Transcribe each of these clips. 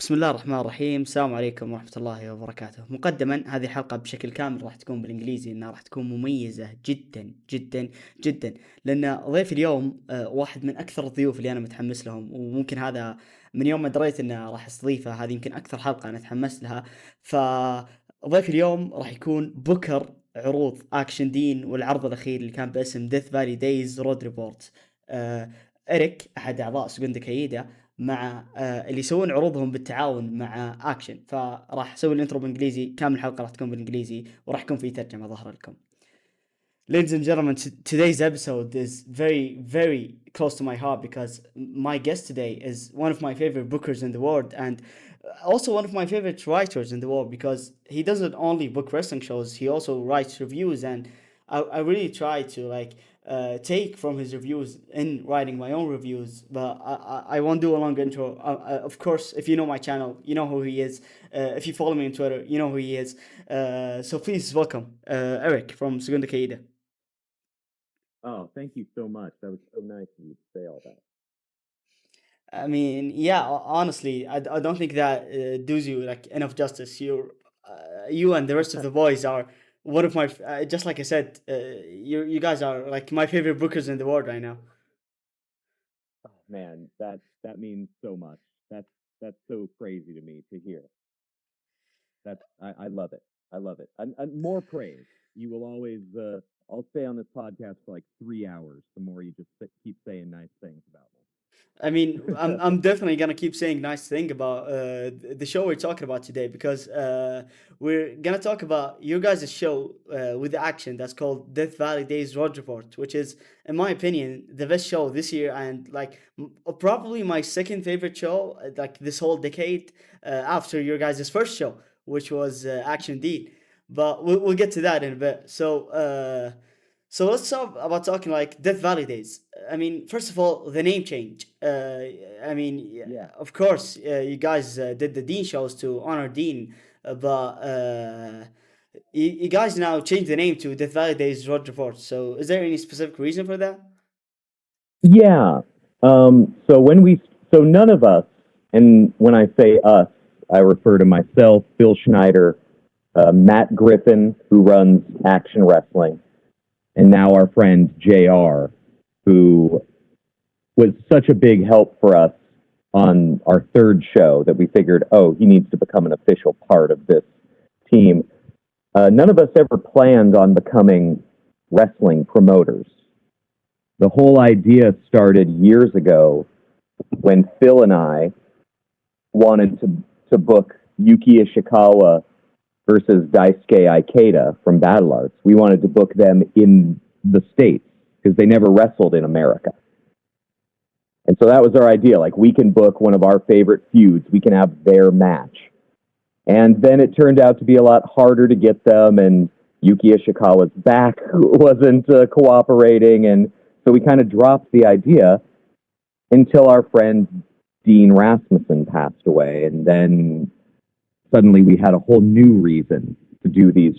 بسم الله الرحمن الرحيم. السلام عليكم ورحمة الله وبركاته. مقدما هذه الحلقة بشكل كامل راح تكون بالإنجليزي، إنها راح تكون مميزة جدا جدا جدا، لأن ضيف اليوم واحد من أكثر الضيوف اللي أنا متحمس لهم، وممكن هذا من يوم ما دريت إنه راح استضيفه هذه يمكن أكثر حلقة أنا أتحمس لها. فضيف اليوم راح يكون بوكر عروض أكشن دين والعرض الأخير اللي كان باسم Death Valley Days Road Report. إريك أحد أعضاء سجون كايدا مع اللي يسوون عروضهم بالتعاون مع اكشن، فراح اسوي الانترو بالانجليزي، كامل الحلقه راح تكون بالانجليزي وراح يكون في ترجمه ظاهره لكم. Ladies and gentlemen, today's episode is very, very close to my heart because my guest today is one of my favorite bookers in the world and also one of my favorite writers in the world, because he doesn't only book wrestling shows, he also writes reviews, and I really try to take from his reviews in writing my own reviews. But I won't do a long intro. Of course, if you know my channel, you know who he is. If you follow me on Twitter, you know who he is. So please welcome Eric from Segunda Caída. Oh, thank you so much. That was so nice of you to say all that. I mean, yeah, honestly, I don't think that does you enough justice. You and the rest of the boys are one of my, just like I said, you guys are like my favorite bookers in the world right now. Oh man, that means so much. That's so crazy to me to hear. I love it. I love it. And more praise. You will always. I'll stay on this podcast for like 3 hours. The more you just keep saying nice things about me. I mean, I'm definitely gonna keep saying nice thing about the show we're talking about today, because we're gonna talk about your guys' show with the action that's called Death Valley Days Road Report, which is, in my opinion, the best show this year, and probably my second favorite show like this whole decade, after your guys' first show, which was Action D. But we'll get to that in a bit. So let's talk about talking like Death Valley Days. I mean, first of all, the name change. I mean, Yeah. of course, you guys did the Dean shows to honor Dean, but you guys now changed the name to Death Valley Days Road Report. So is there any specific reason for that? Yeah. So none of us, and when I say us, I refer to myself, Phil Schneider, Matt Griffin, who runs Action Wrestling, and now our friend JR, who was such a big help for us on our third show that we figured, he needs to become an official part of this team. None of us ever planned on becoming wrestling promoters. The whole idea started years ago when Phil and I wanted to book Yuki Ishikawa versus Daisuke Ikeda from Battle Arts. We wanted to book them in the States because they never wrestled in America. And so that was our idea. Like, we can book one of our favorite feuds. We can have their match. And then it turned out to be a lot harder to get them, and Yuki Ishikawa's back wasn't cooperating, and so we kind of dropped the idea until our friend Dean Rasmussen passed away, and then suddenly we had a whole new reason to do these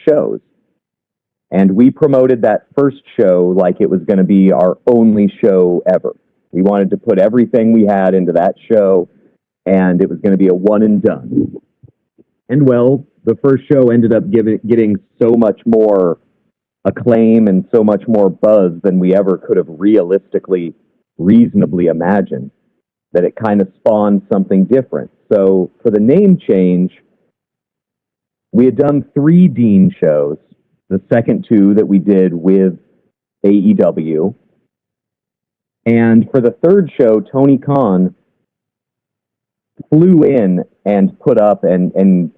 shows. And we promoted that first show like it was going to be our only show ever. We wanted to put everything we had into that show, and it was going to be a one and done. And well, the first show ended up getting so much more acclaim and so much more buzz than we ever could have reasonably imagined, that it kind of spawned something different. So for the name change, we had done 3 Dean shows, the second 2 that we did with AEW. And for the third show, Tony Khan flew in and put up and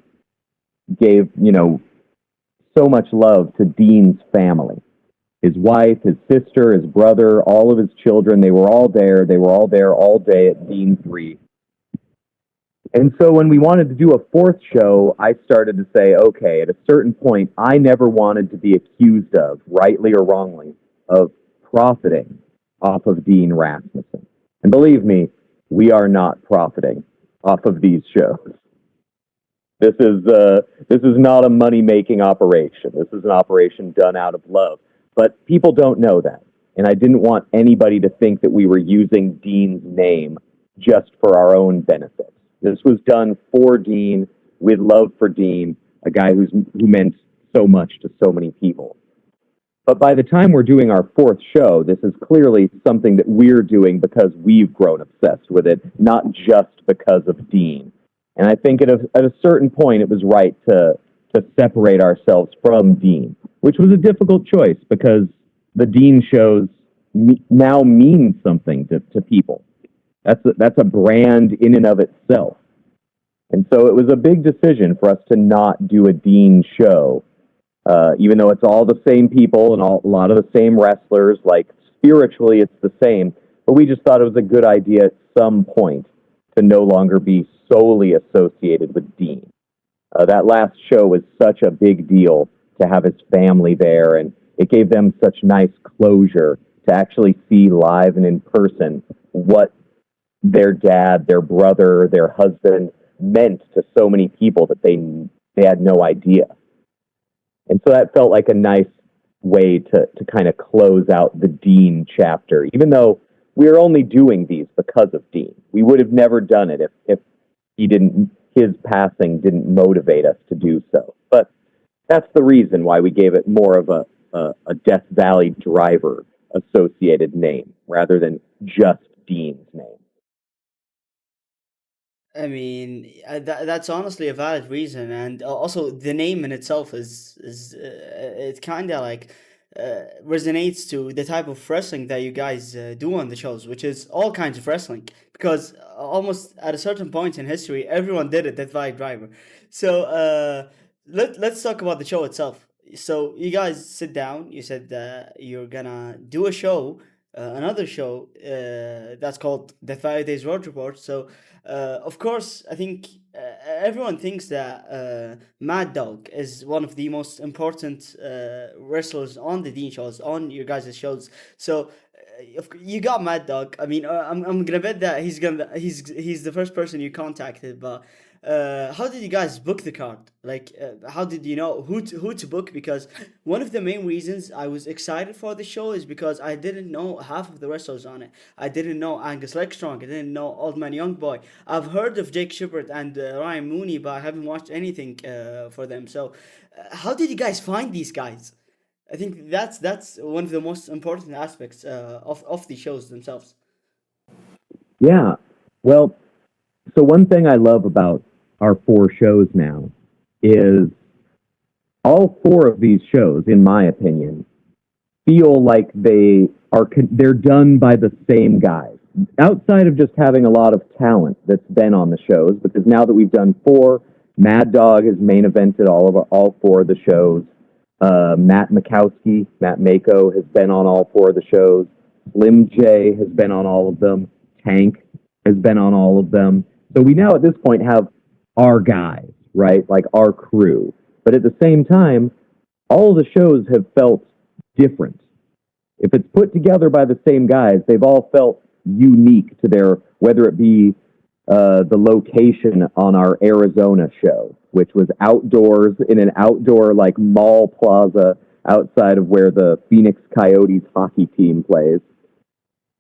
gave, so much love to Dean's family. His wife, his sister, his brother, all of his children, they were all there. They were all there all day at Dean 3. And so when we wanted to do a 4th show, I started to say, okay, at a certain point, I never wanted to be accused of, rightly or wrongly, of profiting off of Dean Rasmussen. And believe me, we are not profiting off of these shows. This is not a money-making operation. This is an operation done out of love. But people don't know that. And I didn't want anybody to think that we were using Dean's name just for our own benefit. This was done for Dean, with love for Dean, a guy who meant so much to so many people. But by the time we're doing our fourth show, this is clearly something that we're doing because we've grown obsessed with it, not just because of Dean. And I think at a certain point, it was right to separate ourselves from Dean, which was a difficult choice because the Dean shows now mean something to people. That's a brand in and of itself. And so it was a big decision for us to not do a Dean show, even though it's all the same people and a lot of the same wrestlers. Like, spiritually, it's the same. But we just thought it was a good idea at some point to no longer be solely associated with Dean. That last show was such a big deal to have his family there, and it gave them such nice closure to actually see live and in person what their dad, their brother, their husband meant to so many people that they had no idea. And so that felt like a nice way to kind of close out the Dean chapter, even though we're only doing these because of Dean. We would have never done it if his passing didn't motivate us to do so. But that's the reason why we gave it more of a Death Valley driver associated name rather than just Dean's name. I mean, that's honestly a valid reason, and also the name in itself is it kind of like resonates to the type of wrestling that you guys do on the shows, which is all kinds of wrestling. Because almost at a certain point in history, everyone did it. That Vibe Driver. So let's talk about the show itself. So you guys sit down. You said you're gonna do a show, another show that's called the 5 Days Road Report. So of course, I think everyone thinks that Mad Dog is one of the most important wrestlers on the Dean shows, on your guys' shows. So you got Mad Dog. I mean, I'm gonna bet that he's the first person you contacted. But how did you guys book the card? Like, how did you know who to book? Because one of the main reasons I was excited for the show is because I didn't know half of the wrestlers on it. I didn't know Angus Legstrong. I didn't know Old Man Young Boy. I've heard of Jake Shepard and Ryan Mooney, but I haven't watched anything for them. So, how did you guys find these guys? I think that's one of the most important aspects of the shows themselves. Yeah. Well, so one thing I love about our four shows now is all four of these shows, in my opinion, feel like they're done by the same guys. Outside of just having a lot of talent that's been on the shows, because now that we've done four, Mad Dog has main evented all four of the shows. Matt Mako has been on all four of the shows. Slim J has been on all of them. Tank has been on all of them. So we now at this point have our guys, right? Like our crew. But at the same time, all of the shows have felt different. If it's put together by the same guys, they've all felt unique to their, whether it be the location on our Arizona show, which was outdoors in an outdoor like mall plaza outside of where the Phoenix Coyotes hockey team plays.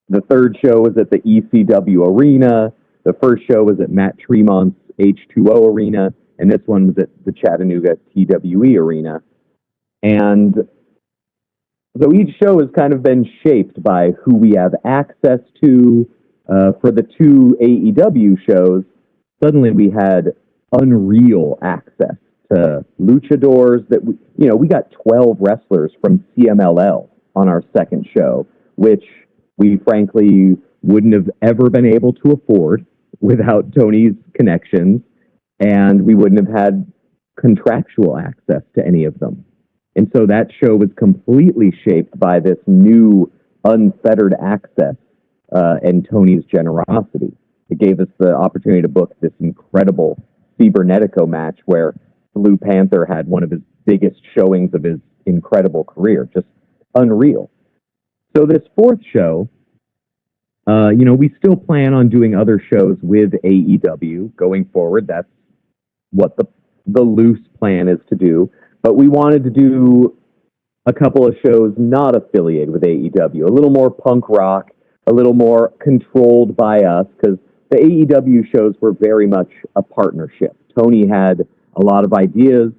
The third show was at the ECW Arena. The first show was at Matt Tremont's H2O Arena, and this one was at the Chattanooga TWE Arena. And so each show has kind of been shaped by who we have access to. For the two AEW shows, suddenly we had unreal access to luchadors that we got 12 wrestlers from CMLL on our second show, which we frankly wouldn't have ever been able to afford without Tony's connections, and we wouldn't have had contractual access to any of them. And so that show was completely shaped by this new unfettered access and Tony's generosity. It gave us the opportunity to book this incredible Cibernetico match where Blue Panther had one of his biggest showings of his incredible career. Just unreal. So this fourth show, we still plan on doing other shows with AEW going forward. That's what the loose plan is to do. But we wanted to do a couple of shows not affiliated with AEW, a little more punk rock, a little more controlled by us, because the AEW shows were very much a partnership. Tony had a lot of ideas.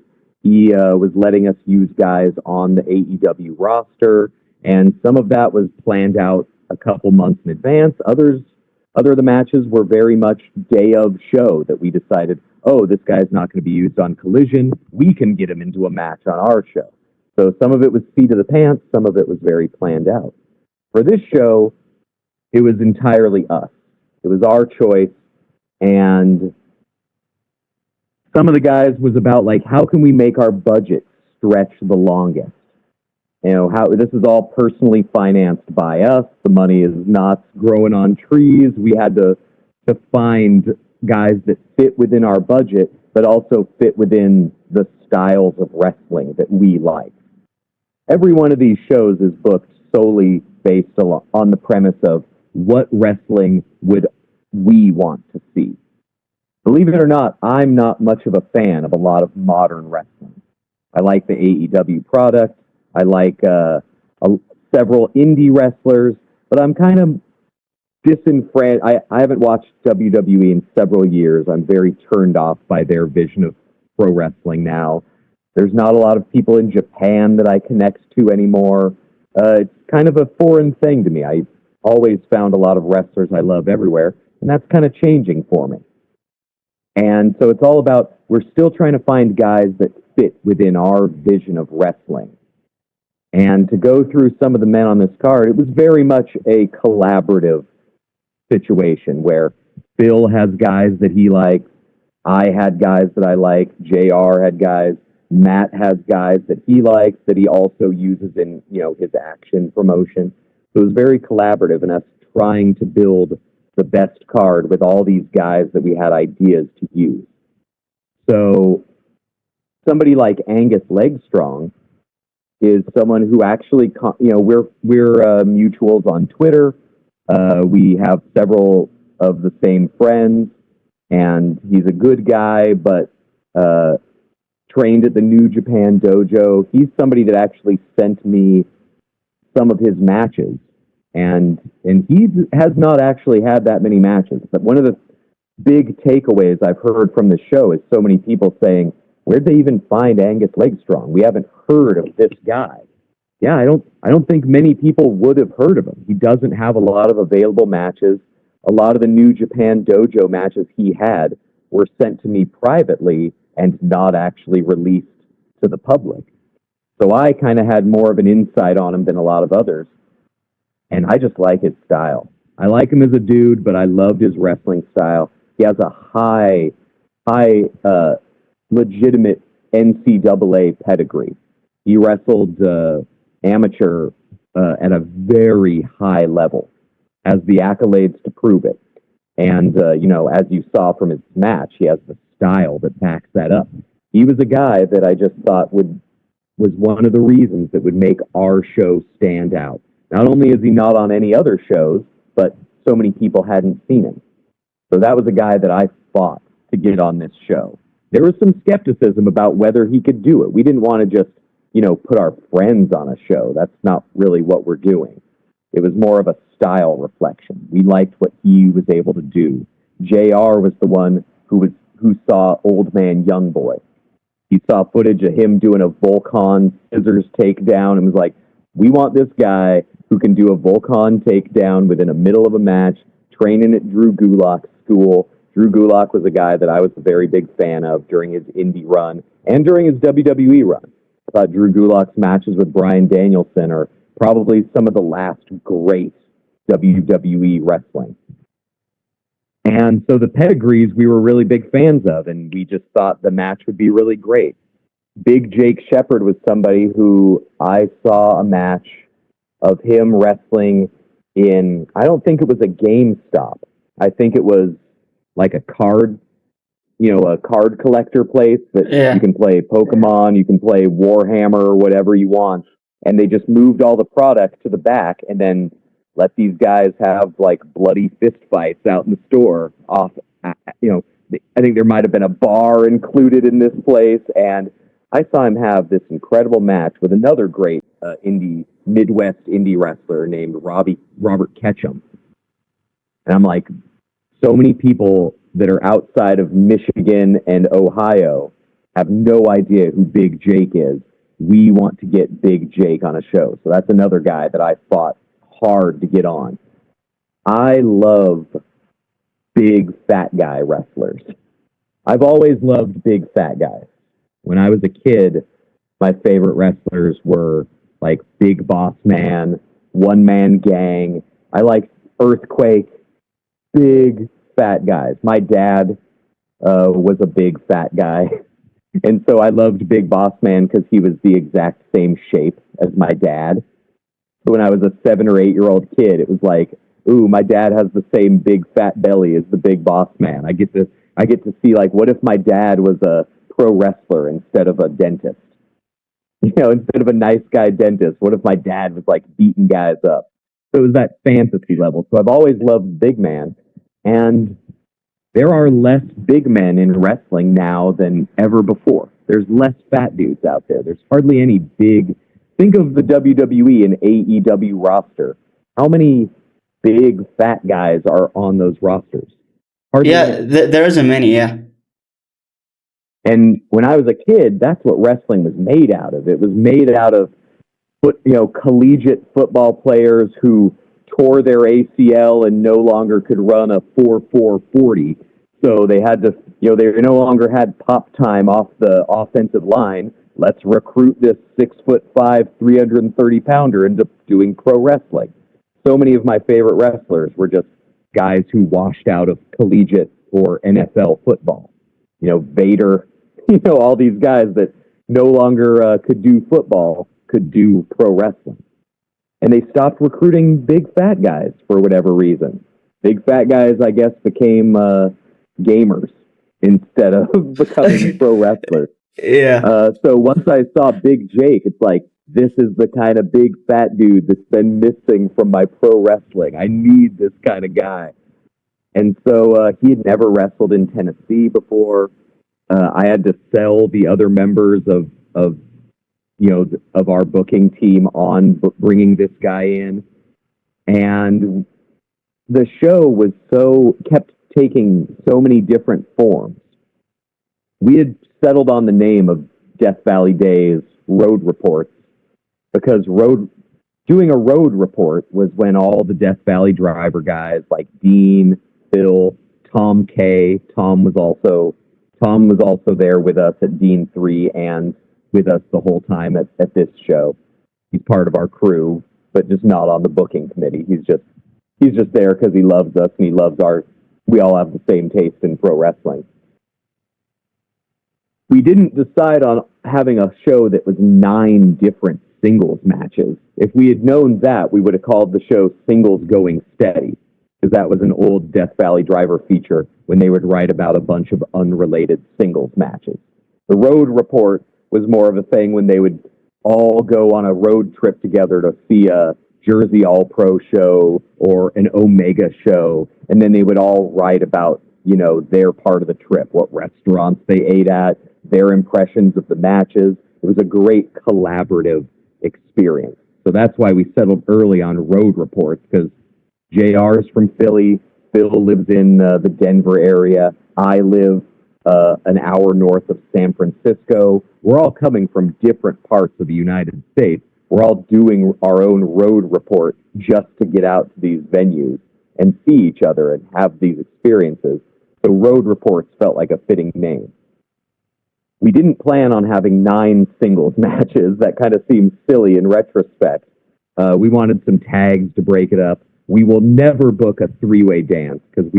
He was letting us use guys on the AEW roster, and some of that was planned out a couple months in advance. Other of the matches were very much day of show that we decided, oh, this guy's not going to be used on Collision. We can get him into a match on our show. So some of it was seat of the pants. Some of it was very planned out. For this show, it was entirely us. It was our choice. And some of the guys was about, like, how can we make our budget stretch the longest? You know, how this is all personally financed by us. The money is not growing on trees. We had to find guys that fit within our budget, but also fit within the styles of wrestling that we like. Every one of these shows is booked solely based on the premise of what wrestling would we want to see. Believe it or not, I'm not much of a fan of a lot of modern wrestling. I like the AEW product. I like several indie wrestlers, but I'm kind of disenfranchised. I haven't watched WWE in several years. I'm very turned off by their vision of pro wrestling now. There's not a lot of people in Japan that I connect to anymore. It's kind of a foreign thing to me. I always found a lot of wrestlers I love everywhere, and that's kind of changing for me. And so it's all about, we're still trying to find guys that fit within our vision of wrestling. And to go through some of the men on this card, it was very much a collaborative situation where Bill has guys that he likes, I had guys that I like, JR had guys, Matt has guys that he likes that he also uses in, you know, his action promotion. So it was very collaborative, and us trying to build the best card with all these guys that we had ideas to use. So somebody like Angus Legstrong is someone who actually, you know, we're mutuals on Twitter. We have several of the same friends, and he's a good guy, but trained at the New Japan Dojo. He's somebody that actually sent me some of his matches, and he has not actually had that many matches. But one of the big takeaways I've heard from the show is so many people saying, where'd they even find Angus Legstrong? We haven't heard of this guy. Yeah, I don't think many people would have heard of him. He doesn't have a lot of available matches. A lot of the New Japan Dojo matches he had were sent to me privately and not actually released to the public. So I kind of had more of an insight on him than a lot of others. And I just like his style. I like him as a dude, but I loved his wrestling style. He has a high legitimate NCAA pedigree. He wrestled amateur at a very high level, has the accolades to prove it. And, you know, as you saw from his match, he has the style that backs that up. He was a guy that I just thought was one of the reasons that would make our show stand out. Not only is he not on any other shows, but so many people hadn't seen him. So that was a guy that I fought to get on this show. There was some skepticism about whether he could do it. We didn't want to just, you know, put our friends on a show. That's not really what we're doing. It was more of a style reflection. We liked what he was able to do. JR was the one who saw Old Man Young Boy. He saw footage of him doing a Volcon scissors takedown and was like, we want this guy who can do a Volcon takedown within the middle of a match, training at Drew Gulak's school. Drew Gulak was a guy that I was a very big fan of during his indie run and during his WWE run. I thought Drew Gulak's matches with Bryan Danielson are probably some of the last great WWE wrestling. And so the pedigrees we were really big fans of, and we just thought the match would be really great. Big Jake Shepard was somebody who I saw a match of him wrestling in, I don't think it was a GameStop. I think it was like a card collector place that you can play Pokemon, you can play Warhammer or whatever you want. And they just moved all the product to the back and then let these guys have like bloody fist fights out in the store off, you know, I think there might have been a bar included in this place. And I saw him have this incredible match with another great Midwest indie wrestler named Robert Ketchum. And I'm like, so many people that are outside of Michigan and Ohio have no idea who Big Jake is. We want to get Big Jake on a show. So that's another guy that I fought hard to get on. I love big fat guy wrestlers. I've always loved big fat guys. When I was a kid, my favorite wrestlers were like Big Boss Man, One Man Gang. I liked Earthquake, big fat guys. My dad was a big fat guy. And so I loved Big Boss Man because he was the exact same shape as my dad. So when I was a 7 or 8 year old kid, it was like, ooh, my dad has the same big fat belly as the Big Boss Man. I get to see, like, what if my dad was a pro wrestler instead of a dentist? You know, instead of a nice guy dentist, what if my dad was like beating guys up? So it was that fantasy level. So I've always loved big man, and there are less big men in wrestling now than ever before. There's less fat dudes out there. There's hardly any big. Think of the WWE and AEW roster. How many big fat guys are on those rosters? Hardly Yeah, there isn't many, yeah. And when I was a kid, that's what wrestling was made out of. It was made out of collegiate football players who tore their ACL and no longer could run a 4.40. So they had to, they no longer had pop time off the offensive line. Let's recruit this 6'5", 330-pounder into doing pro wrestling. So many of my favorite wrestlers were just guys who washed out of collegiate or NFL football. Vader, all these guys that no longer could do football, could do pro wrestling. And they stopped recruiting big fat guys for whatever reason. Big fat guys, I guess, became gamers instead of becoming pro wrestlers. Yeah. So once I saw Big Jake, it's like, this is the kind of big fat dude that's been missing from my pro wrestling. I need this kind of guy. And so he had never wrestled in Tennessee before. I had to sell the other members of our booking team on bringing this guy in. And the show kept taking so many different forms. We had settled on the name of Death Valley Days Road Reports because doing a road report was when all the Death Valley driver guys like Dean, Phil, Tom K. Tom was also there with us at Dean 3 and with us the whole time at this show. He's part of our crew, but just not on the booking committee. He's just there because he loves us and he loves we all have the same taste in pro wrestling. We didn't decide on having a show that was 9 different singles matches. If we had known that, we would have called the show Singles Going Steady, because that was an old Death Valley Driver feature when they would write about a bunch of unrelated singles matches. The Road Report was more of a thing when they would all go on a road trip together to see a Jersey All-Pro show or an Omega show, and then they would all write about, their part of the trip, what restaurants they ate at, their impressions of the matches. It was a great collaborative experience. So that's why we settled early on Road Reports, because JR's from Philly, Phil lives in the Denver area, I live an hour north of San Francisco. We're all coming from different parts of the United States. We're all doing our own road report just to get out to these venues and see each other and have these experiences. So Road Reports felt like a fitting name. We didn't plan on having 9 singles matches. That kind of seems silly in retrospect. We wanted some tags to break it up. We will never book a 3-way dance because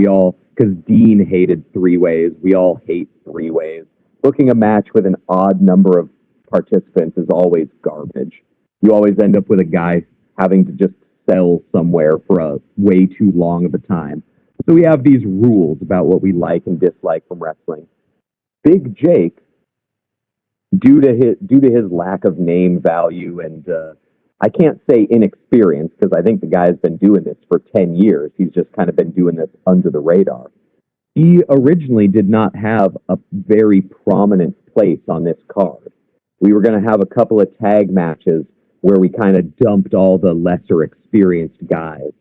Dean hated 3-ways. We all hate 3-ways. Booking a match with an odd number of participants is always garbage. You always end up with a guy having to just sell somewhere for a way too long of a time. So we have these rules about what we like and dislike from wrestling. Big Jake, due to his lack of name value and I can't say inexperience because I think the guy's been doing this for 10 years. He's just kind of been doing this under the radar. He originally did not have a very prominent place on this card. We were going to have a couple of tag matches where we kind of dumped all the lesser experienced guys.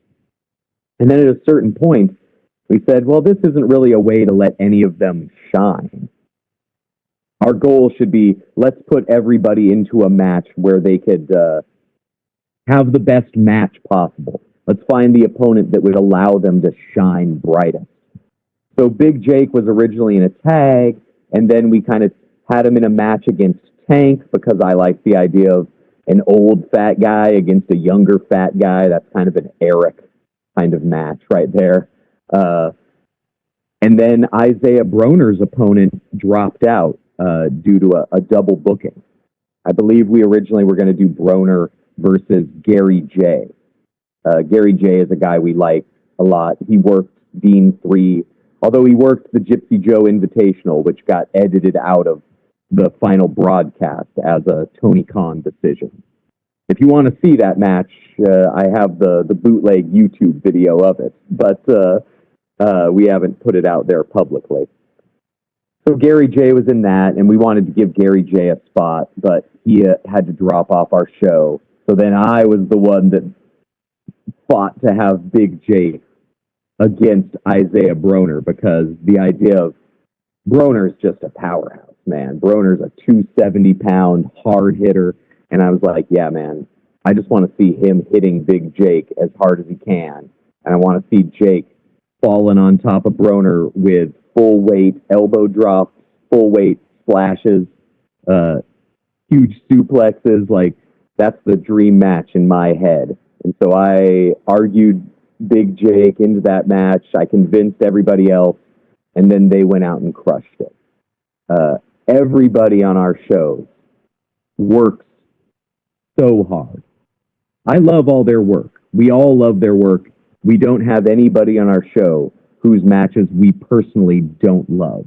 And then at a certain point, We said, well, this isn't really a way to let any of them shine. Our goal should be, let's put everybody into a match where they could have the best match possible. Let's find the opponent that would allow them to shine brightest. So Big Jake was originally in a tag, and then we kind of had him in a match against Tank because I like the idea of an old fat guy against a younger fat guy. That's kind of an Eric kind of match right there. And then Isaiah Broner's opponent dropped out due to a double booking. I believe we originally were going to do Broner versus Gary J. Gary J is a guy we like a lot. He worked Dean 3, although he worked the Gypsy Joe Invitational, which got edited out of the final broadcast as a Tony Khan decision. If you want to see that match, I have the bootleg YouTube video of it, but we haven't put it out there publicly. So Gary J was in that, and we wanted to give Gary J a spot, but he had to drop off our show. So then I was the one that fought to have Big J against Isaiah Broner, because the idea of Broner's just a powerhouse, man. Broner's a 270-pound hard hitter, and I was like, yeah, man, I just want to see him hitting Big Jake as hard as he can, and I want to see Jake falling on top of Broner with full weight elbow drops, full weight splashes, huge suplexes. Like, that's the dream match in my head. And so I argued Big Jake into that match. I convinced everybody else, and then they went out and crushed it. Everybody on our shows works so hard. I love all their work. We all love their work. We don't have anybody on our show whose matches we personally don't love.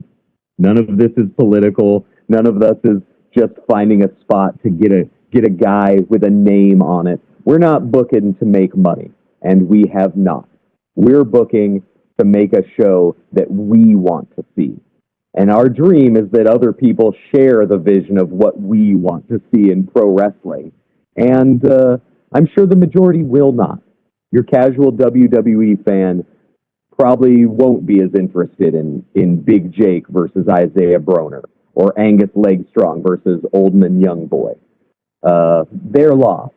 None of this is political. None of this is just finding a spot to get a guy with a name on it. We're not booking to make money, and we have not. We're booking to make a show that we want to see. And our dream is that other people share the vision of what we want to see in pro wrestling. And I'm sure the majority will not. Your casual WWE fan probably won't be as interested in Big Jake versus Isaiah Broner, or Angus Legstrong versus Oldman Youngboy. They're lost,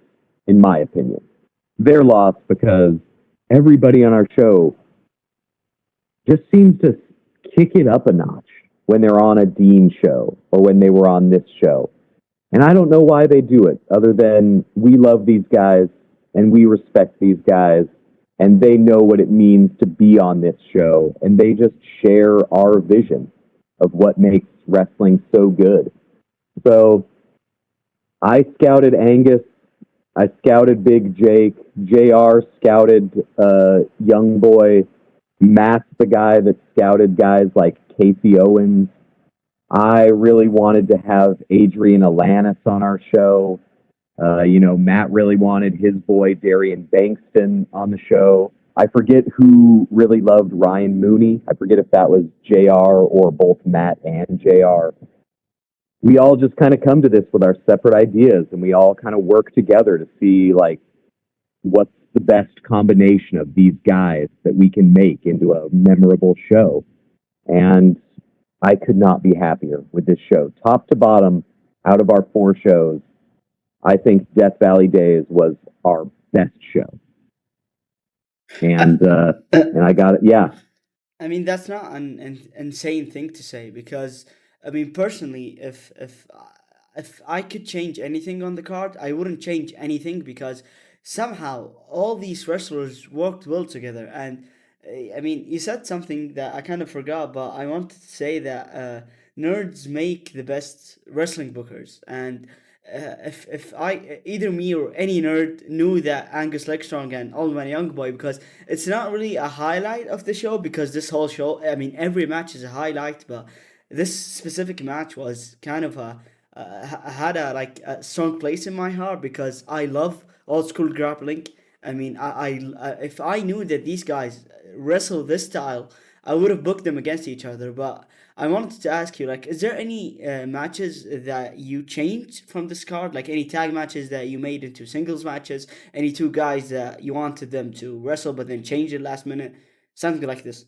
in my opinion. They're lost because everybody on our show just seems to kick it up a notch when they're on a Dean show or when they were on this show. And I don't know why they do it, other than we love these guys and we respect these guys, and they know what it means to be on this show, and they just share our vision of what makes wrestling so good. So I scouted Angus, I scouted Big Jake, JR scouted Young Boy, Matt's the guy that scouted guys like Casey Owens. I really wanted to have Adrian Alanis on our show. Matt really wanted his boy Darian Bankston on the show. I forget who really loved Ryan Mooney. I forget if that was JR or both Matt and JR. We all just kind of come to this with our separate ideas, and we all kind of work together to see, like, what's the best combination of these guys that we can make into a memorable show. And I could not be happier with this show. Top to bottom, out of our 4 shows, I think Death Valley Days was our best show. And I got it. Yeah. I mean, that's not an insane thing to say, because I mean, personally, if I could change anything on the card, I wouldn't change anything, because somehow all these wrestlers worked well together. And I mean, you said something that I kind of forgot, but I wanted to say that nerds make the best wrestling bookers. And if I, either me or any nerd, knew that Angus Legstrong and Old Man Young Boy, because it's not really a highlight of the show, because this whole show, I mean, every match is a highlight, but this specific match was kind of had a like a strong place in my heart, because I love old school grappling. I mean, if I knew that these guys wrestle this style, I would have booked them against each other. But I wanted to ask you, like, is there any matches that you changed from this card? Like any tag matches that you made into singles matches? Any two guys that you wanted them to wrestle but then changed it last minute? Something like this.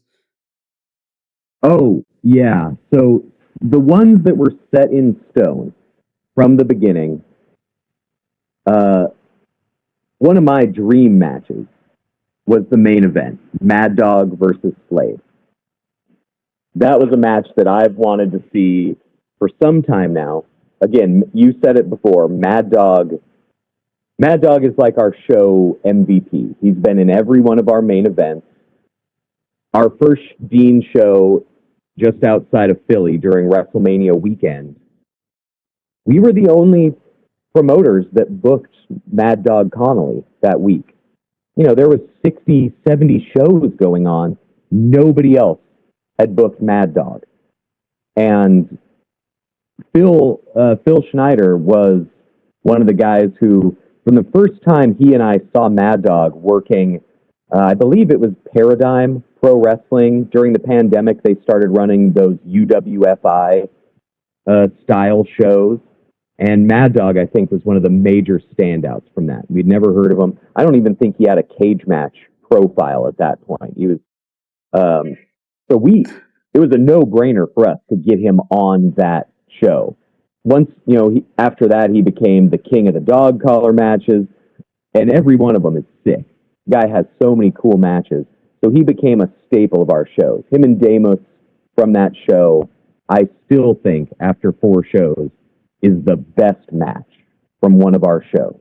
Oh, yeah. So the ones that were set in stone from the beginning, uh, one of my dream matches was the main event, Mad Dog versus Slade. That was a match that I've wanted to see for some time now. Again, you said it before, Mad Dog. Mad Dog is like our show MVP. He's been in every one of our main events. Our first Dean show just outside of Philly during WrestleMania weekend, we were the only promoters that booked Mad Dog Connolly that week. You know, there was 60, 70 shows going on. Nobody else had booked Mad Dog. And Phil Schneider was one of the guys who, from the first time he and I saw Mad Dog working, I believe it was Paradigm Pro Wrestling. During the pandemic, they started running those UWFI style shows. And Mad Dog, I think, was one of the major standouts from that. We'd never heard of him. I don't even think he had a cage match profile at that point. He was, it was a no-brainer for us to get him on that show. Once, after that, he became the king of the dog collar matches, and every one of them is sick. Guy has so many cool matches. So he became a staple of our shows. Him and Demus from that show, I still think, after 4 shows, is the best match from one of our shows.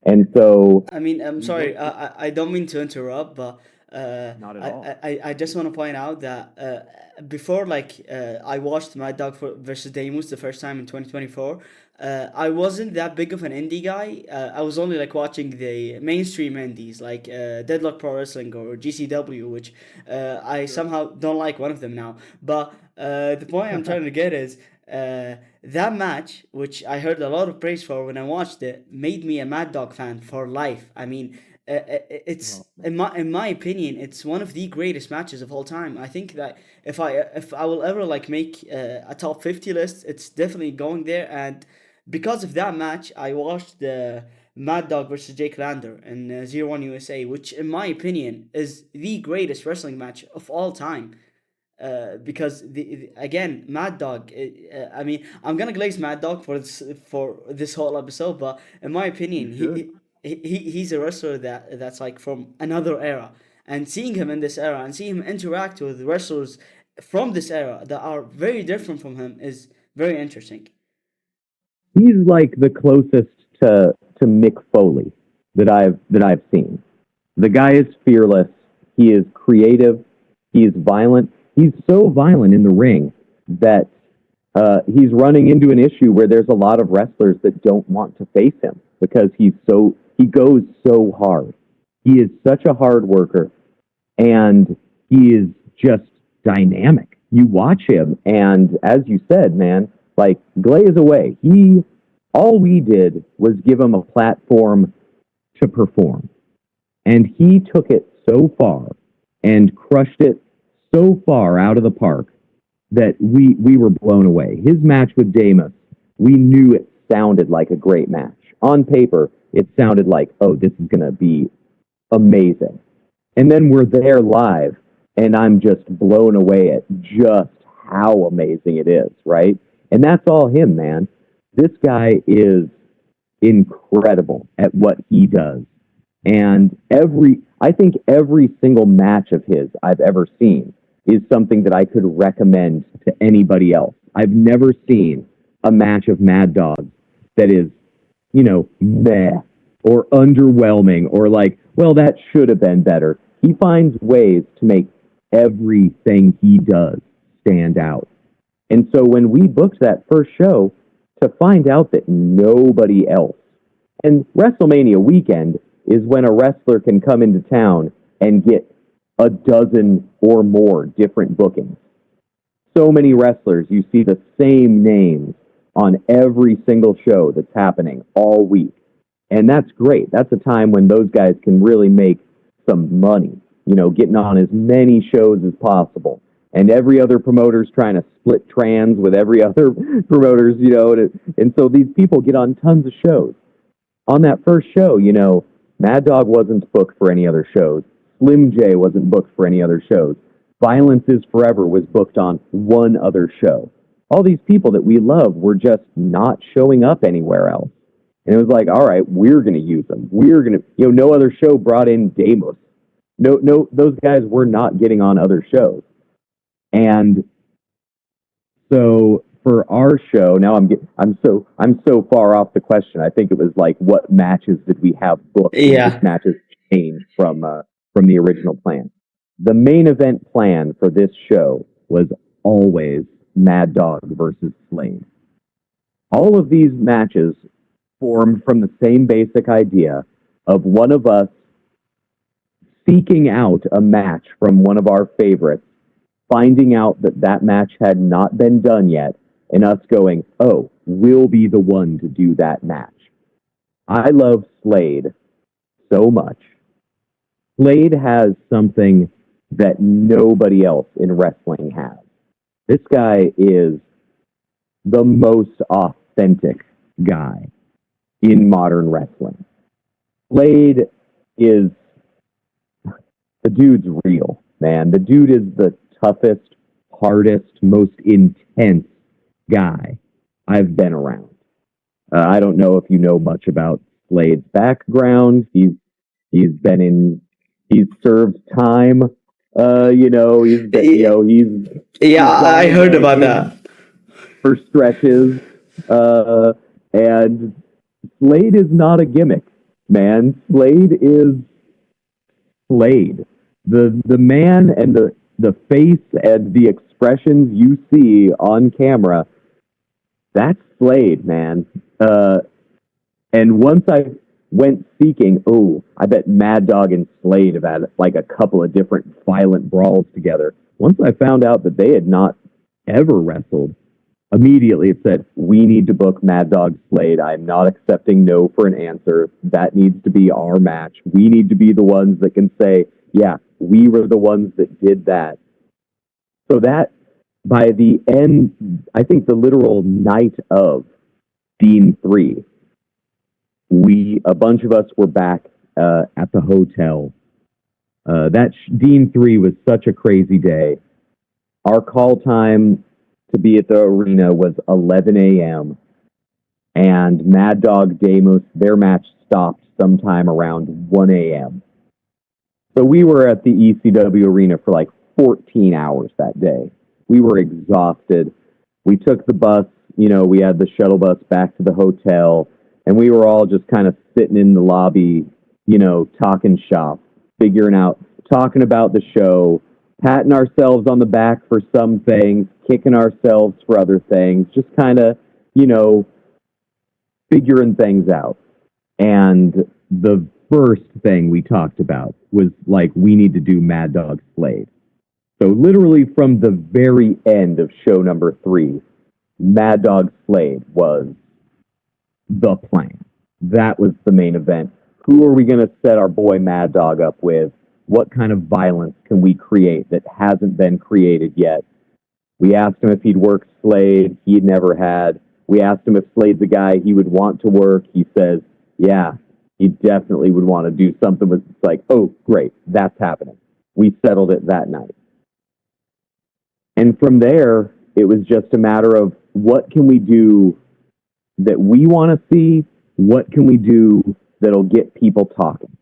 And so... I mean, I'm sorry, I don't mean to interrupt, but Not at all. I just want to point out that before, I watched Mad Dog versus Damus the first time in 2024. I wasn't that big of an indie guy. I was only like watching the mainstream indies like Deadlock Pro Wrestling or GCW, which I somehow don't like one of them now. But the point I'm trying to get is that match, which I heard a lot of praise for when I watched it, made me a Mad Dog fan for life. I mean, it's in my opinion, it's one of the greatest matches of all time. I think that if I will ever like make a top 50 list, it's definitely going there. And because of that match, I watched the Mad Dog versus Jake Lander in 01 USA, which in my opinion is the greatest wrestling match of all time. Because again, Mad Dog. I mean, I'm gonna glaze Mad Dog for this whole episode, but in my opinion, he's a wrestler that's like from another era, and seeing him in this era and seeing him interact with wrestlers from this era that are very different from him is very interesting. He's like the closest to Mick Foley that I've seen. The guy is fearless. He is creative. He is violent. He's so violent in the ring that he's running into an issue where there's a lot of wrestlers that don't want to face him because he goes so hard. He is such a hard worker, and he is just dynamic. You watch him, and as you said, man, like glaze away. All we did was give him a platform to perform, and he took it so far and crushed it so far out of the park that we were blown away. His match with Demus, we knew it sounded like a great match. On paper, it sounded like, oh, this is going to be amazing. And then we're there live, and I'm just blown away at just how amazing it is, right? And that's all him, man. This guy is incredible at what he does. And I think every single match of his I've ever seen is something that I could recommend to anybody else. I've never seen a match of Mad Dog that is, meh or underwhelming or like, well, that should have been better. He finds ways to make everything he does stand out. And so when we booked that first show, to find out that nobody else, and WrestleMania weekend is when a wrestler can come into town and get a dozen or more different bookings. So many wrestlers, you see the same names on every single show that's happening all week. And that's great. That's a time when those guys can really make some money, getting on as many shows as possible. And every other promoter's trying to split trans with every other promoter's, and so these people get on tons of shows. On that first show, Mad Dog wasn't booked for any other shows. Slim J wasn't booked for any other shows. Violence is Forever was booked on one other show. All these people that we love were just not showing up anywhere else. And it was like, all right, we're going to use them. We're going to, no other show brought in Deimos. No, those guys were not getting on other shows. And so for our show, now I'm so far off the question. I think it was like, what matches did we have booked? Yeah. Which matches changed from the original plan. The main event plan for this show was always Mad Dog versus Slade. All of these matches formed from the same basic idea of one of us seeking out a match from one of our favorites, finding out that that match had not been done yet, and us going, oh, we'll be the one to do that match. I love Slade so much. Slade has something that nobody else in wrestling has. This guy is the most authentic guy in modern wrestling. Slade is, the dude's real, man. The dude is the toughest, hardest, most intense guy I've been around. I don't know if you know much about Slade's background. He's served time. I heard about that for stretches. And Slade is not a gimmick, man. Slade is Slade. The man and the face and the expressions you see on camera, that's Slade, man. And once I went seeking, I bet Mad Dog and Slade have had like a couple of different violent brawls together. Once I found out that they had not ever wrestled, immediately it said, we need to book Mad Dog Slade. I'm not accepting no for an answer. That needs to be our match. We need to be the ones that can say, yeah, we were the ones that did that. So that, by the end, I think the literal night of Dean 3, a bunch of us were back at the hotel. Dean 3 was such a crazy day. Our call time to be at the arena was 11 a.m. And Mad Dog Deimos, their match stopped sometime around 1 a.m. So we were at the ECW arena for like 14 hours that day. We were exhausted. We took the bus, we had the shuttle bus back to the hotel, and we were all just kind of sitting in the lobby, talking shop, talking about the show, patting ourselves on the back for some things, kicking ourselves for other things, just kind of, figuring things out. And the first thing we talked about was like, we need to do Mad Dog Slade. So literally from the very end of show number 3, Mad Dog Slade was the plan. That was the main event. Who are we going to set our boy Mad Dog up with? What kind of violence can we create that hasn't been created yet? We asked him if he'd worked Slade. He never had. We asked him if Slade's a guy he would want to work. He says, yeah, he definitely would want to do something with, like, oh, great, that's happening. We settled it that night. And from there, it was just a matter of what can we do that we want to see? What can we do that'll get people talking?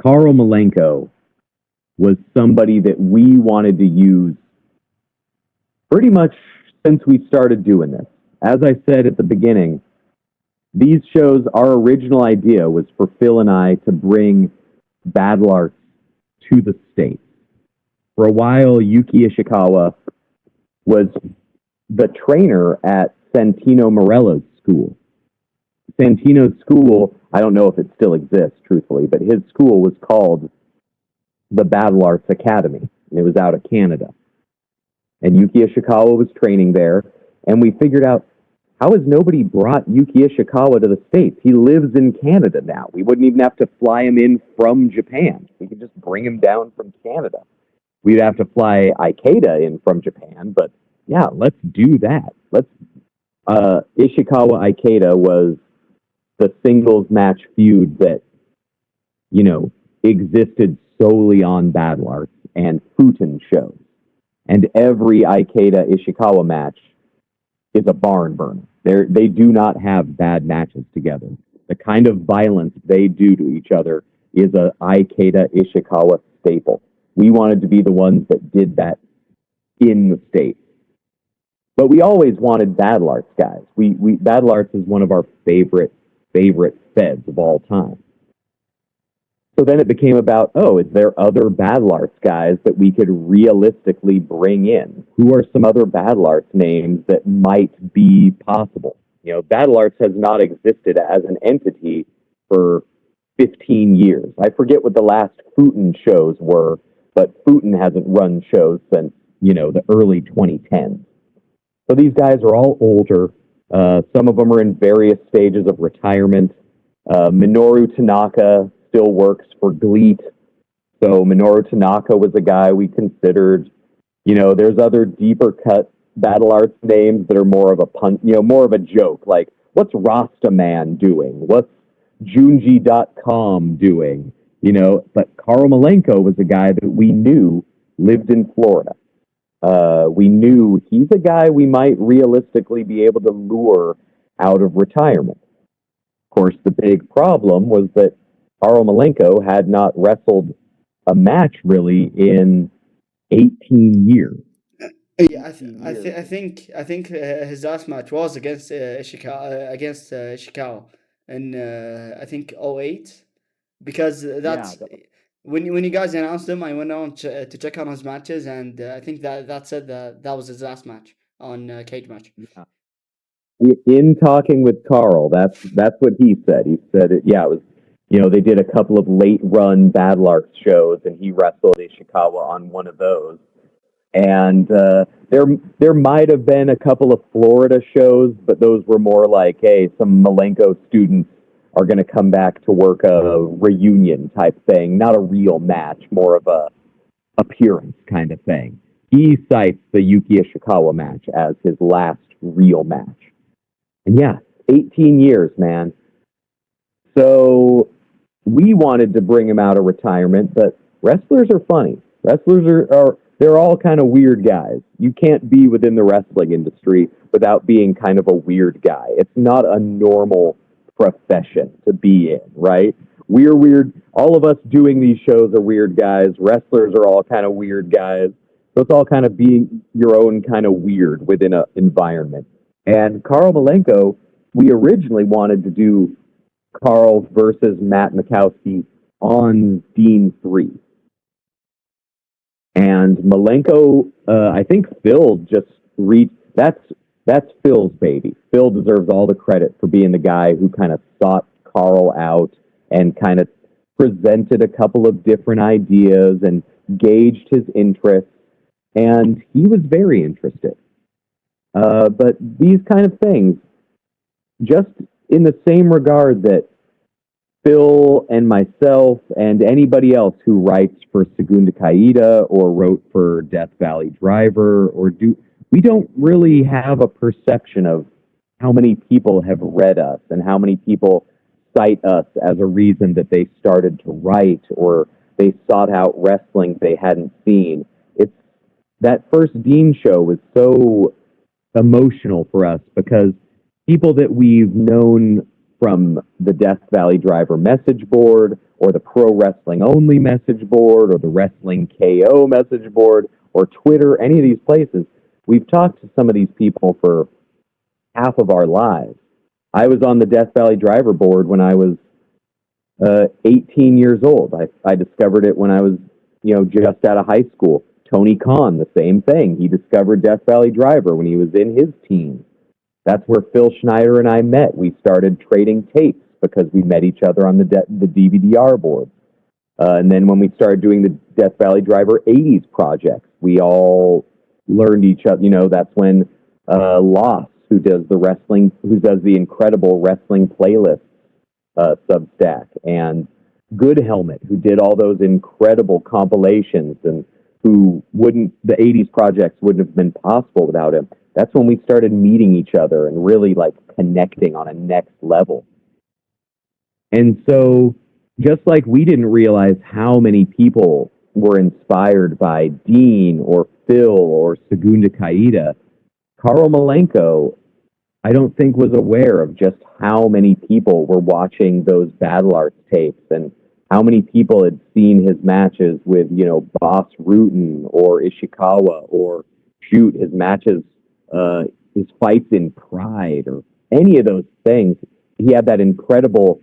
Carl Malenko was somebody that we wanted to use pretty much since we started doing this. As I said at the beginning, these shows, our original idea was for Phil and I to bring Battle Arts to the States. For a while, Yuki Ishikawa was the trainer at Santino Marella's school. Santino's school, I don't know if it still exists, truthfully, but his school was called the Battle Arts Academy, and it was out of Canada. And Yuki Ishikawa was training there, and we figured out, how has nobody brought Yuki Ishikawa to the States? He lives in Canada now. We wouldn't even have to fly him in from Japan. We could just bring him down from Canada. We'd have to fly Ikeda in from Japan, but yeah, let's do that. Ishikawa Ikeda was the singles match feud that, existed solely on Battle Arts. and Futen shows. And every Ikeda Ishikawa match is a barn burner. They do not have bad matches together. The kind of violence they do to each other is a Ikeda Ishikawa staple. We wanted to be the ones that did that in the States. But we always wanted Battle Arts guys. Battle Arts is one of our favorite feds of all time. So then it became about, is there other Battle Arts guys that we could realistically bring in? Who are some other Battle Arts names that might be possible? Battle Arts has not existed as an entity for 15 years. I forget what the last Futen shows were, but Futen hasn't run shows since, the early 2010s. So these guys are all older. Some of them are in various stages of retirement. Minoru Tanaka still works for GLEAT. So Minoru Tanaka was a guy we considered. There's other deeper cut Battle Arts names that are more of a pun, more of a joke. Like, what's Rastaman doing? What's Junji.com doing? But Karl Malenko was a guy that we knew lived in Florida. We knew he's a guy we might realistically be able to lure out of retirement. Of course, the big problem was that Karl Malenko had not wrestled a match really in 18 years. Yeah, I think his last match was against Ishikawa in I think '08, because that's when you guys announced him. I went on to check on his matches, and I think that said that was his last match on Cage Match. Yeah. In talking with Carl, that's what he said. He said it was, they did a couple of late run Battle Arts shows, and he wrestled Ishikawa on one of those. And there might have been a couple of Florida shows, but those were more like, hey, some Malenko students are going to come back to work a reunion type thing, not a real match, more of a appearance kind of thing. He cites the Yuki Ishikawa match as his last real match. And 18 years, man. So we wanted to bring him out of retirement, but wrestlers are funny. Wrestlers they're all kind of weird guys. You can't be within the wrestling industry without being kind of a weird guy. It's not a normal profession to be in, right? We're weird. All of us doing these shows are weird guys. Wrestlers are all kind of weird guys. So it's all kind of being your own kind of weird within an environment. And Karl Malenko, we originally wanted to do Karl versus Matt Mikowski on Dean 3. And Malenko, I think Phil just that's Phil's baby. Phil deserves all the credit for being the guy who kind of sought Karl out and kind of presented a couple of different ideas and gauged his interests. And he was very interested. But these kind of things, just in the same regard that Phil and myself and anybody else who writes for Segunda Caída or wrote for Death Valley Driver we don't really have a perception of how many people have read us and how many people cite us as a reason that they started to write or they sought out wrestling they hadn't seen. It's that first Dean show was so emotional for us because people that we've known from the Death Valley Driver message board or the Pro Wrestling Only message board or the Wrestling KO message board or Twitter, any of these places, we've talked to some of these people for half of our lives. I was on the Death Valley Driver board when I was 18 years old. I discovered it when I was, just out of high school. Tony Khan, the same thing. He discovered Death Valley Driver when he was in his teens. That's where Phil Schneider and I met. We started trading tapes because we met each other on the DVDR board. And then when we started doing the Death Valley Driver 80s projects, we all learned each other. That's when Loss, who does the incredible wrestling playlist Substack, and Good Helmet, who did all those incredible compilations and the 80s projects wouldn't have been possible without him. That's when we started meeting each other and really connecting on a next level. And so just like we didn't realize how many people were inspired by Dean or Phil or Segunda Kaida, Karl Malenko, I don't think was aware of just how many people were watching those Battle Arts tapes and how many people had seen his matches with, Boss Rutan or Ishikawa, or shoot, his matches, his fights in Pride or any of those things. He had that incredible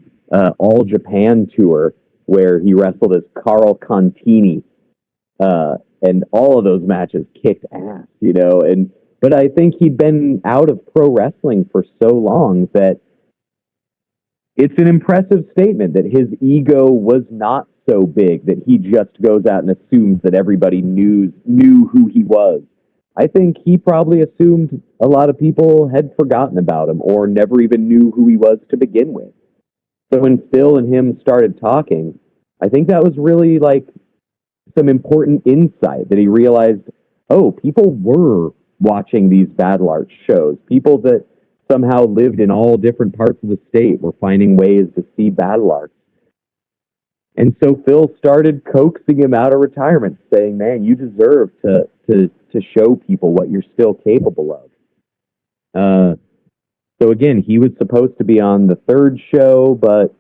All Japan tour where he wrestled as Carl Contini, and all of those matches kicked ass, but I think he'd been out of pro wrestling for so long that it's an impressive statement that his ego was not so big that he just goes out and assumes that everybody knew who he was. I think he probably assumed a lot of people had forgotten about him or never even knew who he was to begin with. So when Phil and him started talking, I think that was really like some important insight that he realized, oh, people were watching these Battle Arts shows. People that somehow lived in all different parts of the state were finding ways to see Battle Arts. And so Phil started coaxing him out of retirement, saying, man, you deserve to show people what you're still capable of. So again, he was supposed to be on the third show, but,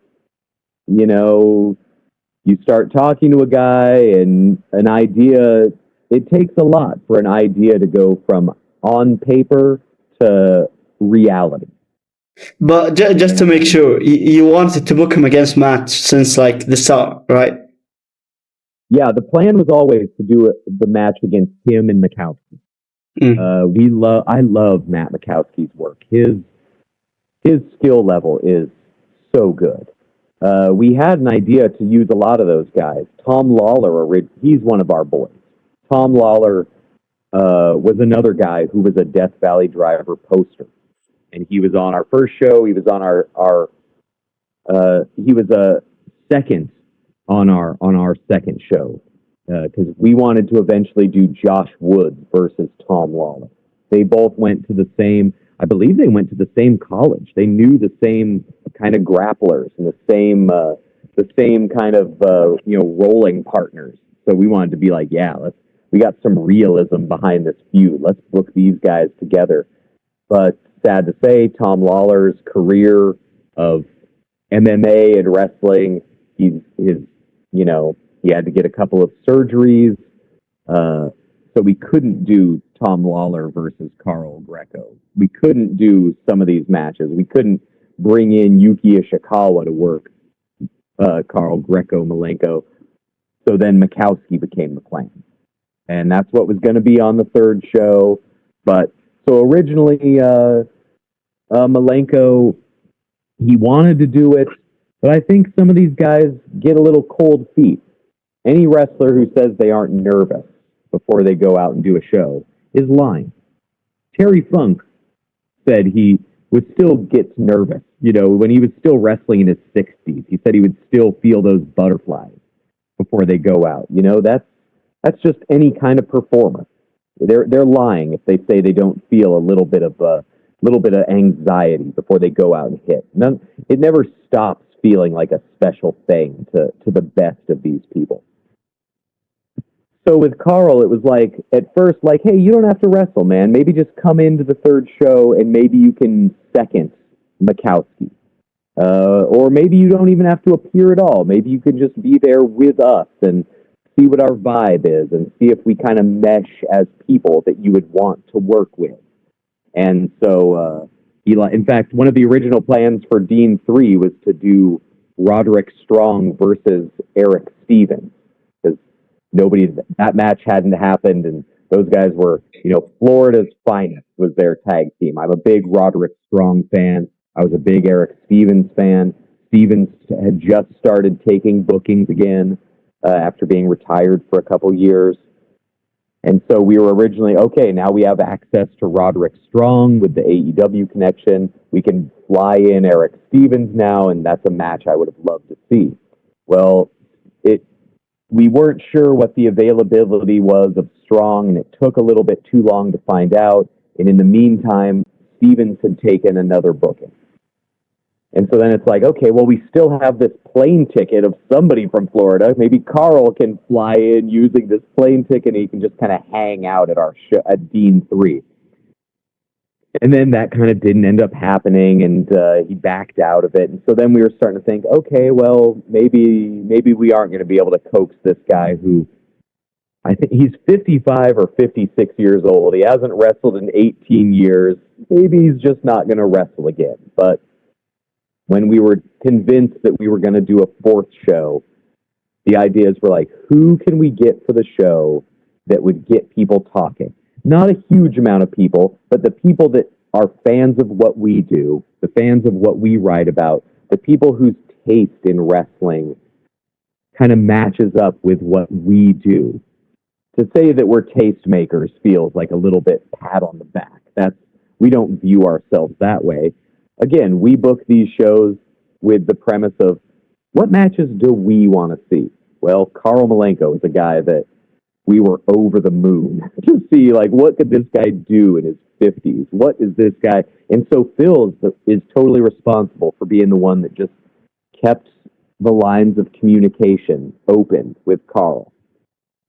you start talking to a guy and an idea, it takes a lot for an idea to go from on paper to reality. But just to make sure, you wanted to book him against Matt since like the start, right? Yeah, the plan was always to do the match against him and Mikowski. I love Matt Mikowski's work. His skill level is so good. We had an idea to use a lot of those guys. Tom Lawler, he's one of our boys. Tom Lawler was another guy who was a Death Valley Driver poster, and he was on our first show. He was on he was a second on our second show because we wanted to eventually do Josh Woods versus Tom Lawler. They both went to the same. I believe they went to the same college. They knew the same kind of grapplers and the same kind of rolling partners. So we wanted to be like, yeah, we got some realism behind this feud. Let's book these guys together. But sad to say, Tom Lawler's career of MMA and wrestling, he had to get a couple of surgeries. So we couldn't do Tom Lawler versus Carl Greco. We couldn't do some of these matches. We couldn't bring in Yuki Ishikawa to work Carl Greco Malenko. So then Mikowski became the plan. And that's what was going to be on the third show. But so originally, Malenko, he wanted to do it, but I think some of these guys get a little cold feet. Any wrestler who says they aren't nervous before they go out and do a show is lying. Terry Funk said he still gets nervous. When he was still wrestling in his 60s, he said he would still feel those butterflies before they go out. That's just any kind of performer. They're lying if they say they don't feel a little bit of anxiety before they go out and hit. It never stops feeling like a special thing to the best of these people. So with Carl, it was like, at first, like, hey, you don't have to wrestle, man. Maybe just come into the third show and maybe you can second Mikowski. Or maybe you don't even have to appear at all. Maybe you can just be there with us and see what our vibe is and see if we kind of mesh as people that you would want to work with. And so, in fact, one of the original plans for Dean 3 was to do Roderick Strong versus Eric Stevens. That match hadn't happened, and those guys were, Florida's finest was their tag team. I'm a big Roderick Strong fan. I was a big Eric Stevens fan. Stevens had just started taking bookings again after being retired for a couple years. And so we were originally, okay, now we have access to Roderick Strong with the AEW connection. We can fly in Eric Stevens now, and that's a match I would have loved to see. Well, we weren't sure what the availability was of Strong, and it took a little bit too long to find out. And in the meantime, Stevens had taken another booking. And so then it's like, okay, well, we still have this plane ticket of somebody from Florida. Maybe Carl can fly in using this plane ticket, and he can just kind of hang out at our show at Dean 3. And then that kind of didn't end up happening, and he backed out of it. And so then we were starting to think, okay, well, maybe we aren't going to be able to coax this guy who, I think he's 55 or 56 years old. He hasn't wrestled in 18 years. Maybe he's just not going to wrestle again. But when we were convinced that we were going to do a fourth show, the ideas were like, who can we get for the show that would get people talking? Not a huge amount of people, but the people that are fans of what we do, the fans of what we write about, the people whose taste in wrestling kind of matches up with what we do. To say that we're tastemakers feels like a little bit pat on the back. We don't view ourselves that way. Again, we book these shows with the premise of what matches do we want to see? Well, Karl Malenko is a guy that we were over the moon to see, like, what could this guy do in his 50s? What is this guy? And so Phil is totally responsible for being the one that just kept the lines of communication open with Karl.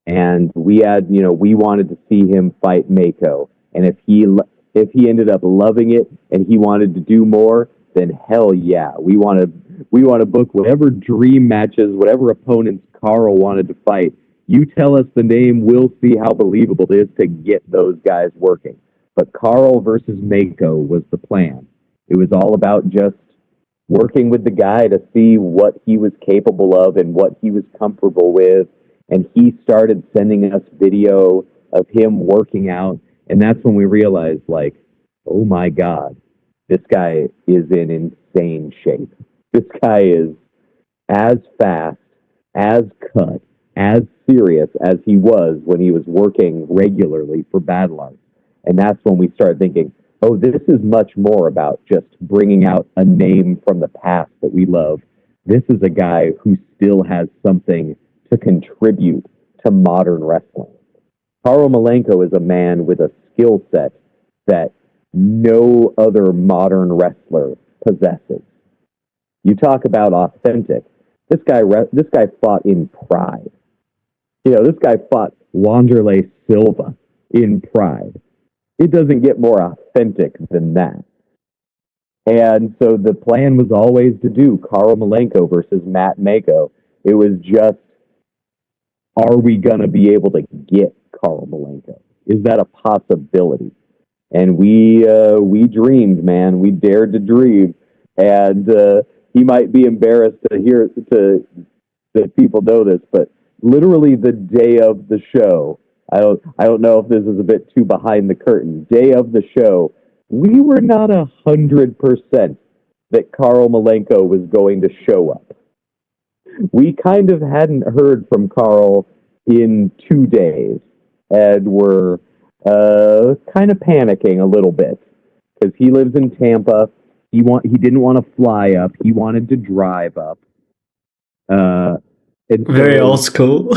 And we wanted to see him fight Mako. And if he ended up loving it and he wanted to do more, then hell yeah, we want to book whatever dream matches, whatever opponents Karl wanted to fight. You tell us the name, we'll see how believable it is to get those guys working. But Karl versus Mako was the plan. It was all about just working with the guy to see what he was capable of and what he was comfortable with. And he started sending us video of him working out. And that's when we realized, like, oh my God, this guy is in insane shape. This guy is as fast, as cut, as serious as he was when he was working regularly for Battle Arts. And that's when we started thinking, oh, this is much more about just bringing out a name from the past that we love. This is a guy who still has something to contribute to modern wrestling. Karl Malenko is a man with a skill set that no other modern wrestler possesses. You talk about authentic. This guy fought in pride. This guy fought Wanderlei Silva in pride. It doesn't get more authentic than that. And so the plan was always to do Karl Malenko versus Matt Mako. It was just, are we going to be able to get Karl Malenko? Is that a possibility? And we dreamed, man. We dared to dream. And he might be embarrassed that people know this, but literally the day of the show, I don't know if this is a bit too behind the curtain. Day of the show, we were not 100% that Karl Malenko was going to show up. We kind of hadn't heard from Karl in 2 days, and were kind of panicking a little bit because he lives in Tampa. He didn't want to fly up. He wanted to drive up. Very old school.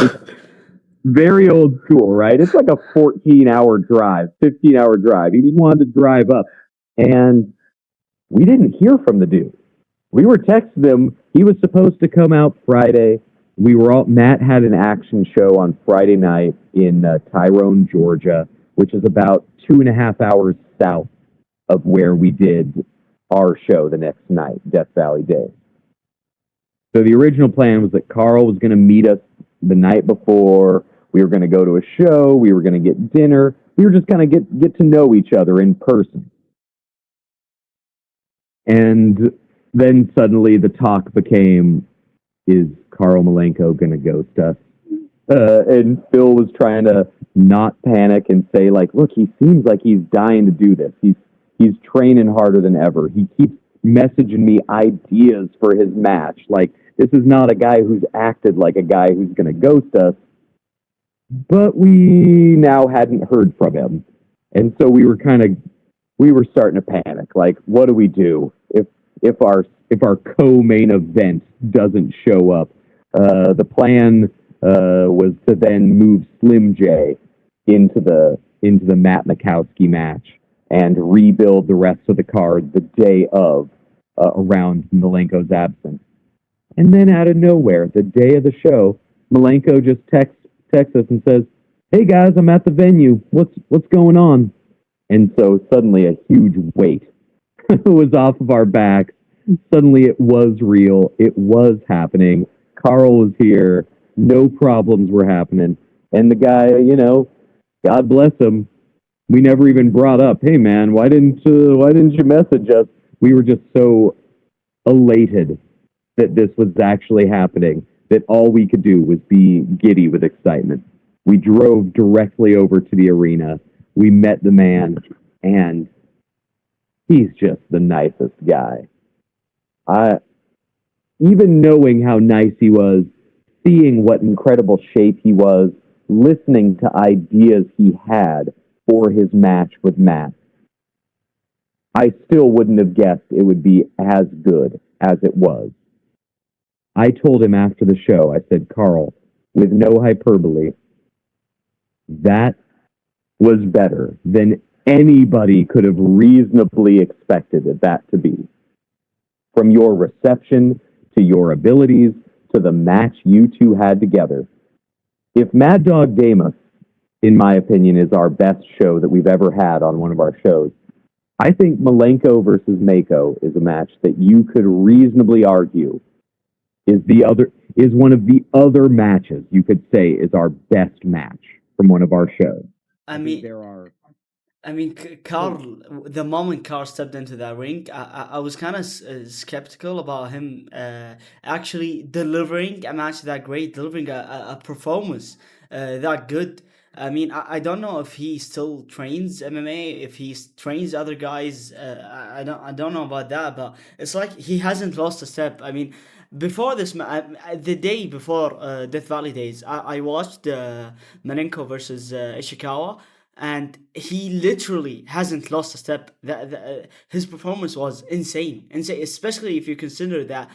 Very old school, right? It's like a 14-hour drive, 15-hour drive. He wanted to drive up. And we didn't hear from the dude. We were texting him. He was supposed to come out Friday. Matt had an action show on Friday night in Tyrone, Georgia, which is about 2.5 hours south of where we did our show the next night, Death Valley Day. So the original plan was that Karl was going to meet us the night before. We were going to go to a show. We were going to get dinner. We were just going to get to know each other in person. And then suddenly the talk became, is Karl Malenko going to ghost us? And Phil was trying to not panic and say, like, look, he seems like he's dying to do this. He's training harder than ever. He keeps messaging me ideas for his match. Like, this is not a guy who's acted like a guy who's going to ghost us. But we now hadn't heard from him. And so we were starting to panic. Like, what do we do if our co-main event doesn't show up? The plan was to then move Slim J into the Matt Makowski match and rebuild the rest of the card the day of around Malenko's absence. And then out of nowhere, the day of the show, Malenko just texts us and says, "Hey guys, I'm at the venue. What's going on?" And so suddenly a huge weight was off of our backs. Suddenly it was real. It was happening. Carl was here. No problems were happening. And the guy, God bless him, we never even brought up, "Hey man, why didn't you message us?" We were just so elated that this was actually happening that all we could do was be giddy with excitement. We drove directly over to the arena. We met the man, and he's just the nicest guy. Even knowing how nice he was, seeing what incredible shape he was, listening to ideas he had for his match with Matt, I still wouldn't have guessed it would be as good as it was. I told him after the show, I said, "Carl, with no hyperbole, that was better than anybody could have reasonably expected that to be. From your reception to your abilities to the match you two had together. If Mad Dog Damus, in my opinion, is our best show that we've ever had on one of our shows, I think Malenko versus Mako is a match that you could reasonably argue is one of the other matches you could say is our best match from one of our shows." I mean, there are Carl, the moment Carl stepped into that ring, I was kind of skeptical about him actually delivering a match that great, delivering a performance that good. I mean, I don't know if he still trains MMA, if he trains other guys. I don't know about that, but it's like he hasn't lost a step. I mean, before this, the day before Death Valley days, I watched Malenko versus Ishikawa, and he literally hasn't lost a step. His performance was insane, especially if you consider that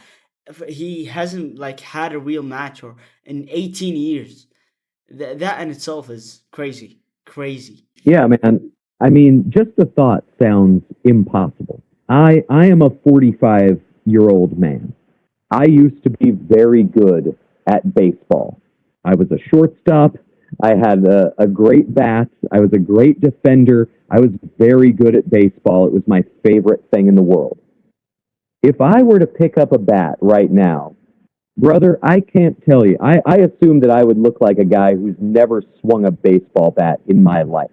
he hasn't like had a real match or in 18 years. That in itself is crazy. Yeah, man. I mean, just the thought sounds impossible. I am a 45-year-old man. I used to be very good at baseball. I was a shortstop. I had a great bat. I was a great defender. I was very good at baseball. It was my favorite thing in the world. If I were to pick up a bat right now, brother, I can't tell you. I assume that I would look like a guy who's never swung a baseball bat in my life.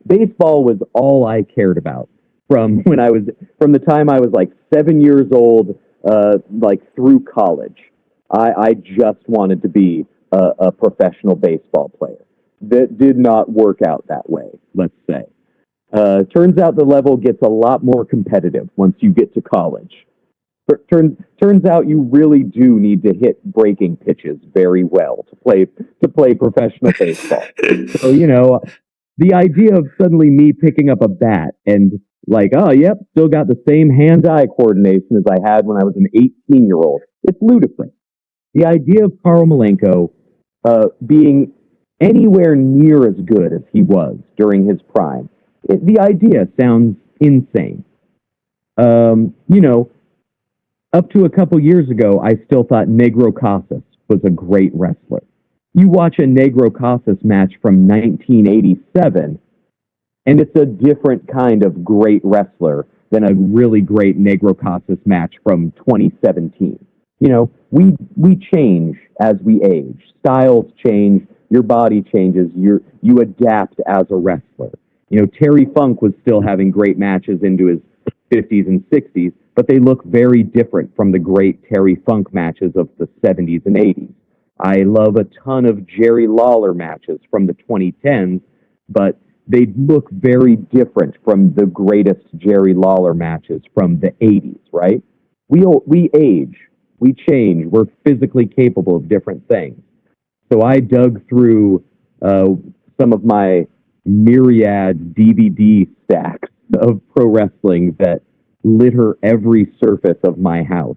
Baseball was all I cared about from from the time I was like 7 years old, like through college. I just wanted to be a professional baseball player. That did not work out that way, let's say. Turns out the level gets a lot more competitive once you get to college. Turns out you really do need to hit breaking pitches very well to play professional baseball. So, the idea of suddenly me picking up a bat and like, oh, yep, still got the same hand-eye coordination as I had when I was an 18-year-old. It's ludicrous. The idea of Carl Malenko being anywhere near as good as he was during his prime, the idea sounds insane. Up to a couple years ago, I still thought Negro Casas was a great wrestler. You watch a Negro Casas match from 1987, and it's a different kind of great wrestler than a really great Negro Casas match from 2017. We change as we age. Styles change. Your body changes. You adapt as a wrestler. Terry Funk was still having great matches into his 50s and 60s, but they look very different from the great Terry Funk matches of the 70s and 80s. I love a ton of Jerry Lawler matches from the 2010s, but they look very different from the greatest Jerry Lawler matches from the 80s, right? We age, we change, we're physically capable of different things. So I dug through some of my myriad DVD stacks of pro wrestling that litter every surface of my house.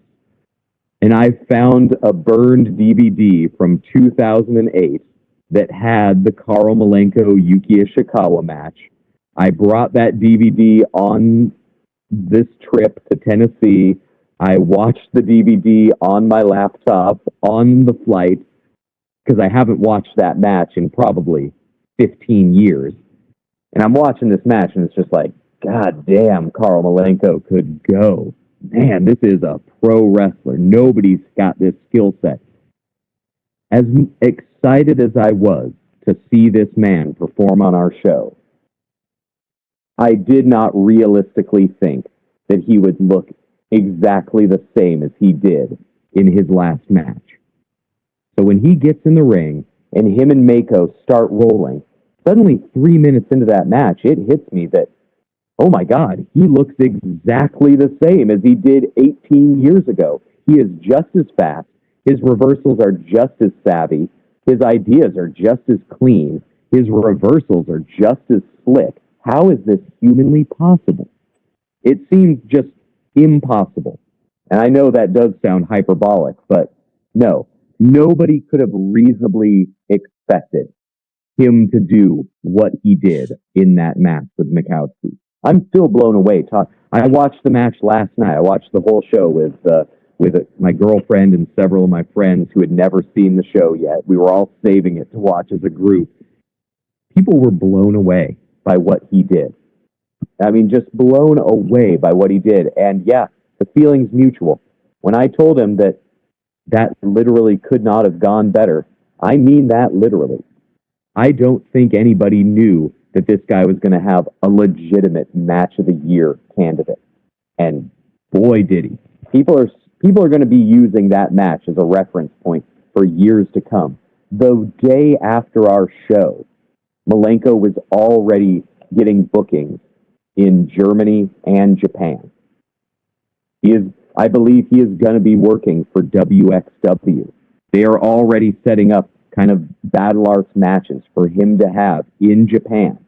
And I found a burned DVD from 2008 that had the Carl Malenko Yuki Ishikawa match. I brought that DVD on this trip to Tennessee. I watched the DVD on my laptop on the flight because I haven't watched that match in probably 15 years. And I'm watching this match, and it's just like, God damn, Karl Malenko could go. Man, this is a pro wrestler. Nobody's got this skill set. As excited as I was to see this man perform on our show, I did not realistically think that he would look exactly the same as he did in his last match. So when he gets in the ring and him and Mako start rolling, suddenly 3 minutes into that match, it hits me that, oh my God, he looks exactly the same as he did 18 years ago. He is just as fast. His reversals are just as savvy. His ideas are just as clean. His reversals are just as slick. How is this humanly possible? It seems just impossible. And I know that does sound hyperbolic, but no, nobody could have reasonably expected him to do what he did in that match with Mikowski. I'm still blown away. I watched the match last night. I watched the whole show with my girlfriend and several of my friends who had never seen the show yet. We were all saving it to watch as a group. People were blown away by what he did. I mean, just blown away by what he did. And yeah, the feeling's mutual. When I told him that literally could not have gone better, I mean that literally. I don't think anybody knew that this guy was going to have a legitimate match of the year candidate. And boy, did he. People are going to be using that match as a reference point for years to come. The day after our show, Malenko was already getting bookings in Germany and Japan. I believe he is going to be working for WXW. They are already setting up kind of battle arts matches for him to have in Japan.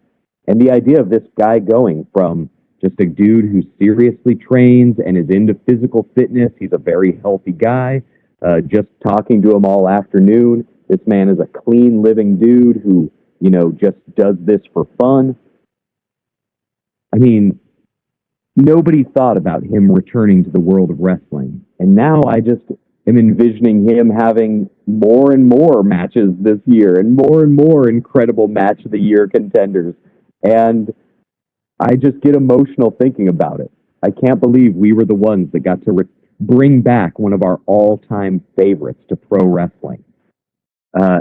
And the idea of this guy going from just a dude who seriously trains and is into physical fitness, he's a very healthy guy, just talking to him all afternoon. This man is a clean living dude who, just does this for fun. I mean, nobody thought about him returning to the world of wrestling. And now I just am envisioning him having more and more matches this year and more incredible match of the year contenders. And I just get emotional thinking about it. I can't believe we were the ones that got to bring back one of our all-time favorites to pro wrestling.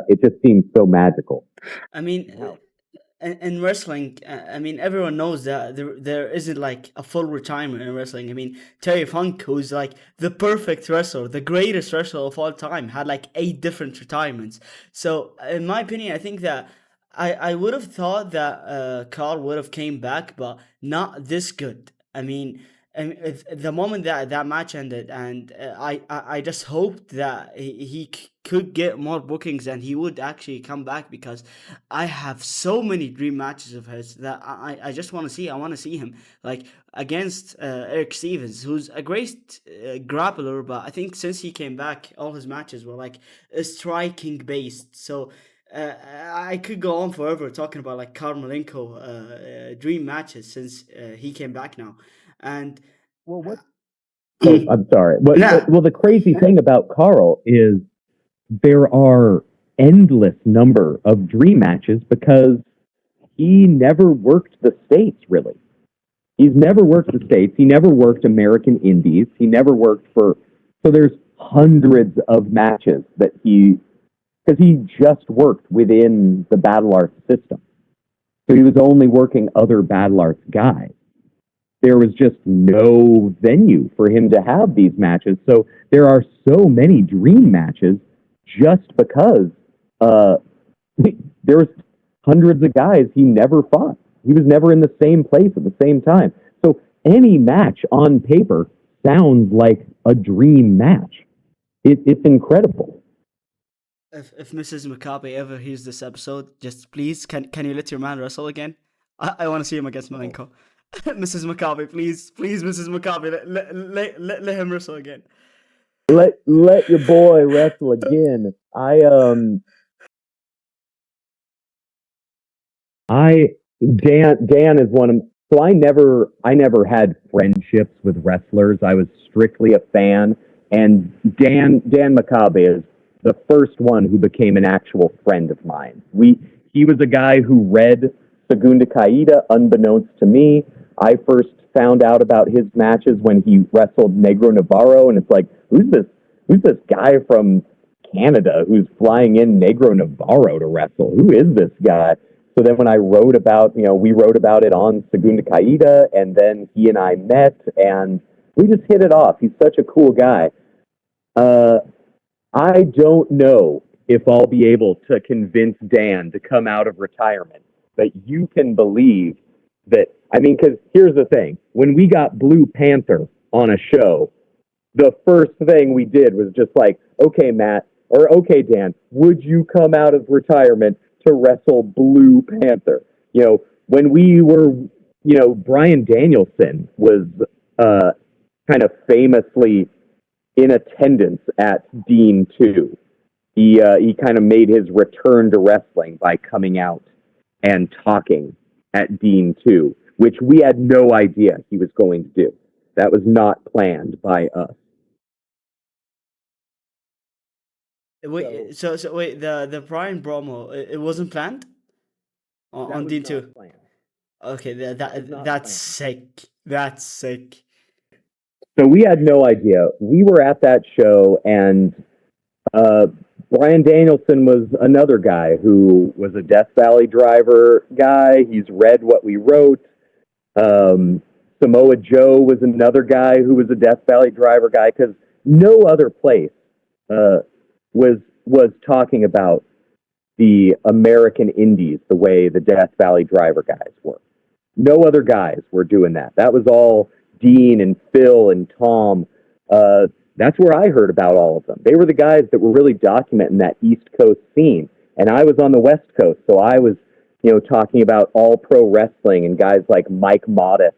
It just seems so magical. I mean, in wrestling, I mean, everyone knows that there isn't like a full retirement in wrestling. I mean, Terry Funk, who's like the perfect wrestler, the greatest wrestler of all time, had like 8 different retirements. So, in my opinion, I think that I would have thought that Carl would have came back, but not this good. I mean, the moment that match ended, and I just hoped that he could get more bookings and he would actually come back, because I have so many dream matches of his that I just want to see. I want to see him like against Eric Stevens, who's a great grappler, but I think since he came back, all his matches were like striking based. So I could go on forever talking about like Karmelenko dream matches since he came back now, and Well, what? Oh, I'm sorry. nah, Well, the crazy thing about Carl is there are endless number of dream matches because he never worked the States, really. He's never worked the States. He never worked American Indies. He never worked so there's hundreds of matches that because he just worked within the Battle Arts system. So he was only working other Battle Arts guys. There was just no venue for him to have these matches. So there are so many dream matches just because there was hundreds of guys he never fought. He was never in the same place at the same time. So any match on paper sounds like a dream match. It's incredible. if Mrs. Makabe ever hears this episode, just please can you let your man wrestle again? I want to see him against Malenko. Mrs. Makabe, please, Mrs. Makabe, let him wrestle again. Let your boy wrestle again. Dan is one of So I never had friendships with wrestlers. I was strictly a fan, and Dan Makabe is the first one who became an actual friend of mine. He was a guy who read Segunda Caída unbeknownst to me. I first found out about his matches when he wrestled Negro Navarro, and it's like, who's this guy from Canada who's flying in Negro Navarro to wrestle? Who is this guy? So then when I wrote about, we wrote about it on Segunda Caída, and then he and I met, and we just hit it off. He's such a cool guy. Uh, I don't know if I'll be able to convince Dan to come out of retirement, but you can believe that. I mean, because here's the thing: when we got Blue Panther on a show, the first thing we did was just like, okay, Matt, or okay, Dan, would you come out of retirement to wrestle Blue Panther? When we were, Bryan Danielson was kind of famously in attendance at Dean 2. He kind of made his return to wrestling by coming out and talking at Dean 2, which we had no idea he was going to do. That was not planned by us. Wait, so wait, the Brian Bromo, it wasn't planned on Dean 2. Planned. Okay, that's planned. sick. That's sick. So we had no idea. We were at that show, and Bryan Danielson was another guy who was a Death Valley driver guy. He's read what we wrote. Samoa Joe was another guy who was a Death Valley driver guy, because no other place was talking about the American Indies the way the Death Valley driver guys were. No other guys were doing that. That was all Dean and Phil and Tom. That's where I heard about all of them. They were the guys that were really documenting that East Coast scene. And I was on the West Coast, so I was, talking about all pro wrestling and guys like Mike Modest.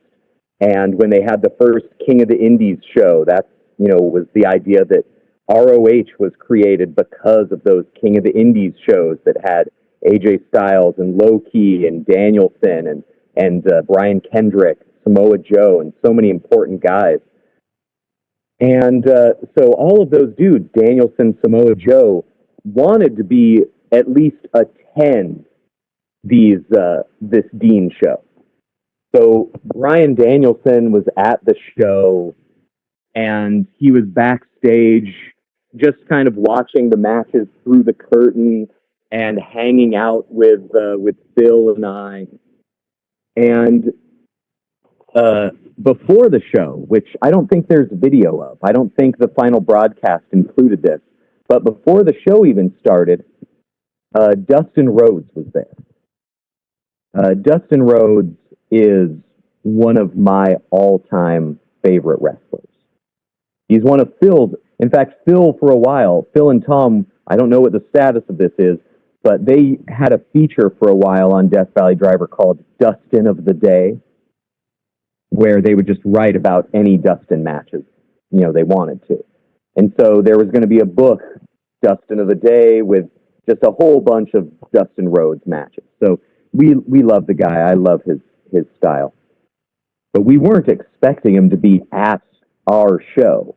And when they had the first King of the Indies show, that's, was the idea that ROH was created because of those King of the Indies shows that had AJ Styles and Low Key and Danielson and Brian Kendrick, Samoa Joe, and so many important guys. And so all of those dudes, Danielson, Samoa Joe, wanted to be at least attend this Dean show. So Bryan Danielson was at the show, and he was backstage just kind of watching the matches through the curtain and hanging out with Phil and I. And before the show, which I don't think there's video of, I don't think the final broadcast included this, but before the show even started, Dustin Rhodes was there. Dustin Rhodes is one of my all-time favorite wrestlers. He's one of Phil's. In fact, Phil, for a while, Phil and Tom, I don't know what the status of this is, but they had a feature for a while on Death Valley Driver called Dustin of the Day, where they would just write about any Dustin matches, they wanted to. And so there was going to be a book, Dustin of the Day, with just a whole bunch of Dustin Rhodes matches. So we love the guy. I love his style. But we weren't expecting him to be at our show.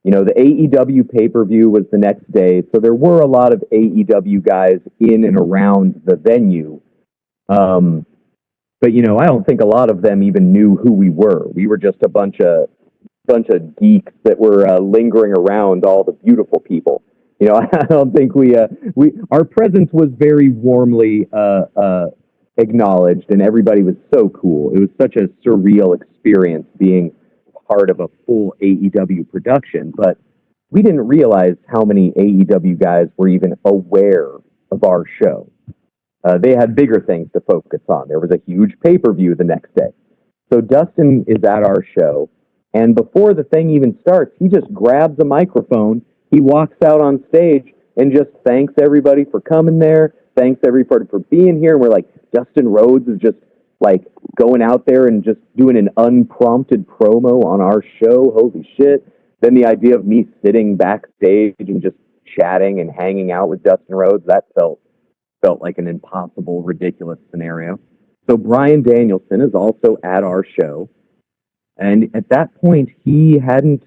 The AEW pay-per-view was the next day, so there were a lot of AEW guys in and around the venue. But I don't think a lot of them even knew who we were. We were just a bunch of geeks that were lingering around all the beautiful people. I don't think our presence was very warmly acknowledged, and everybody was so cool. It was such a surreal experience being part of a full AEW production, but we didn't realize how many AEW guys were even aware of our show. They had bigger things to focus on. There was a huge pay-per-view the next day. So Dustin is at our show, and before the thing even starts, he just grabs a microphone, he walks out on stage, and just thanks everybody for coming there, thanks everybody for being here, and we're like, Dustin Rhodes is just like going out there and just doing an unprompted promo on our show. Holy shit. Then the idea of me sitting backstage and just chatting and hanging out with Dustin Rhodes, that felt like an impossible, ridiculous scenario. So Bryan Danielson is also at our show, and at that point he hadn't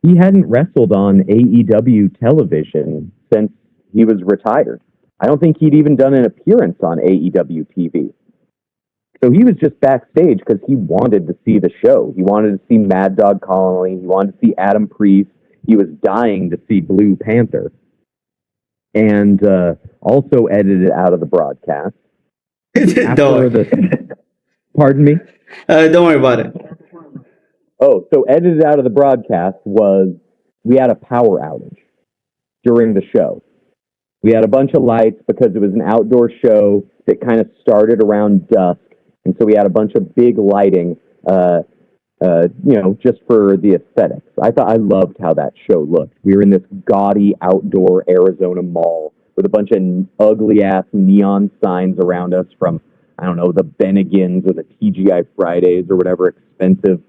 wrestled on AEW television since he was retired. I don't think he'd even done an appearance on AEW TV. So he was just backstage because he wanted to see the show. He wanted to see Mad Dog Connolly. He wanted to see Adam Priest. He was dying to see Blue Panther. And also edited out of the broadcast. Pardon me? Don't worry about it. Oh, so edited out of the broadcast was we had a power outage during the show. We had a bunch of lights because it was an outdoor show that kind of started around dusk. And so we had a bunch of big lighting, just for the aesthetics. I loved how that show looked. We were in this gaudy outdoor Arizona mall with a bunch of ugly-ass neon signs around us from, I don't know, the Bennigan's or the TGI Fridays or whatever expensive,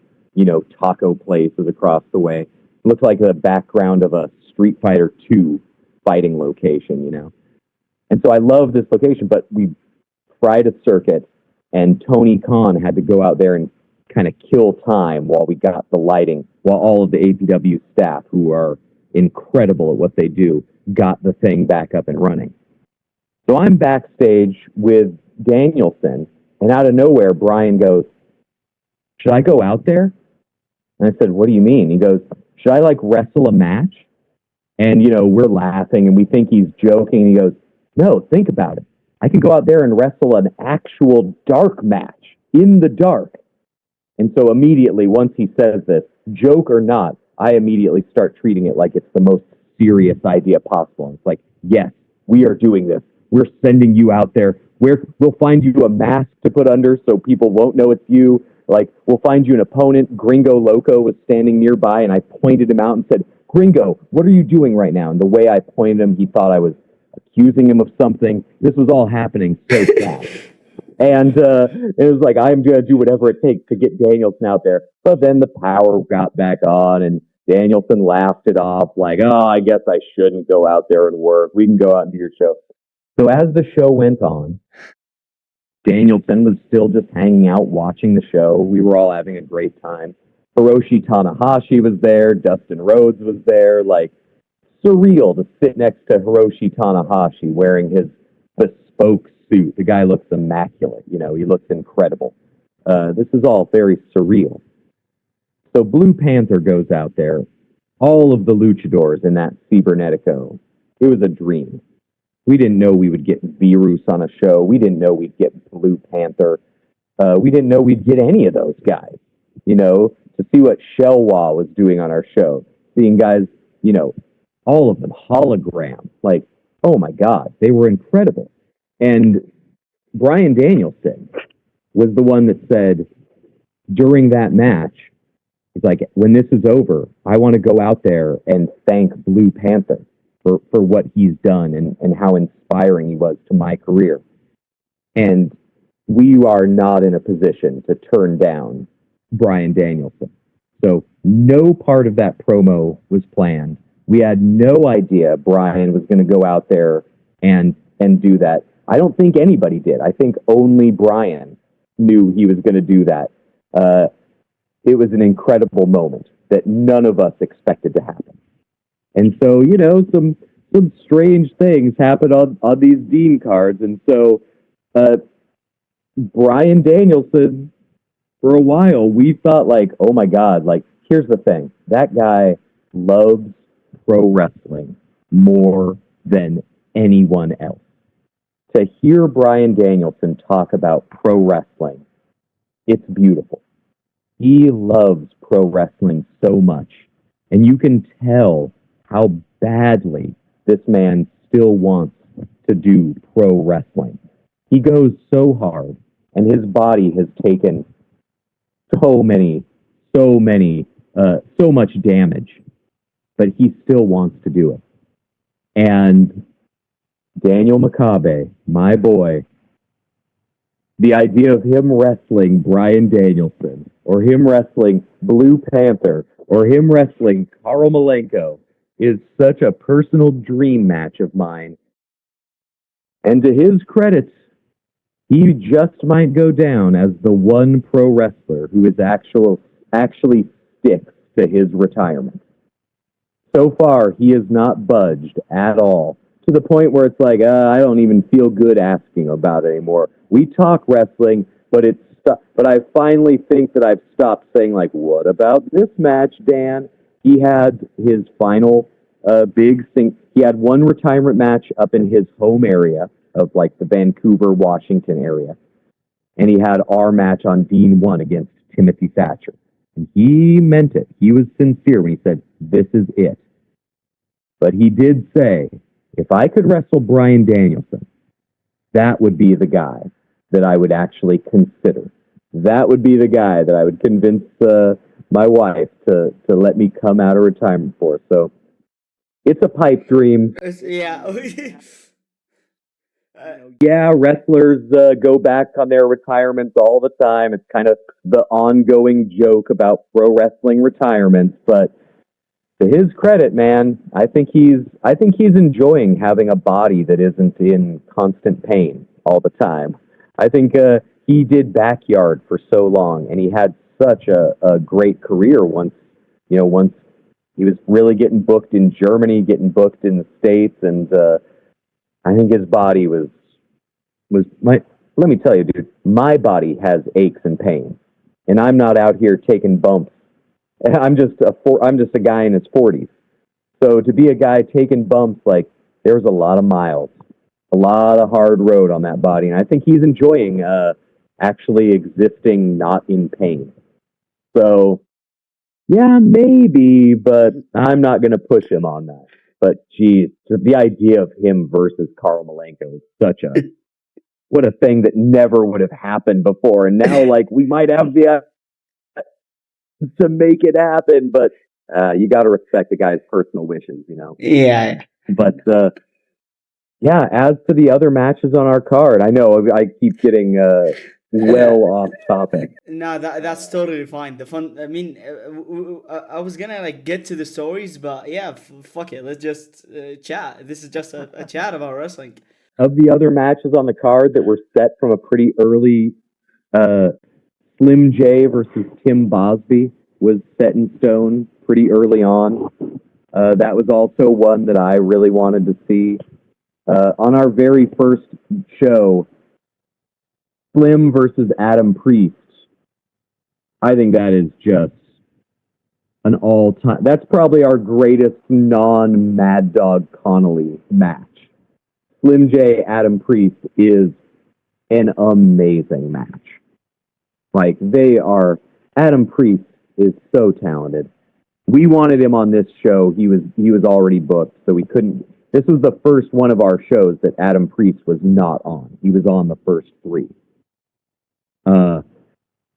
taco place was across the way. It looked like the background of a Street Fighter II fighting location, And so I love this location, but we fried a circuit, and Tony Khan had to go out there and kind of kill time while we got the lighting, while all of the APW staff, who are incredible at what they do, got the thing back up and running. So I'm backstage with Danielson, and out of nowhere, Brian goes, "Should I go out there?" And I said, "What do you mean?" He goes, "Should I wrestle a match?" And, we're laughing and we think he's joking. And he goes, "No, think about it. I can go out there and wrestle an actual dark match in the dark." And so immediately, once he says this, joke or not, I immediately start treating it like it's the most serious idea possible. And it's like, yes, we are doing this. We're sending you out there. We'll find you a mask to put under so people won't know it's you. We'll find you an opponent. Gringo Loco was standing nearby, and I pointed him out and said, "Gringo, what are you doing right now?" And the way I pointed him, he thought I was accusing him of something. This was all happening so fast. And it was like, I'm going to do whatever it takes to get Danielson out there. But then the power got back on, and Danielson laughed it off like, "Oh, I guess I shouldn't go out there and work. We can go out and do your show." So as the show went on, Danielson was still just hanging out, watching the show. We were all having a great time. Hiroshi Tanahashi was there. Dustin Rhodes was there. Surreal to sit next to Hiroshi Tanahashi wearing his bespoke suit. The guy looks immaculate. He looks incredible. This is all very surreal. So Blue Panther goes out there. All of the luchadors in that Cibernetico. It was a dream. We didn't know we would get Virus on a show. We didn't know we'd get Blue Panther. We didn't know we'd get any of those guys, to see what Shelwa was doing on our show. Seeing guys, all of them, hologram. Oh my God, they were incredible. And Bryan Danielson was the one that said during that match, he's like, "When this is over, I want to go out there and thank Blue Panther for what he's done and how inspiring he was to my career." And we are not in a position to turn down Bryan Danielson. So no part of that promo was planned. We had no idea Bryan was going to go out there and do that. I don't think anybody did. I think only Bryan knew he was going to do that. It was an incredible moment that none of us expected to happen. And so, some strange things happened on these Dean cards. And so Bryan Danielson, for a while, we thought oh my God, here's the thing. That guy loves pro wrestling more than anyone else. To hear Bryan Danielson talk about pro wrestling, it's beautiful. He loves pro wrestling so much. And you can tell how badly this man still wants to do pro wrestling. He goes so hard, and his body has taken so much damage, but he still wants to do it. And Daniel Makabe, my boy, the idea of him wrestling Bryan Danielson, or him wrestling Blue Panther, or him wrestling Karl Malenko is such a personal dream match of mine. And to his credit, he just might go down as the one pro wrestler who is actually sticks to his retirement. So far, he has not budged at all, to the point where it's like, I don't even feel good asking about it anymore. We talk wrestling, but but I finally think that I've stopped saying, like, what about this match, Dan? He had his final big thing. He had one retirement match up in his home area of, like, the Vancouver, Washington area. And he had our match on Dean 1 against Timothy Thatcher. And he meant it. He was sincere when he said, this is it. But he did say, if I could wrestle Bryan Danielson, that would be the guy that I would actually consider. That would be the guy that I would convince my wife to let me come out of retirement for. So it's a pipe dream. Yeah. Yeah, wrestlers go back on their retirements all the time. It's kind of the ongoing joke about pro wrestling retirements, but to his credit, man, I think he's enjoying having a body that isn't in constant pain all the time. I think he did backyard for so long, and he had such a great career once he was really getting booked in Germany, getting booked in the States, and I think his body was my. Let me tell you, dude, my body has aches and pains, and I'm not out here taking bumps. I'm just a guy in his 40s. So to be a guy taking bumps, like, there's a lot of miles, a lot of hard road on that body, and I think he's enjoying actually existing not in pain. So yeah, maybe, but I'm not going to push him on that. But geez, the idea of him versus Carl Malenko is such what a thing that never would have happened before, and now, like, we might have the to make it happen, but you got to respect the guy's personal wishes, Yeah. But yeah, as to the other matches on our card, I know I keep getting well off topic. No, that's totally fine. The fun. I mean, I was gonna like get to the stories, but yeah, fuck it. Let's just chat. This is just a chat about wrestling. Of the other matches on the card that were set from a pretty early, Slim J versus Tim Bosby was set in stone pretty early on. That was also one that I really wanted to see. On our very first show, Slim versus Adam Priest. I think that is just an all-time. That's probably our greatest non-Mad Dog Connolly match. Slim J, Adam Priest is an amazing match. Like, Adam Priest is so talented. We wanted him on this show. He was already booked, so we couldn't. This was the first one of our shows that Adam Priest was not on. He was on the first 3.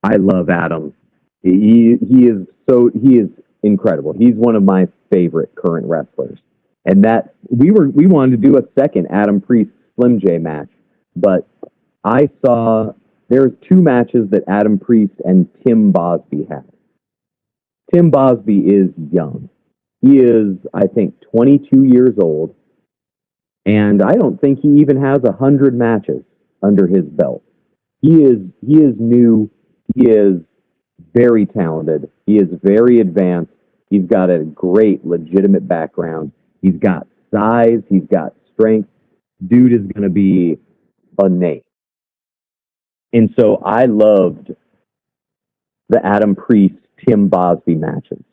I love Adam. He is incredible. He's one of my favorite current wrestlers. And that we wanted to do a second Adam Priest Slim J match, but I saw there's 2 matches that Adam Priest and Tim Bosby had. Tim Bosby is young. He is, I think, 22 years old, and I don't think he even has 100 matches under his belt. He is new. He is very talented. He is very advanced. He's got a great, legitimate background. He's got size. He's got strength. Dude is going to be a name. And so I loved the Adam Priest, Tim Bosby matches.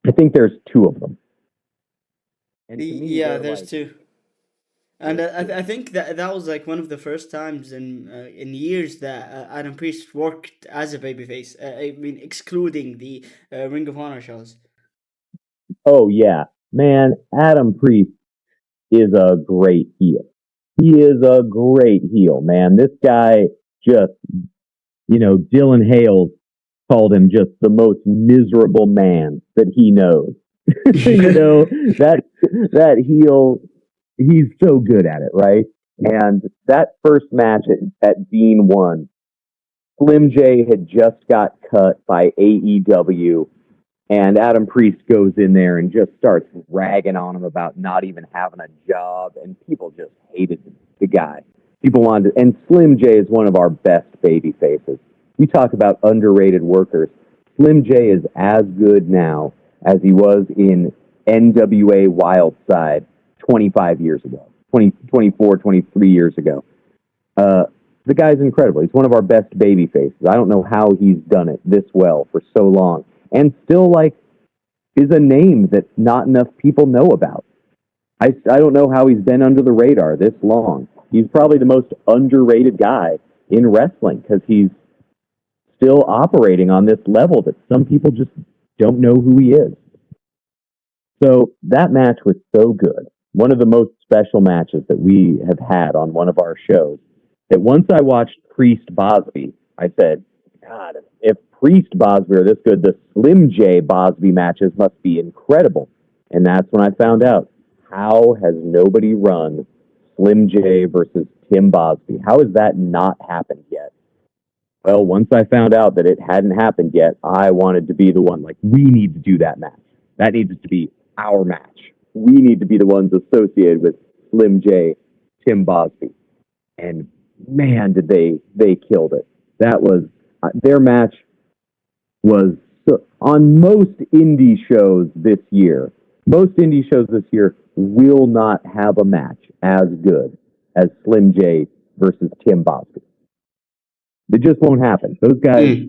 I think there's 2 of them. And yeah, there's 2. And I think that was like one of the first times in years that Adam Priest worked as a babyface. I mean, excluding the Ring of Honor shows. Oh yeah, man, Adam Priest is a great heel. He is a great heel, man. This guy just, Dylan Hales called him just the most miserable man that he knows. that heel, he's so good at it, right? And that first match at Dean 1, Slim J had just got cut by AEW, and Adam Priest goes in there and just starts ragging on him about not even having a job, and people just hated the guy. People wanted, and Slim J is one of our best baby faces. We talk about underrated workers. Slim J is as good now as he was in NWA Wildside 25 years ago, 24, 23 years ago. The guy's incredible. He's one of our best baby faces. I don't know how he's done it this well for so long, and still like is a name that not enough people know about. I don't know how he's been under the radar this long. He's probably the most underrated guy in wrestling because he's still operating on this level that some people just don't know who he is. So that match was so good. One of the most special matches that we have had on one of our shows. That once I watched Priest Bosby, I said, God, if Priest Bosby are this good, the Slim J Bosby matches must be incredible. And that's when I found out, how has nobody run Slim J versus Tim Bosby? How has that not happened yet? Well, once I found out that it hadn't happened yet, I wanted to be the one. Like, we need to do that match. That needs to be our match. We need to be the ones associated with Slim J, Tim Bosby. And man, did they killed it. That was, their match was, on most indie shows this year, will not have a match as good as Slim J versus Tim Bosby. It just won't happen. Those guys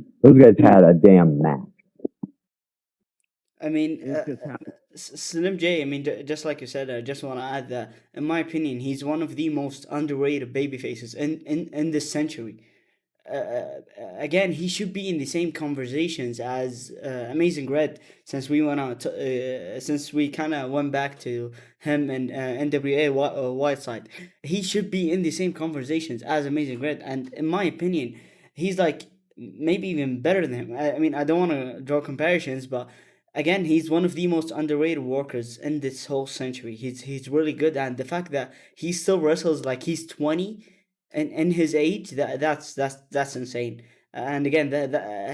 had a damn match. I mean, Slim J, I mean, just like you said, I just want to add that, in my opinion, he's one of the most underrated baby faces in this century. Again, he should be in the same conversations as Amazing Red, since we went out, since we kind of went back to him and NWA Whiteside. He should be in the same conversations as Amazing Red, and in my opinion, he's like maybe even better than him. I mean, I don't want to draw comparisons, but again, he's one of the most underrated workers in this whole century. He's really good, and the fact that he still wrestles like he's 20 and in his age, that's insane. And again,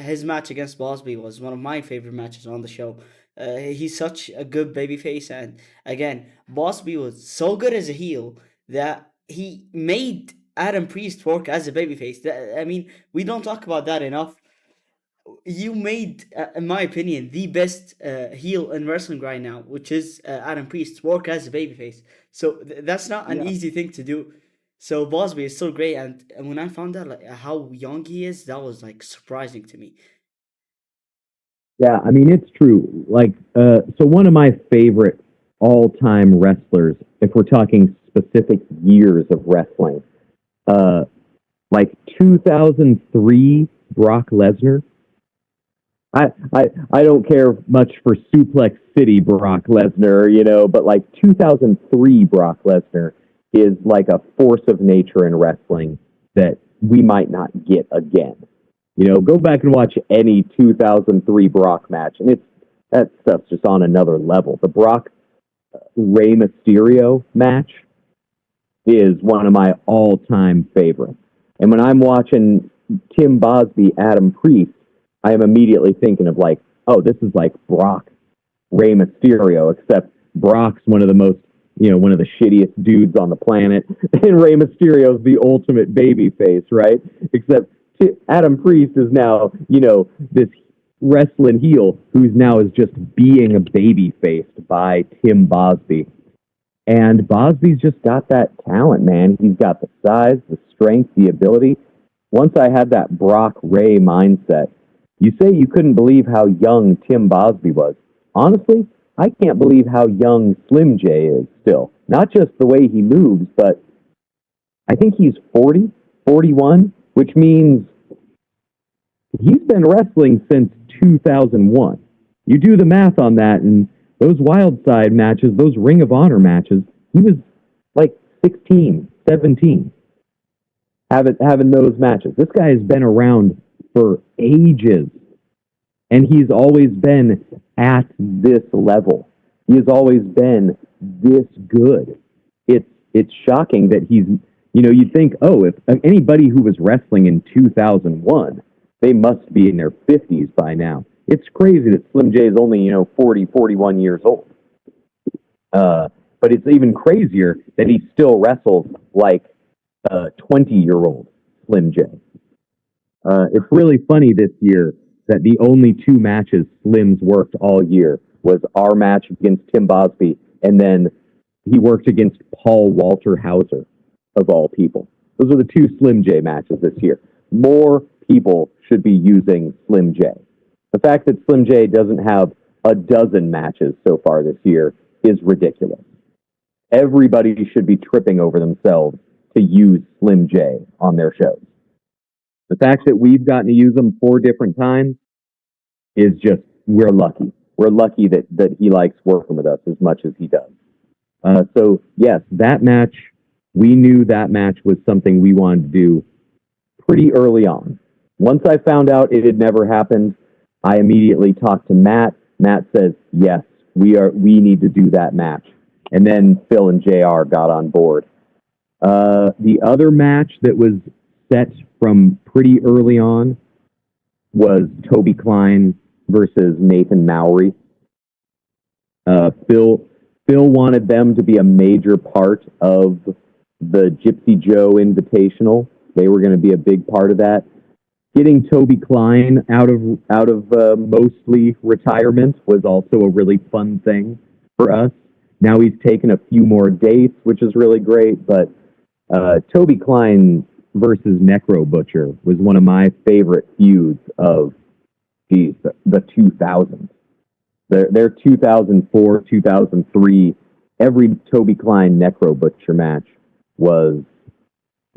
his match against Bosby was one of my favorite matches on the show. He's such a good babyface, and again, Bosby was so good as a heel that he made Adam Priest work as a babyface. I mean, we don't talk about that enough. You made, in my opinion, the best heel in wrestling right now, which is Adam Priest, work as a babyface. So that's not an easy thing to do. So Bosby is still great, and when I found out like how young he is, that was like surprising to me. Yeah, I mean, it's true. Like, so one of my favorite all-time wrestlers, if we're talking specific years of wrestling, like 2003 Brock Lesnar. I don't care much for Suplex City Brock Lesnar, you know, but like 2003 Brock Lesnar is like a force of nature in wrestling that we might not get again. You know, go back and watch any 2003 Brock match, and that stuff's just on another level. The Brock Rey Mysterio match is one of my all-time favorites. And when I'm watching Tim Bosby, Adam Priest, I am immediately thinking of like, oh, this is like Brock Rey Mysterio, except Brock's one of the most, you know, one of the shittiest dudes on the planet, and Rey Mysterio's the ultimate baby face, right? Except Adam Priest is now, you know, this wrestling heel who's now is just being a baby faced by Tim Bosby. And Bosby's just got that talent, man. He's got the size, the strength, the ability. Once I had that Brock Ray mindset, you say you couldn't believe how young Tim Bosby was. Honestly, I can't believe how young Slim J is still. Not just the way he moves, but I think he's 40, 41, which means he's been wrestling since 2001. You do the math on that, and those Wildside matches, those Ring of Honor matches, he was like 16, 17, having those matches. This guy has been around for ages, and he's always been at this level. He has always been this good. It's shocking that he's, you know, you'd think, oh, if anybody who was wrestling in 2001, they must be in their 50s by now. It's crazy that Slim J is only, you know, 40, 41 years old. But it's even crazier that he still wrestles like 20-year-old Slim J. It's really funny this year that the only two matches Slim's worked all year was our match against Tim Bosby, and then he worked against Paul Walter Hauser, of all people. Those are the two Slim J matches this year. More people should be using Slim J. The fact that Slim J doesn't have a dozen matches so far this year is ridiculous. Everybody should be tripping over themselves to use Slim J on their shows. The fact that we've gotten to use them 4 different times is just, we're lucky. We're lucky that he likes working with us as much as he does. So, yes, that match, we knew that match was something we wanted to do pretty early on. Once I found out it had never happened, I immediately talked to Matt. Matt says, yes, we need to do that match. And then Phil and JR got on board. The other match that was set from pretty early on was Toby Klein versus Nathan Mowry. Phil wanted them to be a major part of the Gypsy Joe Invitational. They were going to be a big part of that. Getting Toby Klein out of mostly retirement was also a really fun thing for us. Now he's taken a few more dates, which is really great, but Toby Klein versus Necro Butcher was one of my favorite feuds of, the 2000s. Their 2004, 2003, every Toby Klein Necro Butcher match was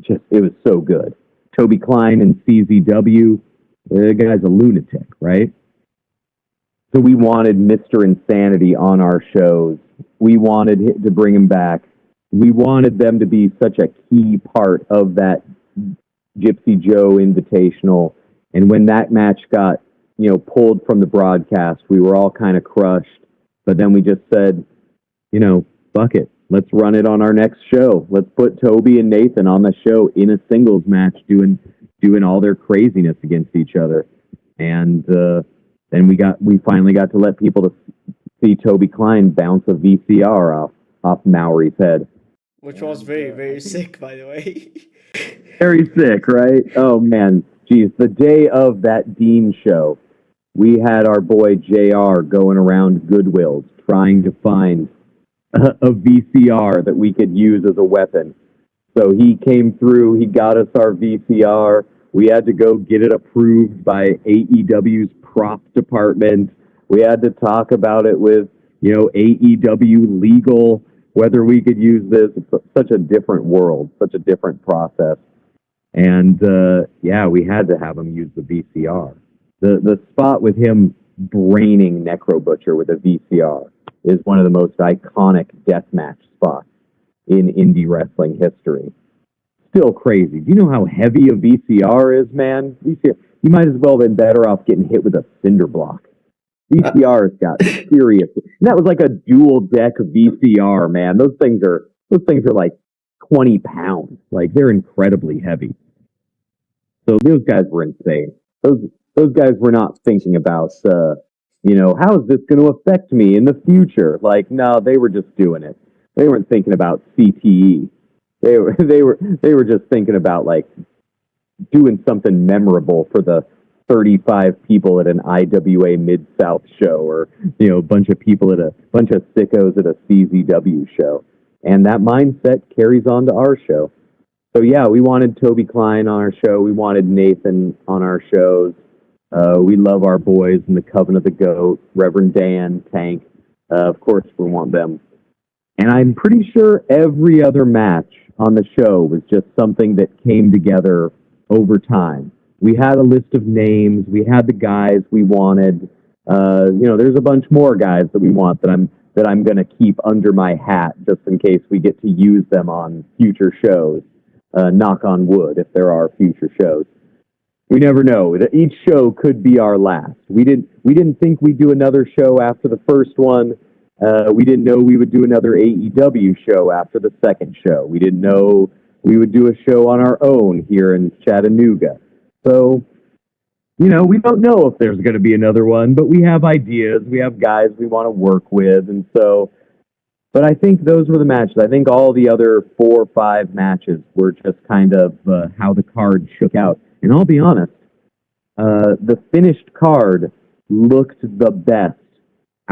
it was so good. Toby Klein and CZW, the guy's a lunatic, right? So we wanted Mr. Insanity on our shows. We wanted to bring him back. We wanted them to be such a key part of that Gypsy Joe Invitational. And when that match got, pulled from the broadcast, we were all kind of crushed. But then we just said, fuck it. Let's run it on our next show. Let's put Toby and Nathan on the show in a singles match, doing all their craziness against each other. And then we finally got to let people to see Toby Klein bounce a VCR off Mowry's head. Which was very, very sick, by the way. Very sick, right? Oh, man. Geez, the day of that Dean show, we had our boy JR going around Goodwill's trying to find a VCR that we could use as a weapon. So he came through, he got us our VCR. We had to go get it approved by AEW's prop department. We had to talk about it with, AEW legal, whether we could use this. It's such a different world, such a different process. And, we had to have him use the VCR. The spot with him braining Necro Butcher with a VCR is one of the most iconic deathmatch spots in indie wrestling history. Still crazy. Do you know how heavy a VCR is, man? VCR, you might as well have been better off getting hit with a cinder block. VCR's got serious. And that was like a dual deck VCR, man. Those things are like 20 pounds. Like, they're incredibly heavy. So those guys were insane. Those guys were not thinking about how is this going to affect me in the future? Like, no, they were just doing it. They weren't thinking about CTE. They were just thinking about, like, doing something memorable for the 35 people at an IWA Mid-South show, or, a bunch of people at a bunch of sickos at a CZW show. And that mindset carries on to our show. So, yeah, we wanted Toby Klein on our show. We wanted Nathan on our shows. We love our boys in the Coven of the Goat, Reverend Dan, Tank. Of course, we want them. And I'm pretty sure every other match on the show was just something that came together over time. We had a list of names. We had the guys we wanted. There's a bunch more guys that we want that I'm going to keep under my hat just in case we get to use them on future shows. Knock on wood if there are future shows. We never know. Each show could be our last. We didn't think we'd do another show after the first one. We didn't know we would do another AEW show after the second show. We didn't know we would do a show on our own here in Chattanooga. So, we don't know if there's going to be another one, but we have ideas. We have guys we want to work with. And so But I think those were the matches. I think all the other 4 or 5 matches were just kind of how the card shook out. And I'll be honest, the finished card looked the best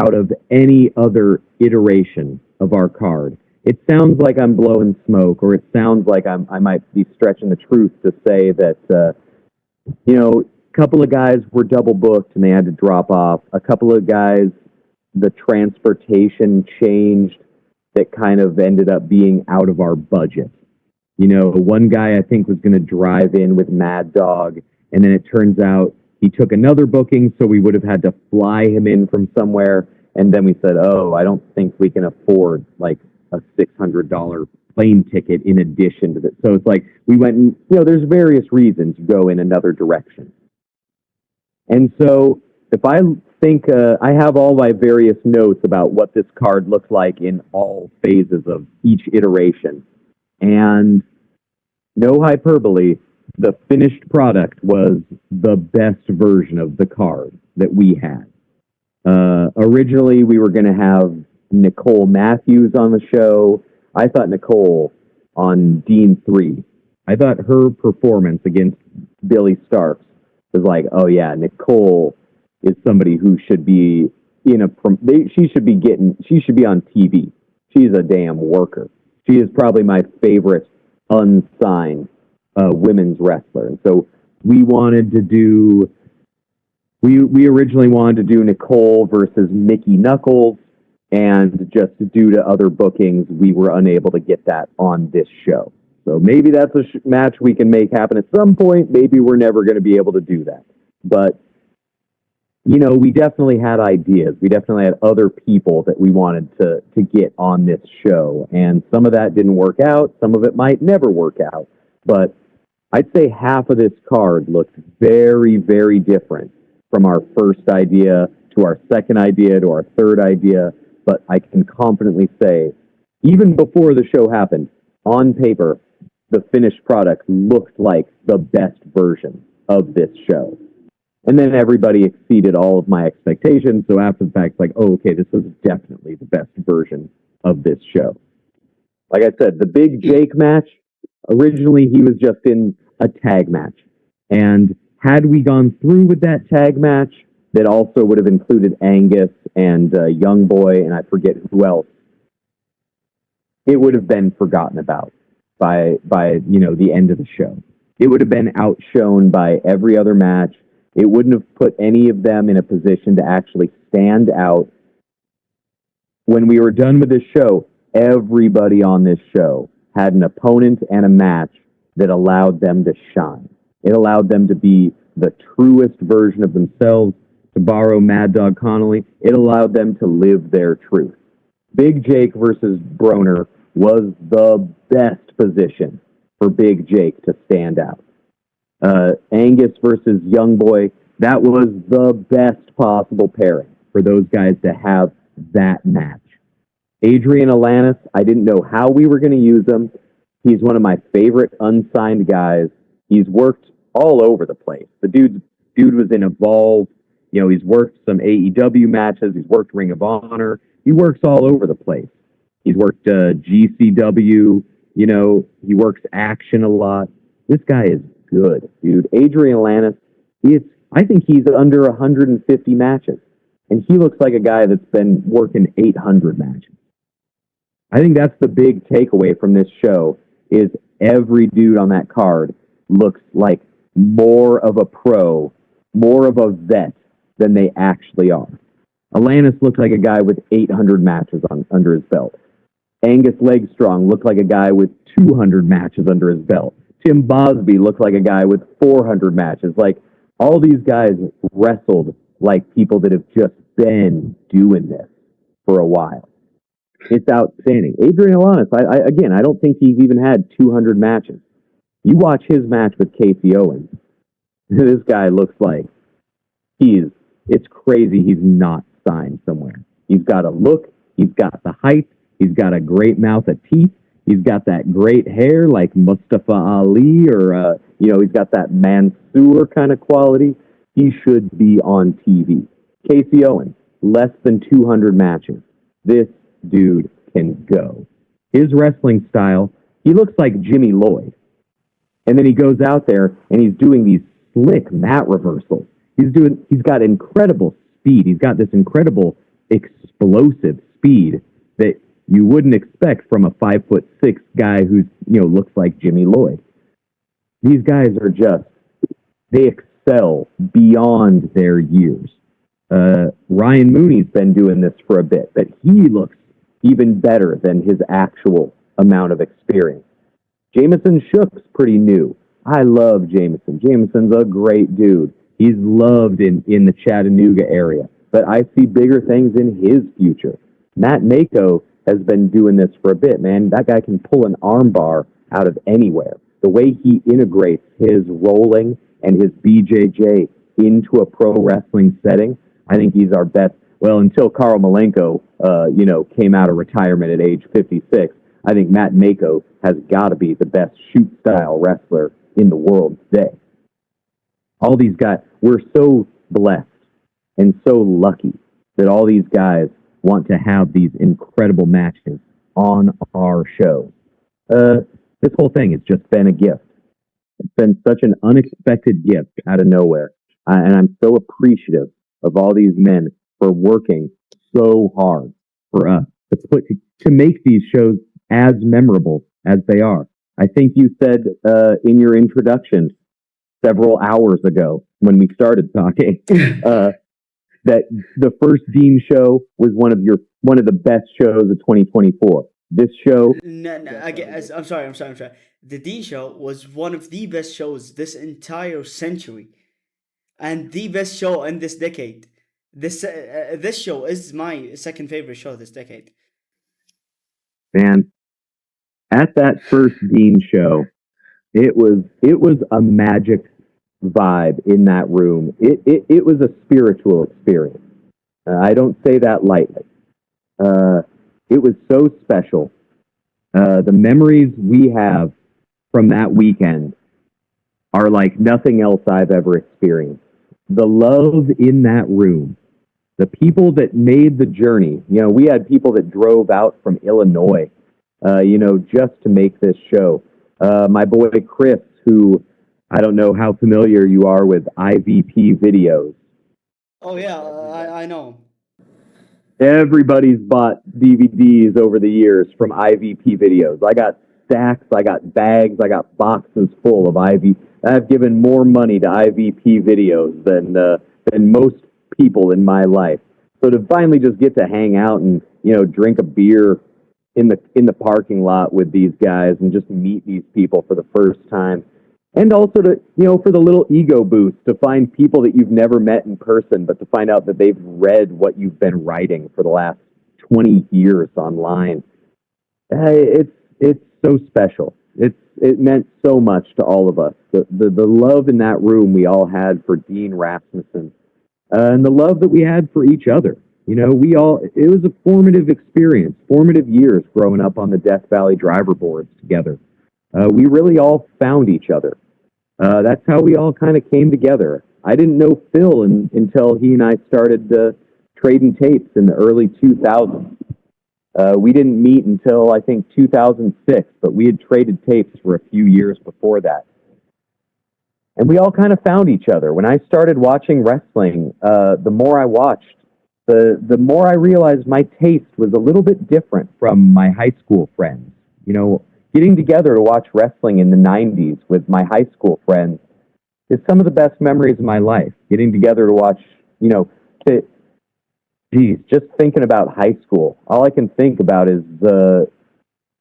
out of any other iteration of our card. It sounds like I'm blowing smoke, or it sounds like I might be stretching the truth to say that, a couple of guys were double booked and they had to drop off. A couple of guys, the transportation changed that kind of ended up being out of our budget. One guy I think was going to drive in with Mad Dog, and then it turns out he took another booking, so we would have had to fly him in from somewhere. And then we said, oh, I don't think we can afford like a $600 plane ticket in addition to that. So it's like we went and, there's various reasons you go in another direction. And so if I think I have all my various notes about what this card looks like in all phases of each iteration. And no hyperbole, the finished product was the best version of the card that we had. Originally, we were going to have Nicole Matthews on the show. I thought Nicole on Dean 3. I thought her performance against Billy Starks was like, oh yeah, Nicole is somebody who should be she should be on TV. She's a damn worker. She is probably my favorite unsigned women's wrestler. And so we originally wanted to do Nicole versus Mickey Knuckles, and just due to other bookings, we were unable to get that on this show. So maybe that's a match we can make happen at some point. Maybe we're never going to be able to do that. But, we definitely had ideas. We definitely had other people that we wanted to get on this show. And some of that didn't work out. Some of it might never work out. But I'd say half of this card looked very, very different from our first idea to our second idea to our third idea. But I can confidently say, even before the show happened, on paper, the finished product looked like the best version of this show. And then everybody exceeded all of my expectations. So after the fact, it's like, oh, okay, this was definitely the best version of this show. Like I said, the Big Jake match, originally he was just in a tag match. And had we gone through with that tag match, that also would have included Angus and Young Boy, and I forget who else, it would have been forgotten about by the end of the show. It would have been outshone by every other match. It wouldn't have put any of them in a position to actually stand out. When we were done with this show, everybody on this show had an opponent and a match that allowed them to shine. It allowed them to be the truest version of themselves. To borrow Mad Dog Connolly, it allowed them to live their truth. Big Jake versus Broner was the best position for Big Jake to stand out. Angus versus Young Boy, that was the best possible pairing for those guys to have that match. Adrian Alanis, I didn't know how we were going to use him. He's one of my favorite unsigned guys. He's worked all over the place. The dude was in Evolve. He's worked some AEW matches. He's worked Ring of Honor. He works all over the place. He's worked GCW. He works Action a lot. This guy is good, dude. Adrian Alanis, I think he's under 150 matches. And he looks like a guy that's been working 800 matches. I think that's the big takeaway from this show is every dude on that card looks like more of a pro, more of a vet than they actually are. Alanis looked like a guy with 800 matches under his belt. Angus Legstrong looked like a guy with 200 matches under his belt. Tim Bosby looked like a guy with 400 matches. Like, all these guys wrestled like people that have just been doing this for a while. It's outstanding. Adrian Alanis, I don't think he's even had 200 matches. You watch his match with Casey Owens, this guy looks like it's crazy he's not signed somewhere. He's got a look, he's got the height, he's got a great mouth of teeth, he's got that great hair like Mustafa Ali, or he's got that Mansoor kind of quality. He should be on TV. Casey Owens, less than 200 matches. This dude can go. His wrestling style, he looks like Jimmy Lloyd. And then he goes out there and he's doing these slick mat reversals. He's got incredible speed. He's got this incredible explosive speed that you wouldn't expect from a 5'6" guy who's, looks like Jimmy Lloyd. These guys are they excel beyond their years. Ryan Mooney's been doing this for a bit, but he looks even better than his actual amount of experience. Jameson Shook's pretty new. I love Jameson. Jameson's a great dude. He's loved in the Chattanooga area, but I see bigger things in his future. Matt Mako has been doing this for a bit, man. That guy can pull an arm bar out of anywhere. The way he integrates his rolling and his BJJ into a pro wrestling setting, I think he's our best. Well, until Karl Malenko, came out of retirement at age 56, I think Matt Mako has got to be the best shoot-style wrestler in the world today. All these guys, we're so blessed and so lucky that all these guys want to have these incredible matches on our show. This whole thing has just been a gift. It's been such an unexpected gift out of nowhere. And I'm so appreciative of all these men for working so hard for us to make these shows as memorable as they are. I think you said in your introduction several hours ago when we started talking that the first Dean show was one of the best shows of 2024. This show, I'm sorry. The Dean show was one of the best shows this entire century, and the best show in this decade. This show is my second favorite show this decade. Man, at that first Dean show, it was a magic vibe in that room. It was a spiritual experience. I don't say that lightly. It was so special. The memories we have from that weekend are like nothing else I've ever experienced. The love in that room, the people that made the journey. We had people that drove out from Illinois, just to make this show. My boy Chris, who I don't know how familiar you are with IVP videos. Oh yeah, I know. Everybody's bought DVDs over the years from IVP videos. I got stacks, I got bags, I got boxes full of IV. I've given more money to IVP videos than most people in my life. So to finally just get to hang out and drink a beer in the parking lot with these guys and just meet these people for the first time. And also to, for the little ego boost, to find people that you've never met in person, but to find out that they've read what you've been writing for the last 20 years online. It's so special. It meant so much to all of us. The love in that room we all had for Dean Rasmussen, and the love that we had for each other. It was a formative experience, formative years growing up on the Death Valley driver boards together. We really all found each other. That's how we all kind of came together. I didn't know Phil until he and I started trading tapes in the early 2000s. We didn't meet until, I think, 2006, but we had traded tapes for a few years before that. And we all kind of found each other. When I started watching wrestling, the more I watched, the more I realized my taste was a little bit different from my high school friends. Getting together to watch wrestling in the 90s with my high school friends is some of the best memories of my life. Getting together to watch, just thinking about high school. All I can think about is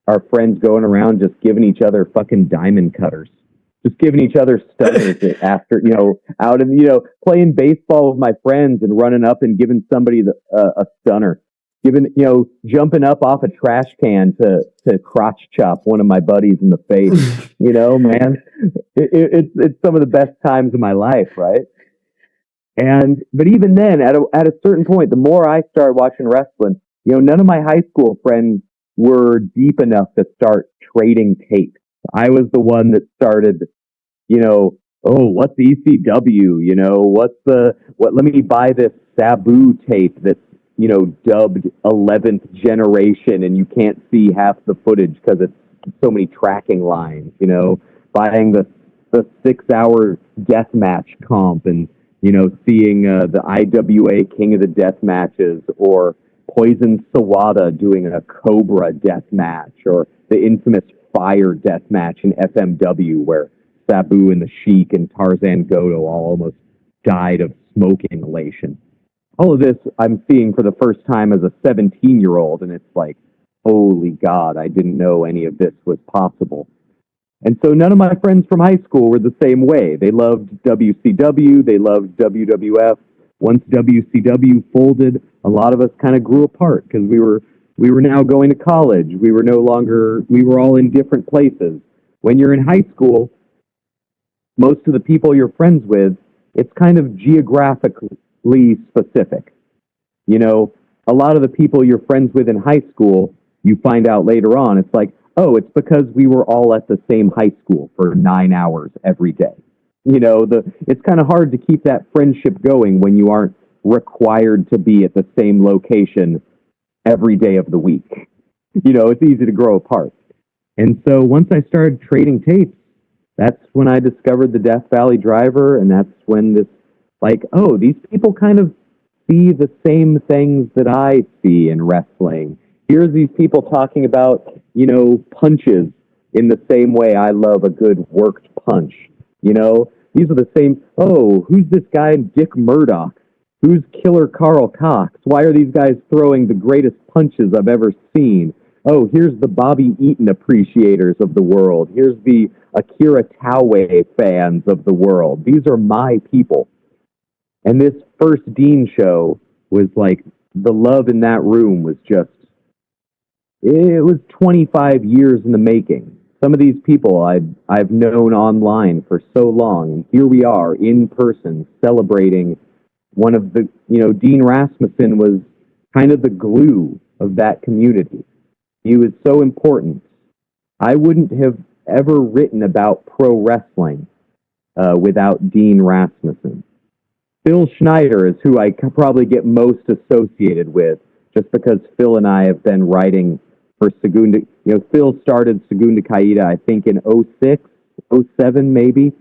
our friends going around just giving each other fucking diamond cutters. Just giving each other stunners after, out and, playing baseball with my friends and running up and giving somebody a stunner. Jumping up off a trash can to crotch chop one of my buddies in the face. Man, it's some of the best times of my life, right? But even then, at a certain point, the more I started watching wrestling, none of my high school friends were deep enough to start trading tapes. I was the one that started, what's ECW? Let me buy this Sabu tape that's dubbed 11th generation, and you can't see half the footage because it's so many tracking lines. Buying the 6-hour deathmatch comp, and seeing the IWA King of the Death matches, or Poison Sawada doing a Cobra death match, or the infamous Fire death match in FMW where Sabu and the Sheik and Tarzan Goto all almost died of smoke inhalation. All of this I'm seeing for the first time as a 17-year-old, and it's like, holy God, I didn't know any of this was possible. And so none of my friends from high school were the same way. They loved WCW, they loved WWF. Once WCW folded, a lot of us kind of grew apart because we were now going to college. We were all in different places. When you're in high school, most of the people you're friends with, it's kind of geographically specific. A lot of the people you're friends with in high school, you find out later on, it's like, oh, it's because we were all at the same high school for 9 hours every day. It's kind of hard to keep that friendship going when you aren't required to be at the same location every day of the week. It's easy to grow apart. And so once I started trading tapes, that's when I discovered the Death Valley Driver, and that's when these people kind of see the same things that I see in wrestling. Here's these people talking about, punches in the same way I love a good worked punch. These are the same, who's this guy, Dick Murdoch? Who's Killer Carl Cox? Why are these guys throwing the greatest punches I've ever seen? Oh, here's the Bobby Eaton appreciators of the world. Here's the Akira Taue fans of the world. These are my people. And this first Dean show was like, the love in that room was it was 25 years in the making. Some of these people I've known online for so long, and here we are in person celebrating one of the, Dean Rasmussen was kind of the glue of that community. He was so important. I wouldn't have ever written about pro wrestling without Dean Rasmussen. Phil Schneider is who I probably get most associated with, just because Phil and I have been writing for Segunda. Phil started Segunda Caída, I think, in 06, 07 maybe.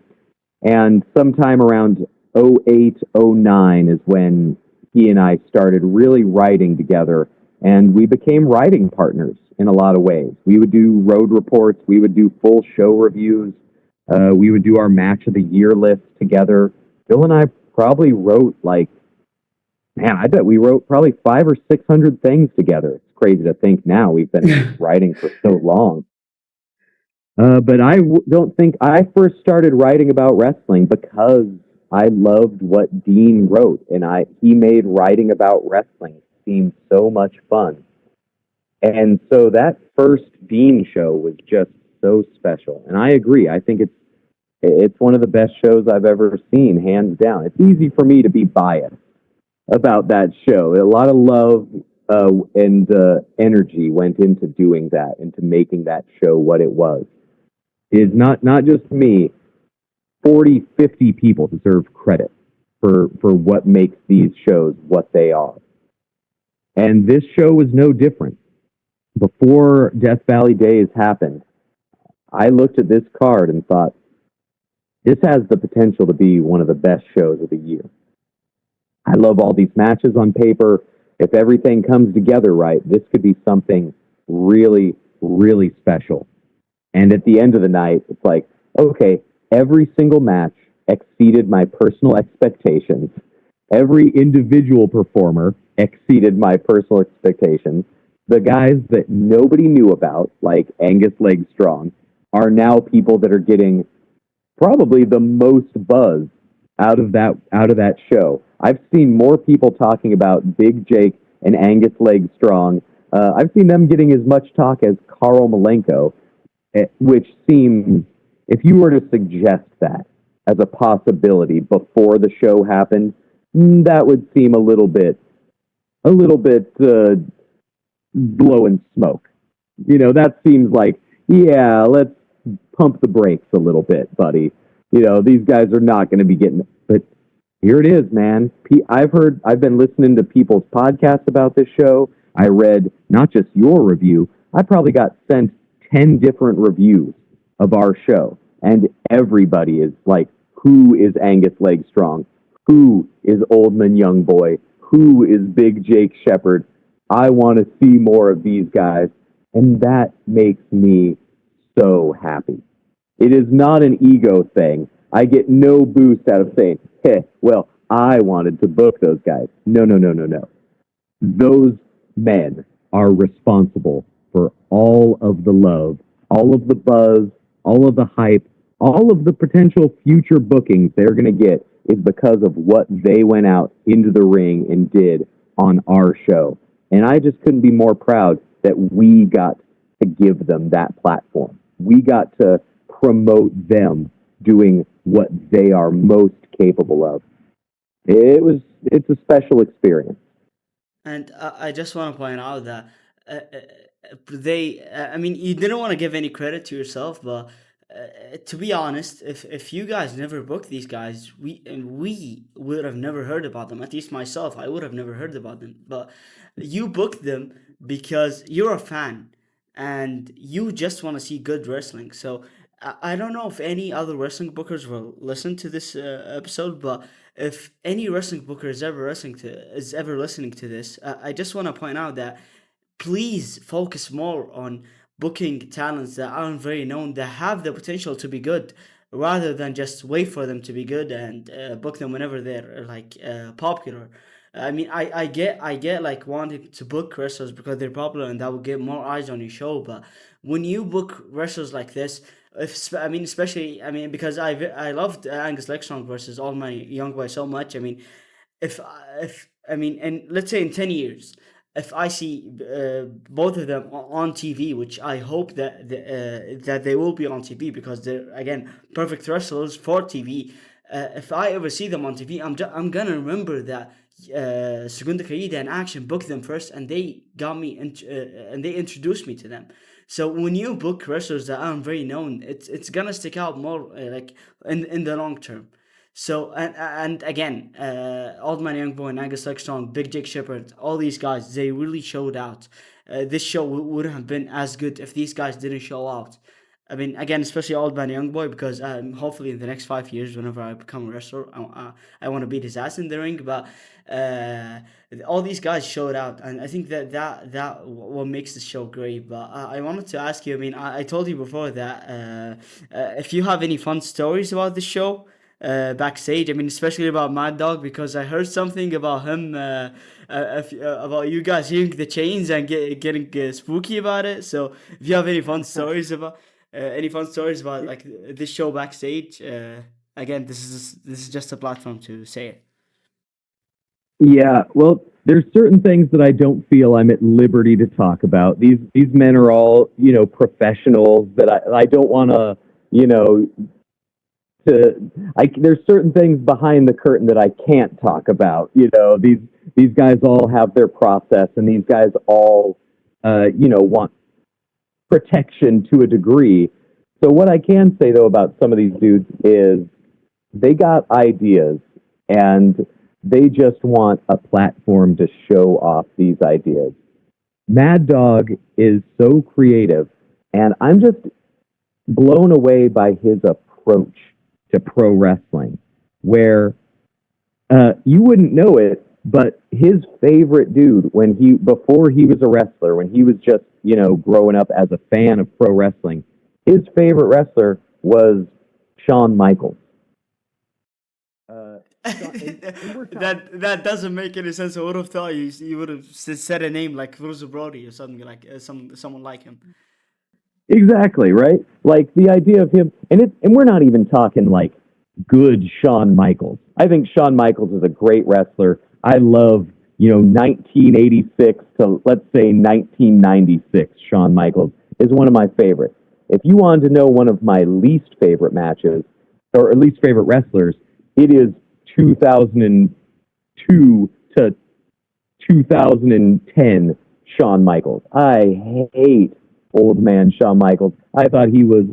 And sometime around 08, 09 is when he and I started really writing together. And we became writing partners in a lot of ways. We would do road reports. We would do full show reviews. We would do our match of the year list together. Phil and I probably wrote I bet we wrote probably 500 or 600 things together. It's crazy to think now we've been writing for so long. But I don't think I first started writing about wrestling because I loved what Dean wrote, and he made writing about wrestling seem so much fun. And so that first Dean show was just so special. And I agree. I think it's one of the best shows I've ever seen, hands down. It's easy for me to be biased about that show. A lot of love and energy went into doing that, into making that show what it was. It's not just me. 40, 50 people deserve credit for what makes these shows what they are. And this show was no different. Before Death Valley Days happened, I looked at this card and thought, this has the potential to be one of the best shows of the year. I love all these matches on paper. If everything comes together right, this could be something really, really special. And at the end of the night, it's like, okay, every single match exceeded my personal expectations. Every individual performer exceeded my personal expectations. The guys that nobody knew about, like Angus Legstrong, are now people that are getting probably the most buzz out of that show. I've seen more people talking about Big Jake and Angus Legstrong. I've seen them getting as much talk as Karl Malenko, which seems, if you were to suggest that as a possibility before the show happened, that would seem a little bit blowing smoke. That seems like, yeah, let's pump the brakes a little bit, buddy. These guys are not going to be getting, but Here it is, man. I've been listening to people's podcasts about this show. I read not just your review, I probably got sent 10 different reviews of our show. And everybody is like, who is Angus Legstrong? Who is Oldman Youngboy? Who is Big Jake Shepard? I want to see more of these guys. And that makes me so happy. It is not an ego thing. I get no boost out of saying, hey, well, I wanted to book those guys. No, no, no, no, no. Those men are responsible for all of the love, all of the buzz, all of the hype, all of the potential future bookings they're going to get is because of what they went out into the ring and did on our show. And I just couldn't be more proud that we got to give them that platform. We got to promote them doing what they are most capable of. It's a special experience. And I just want to point out that I mean, you didn't want to give any credit to yourself, but to be honest, if you guys never booked these guys, we would have never heard about them. At least myself, I would have never heard about them. But you booked them because you're a fan and you just want to see good wrestling. So I don't know if any other wrestling bookers will listen to this episode, but if any wrestling booker is ever listening to this, I just want to point out that please focus more on booking talents that aren't very known, that have the potential to be good, rather than just wait for them to be good and book them whenever they're like popular. I mean, I get like wanting to book wrestlers because they're popular and that will get more eyes on your show. But when you book wrestlers like this, I mean, especially, I mean, because I loved Angus Legstrong versus All My Young Boy so much. I mean, if I mean, and let's say in 10 years, if I see both of them on TV, which I hope that they will be on TV because they're again perfect wrestlers for TV. If I ever see them on TV, I'm gonna remember that Segunda Caída and Action booked them first, and they got me and they introduced me to them. So when you book wrestlers that aren't very known, it's gonna stick out more like in the long term. So and again, Old Man Young Boy, and Angus Strong, Big Jake Shepard, all these guys, they really showed out. This show wouldn't have been as good if these guys didn't show out. I mean, again, especially Old Man Young Boy, because hopefully in the next 5 years, whenever I become a wrestler, I want to beat his ass in the ring. But uh, all these guys showed out, and I think that what makes the show great. But I wanted to ask you. I mean, I told you before that if you have any fun stories about the show backstage. I mean, especially about Mad Dog, because I heard something about him, about you guys hearing the chains and getting spooky about it. So, if you have any fun stories about like this show backstage, again, this is just a platform to say it. Yeah, well, there's certain things that I don't feel I'm at liberty to talk about. These men are all, professionals that I don't want to, there's certain things behind the curtain that I can't talk about. These guys all have their process, and these guys all, want protection to a degree. So what I can say though about some of these dudes is they got ideas, and they just want a platform to show off these ideas. Mad Dog is so creative, and I'm just blown away by his approach to pro wrestling, where you wouldn't know it, but his favorite dude before he was a wrestler, when he was just growing up as a fan of pro wrestling, his favorite wrestler was Shawn Michaels. That doesn't make any sense. I would have thought you would have said a name like Bruce Brody or something like someone like him. Exactly, right? Like the idea of him, and we're not even talking like good Shawn Michaels. I think Shawn Michaels is a great wrestler. I love, 1986 to let's say 1996. Shawn Michaels is one of my favorites. If you wanted to know one of my least favorite matches, or least favorite wrestlers, it is 2002 to 2010 Shawn Michaels. I hate old man Shawn Michaels. I thought he was,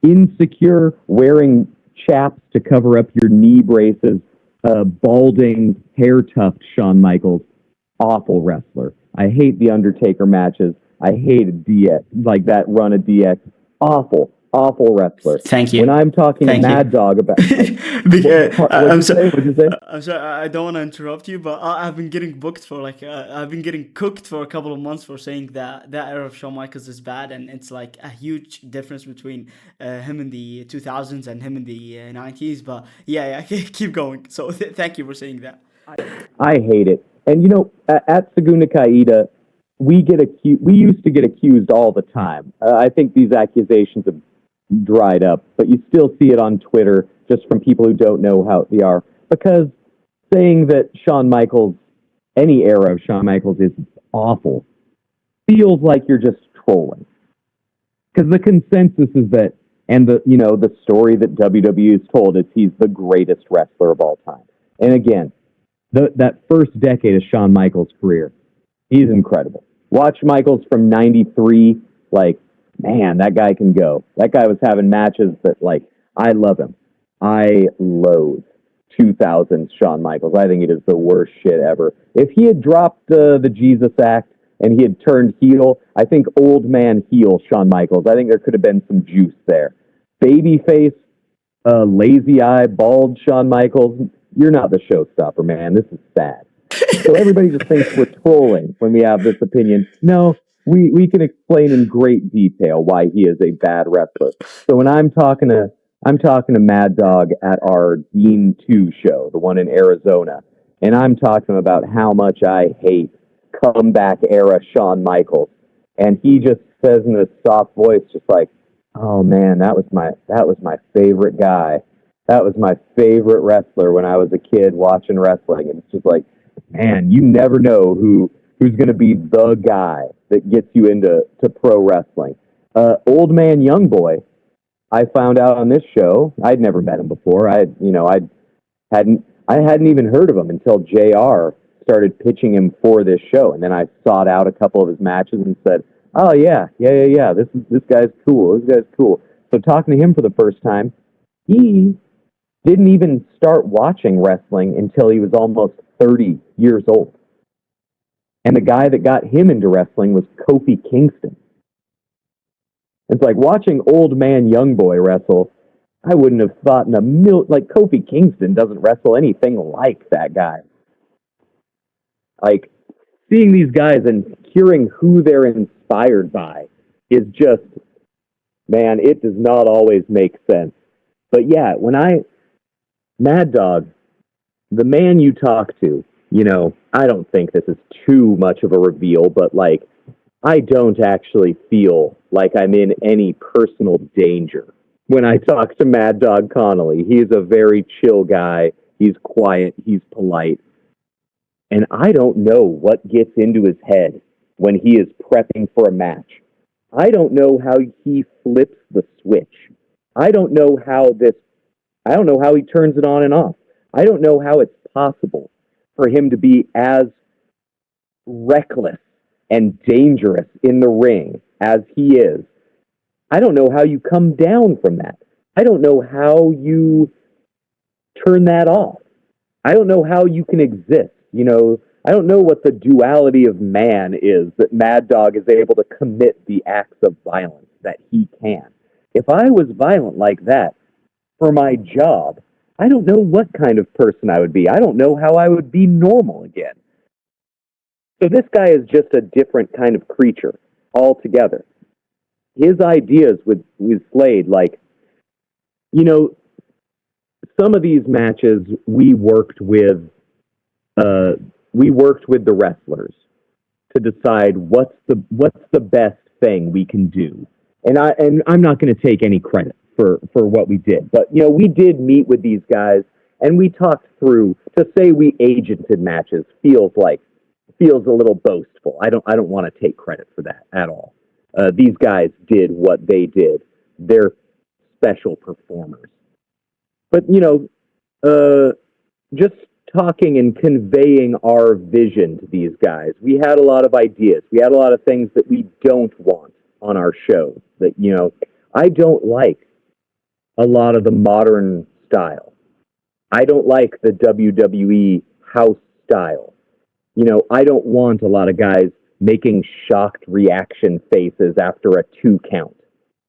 insecure, wearing chaps to cover up your knee braces, balding, hair tuft Shawn Michaels, awful wrestler. I hate the Undertaker matches. I hated DX, like that run of DX. Awful wrestler. Thank you. When I'm talking to Mad Dog about... I'm sorry. What'd you say? I'm sorry. I don't want to interrupt you, but I've been getting booked for I've been getting cooked for a couple of months for saying that that era of Shawn Michaels is bad, and it's like a huge difference between him in the 2000s and him in the 90s. But yeah, keep going. So thank you for saying that. I hate it. And you know, at Saguna Kaida, we used to get accused all the time. I think these accusations have dried up, but you still see it on Twitter just from people who don't know how they are. Because saying that Shawn Michaels, any era of Shawn Michaels is awful, feels like you're just trolling. Because the consensus is that, and the story that WWE has told is he's the greatest wrestler of all time. And again, that first decade of Shawn Michaels' career, he's incredible. Watch Michaels from 93, like, man, that guy can go. That guy was having matches that, like, I love him. I loathe 2000s Shawn Michaels. I think it is the worst shit ever. If he had dropped the Jesus Act and he had turned heel, I think old man heel Shawn Michaels, I think there could have been some juice there. Babyface, lazy eye, bald Shawn Michaels, you're not the showstopper, man. This is sad. So everybody just thinks we're trolling when we have this opinion. No, we can explain in great detail why he is a bad wrestler. So when I'm talking to Mad Dog at our Dean 2 show, the one in Arizona, and I'm talking about how much I hate comeback era Shawn Michaels, and he just says in this soft voice, just like, "Oh man, that was my favorite guy. That was my favorite wrestler when I was a kid watching wrestling." And it's just like, man, you never know who's going to be the guy that gets you into pro wrestling. Old man, young boy, I found out on this show. I'd never met him before. I hadn't even heard of him until JR started pitching him for this show, and then I sought out a couple of his matches and said, "Oh yeah. This guy's cool. This guy's cool." So talking to him for the first time, he didn't even start watching wrestling until he was almost 30 years old. And the guy that got him into wrestling was Kofi Kingston. It's like watching old man, young boy wrestle. I wouldn't have thought in a million, like Kofi Kingston doesn't wrestle anything like that guy. Like seeing these guys and hearing who they're inspired by is just, man, it does not always make sense. But yeah, Mad Dog, the man you talk to, I don't think this is too much of a reveal, but like, I don't actually feel like I'm in any personal danger when I talk to Mad Dog Connolly. He's a very chill guy. He's quiet. He's polite. And I don't know what gets into his head when he is prepping for a match. I don't know how he flips the switch. I don't know how he turns it on and off. I don't know how it's possible for him to be as reckless and dangerous in the ring as he is. I don't know how you come down from that. I don't know how you turn that off. I don't know how you can exist. I don't know what the duality of man is that Mad Dog is able to commit the acts of violence that he can. If I was violent like that for my job, I don't know what kind of person I would be. I don't know how I would be normal again. So this guy is just a different kind of creature altogether. His ideas with Slade, like, some of these matches we worked with the wrestlers to decide what's the best thing we can do. And I'm not going to take any credit for what we did, but we did meet with these guys and we talked through. To say we agented matches feels a little boastful. I don't want to take credit for that at all. These guys did what they did. They're special performers. But just talking and conveying our vision to these guys, we had a lot of ideas. We had a lot of things that we don't want on our shows. That I don't like a lot of the modern style. I don't like the WWE house style. I don't want a lot of guys making shocked reaction faces after a 2 count.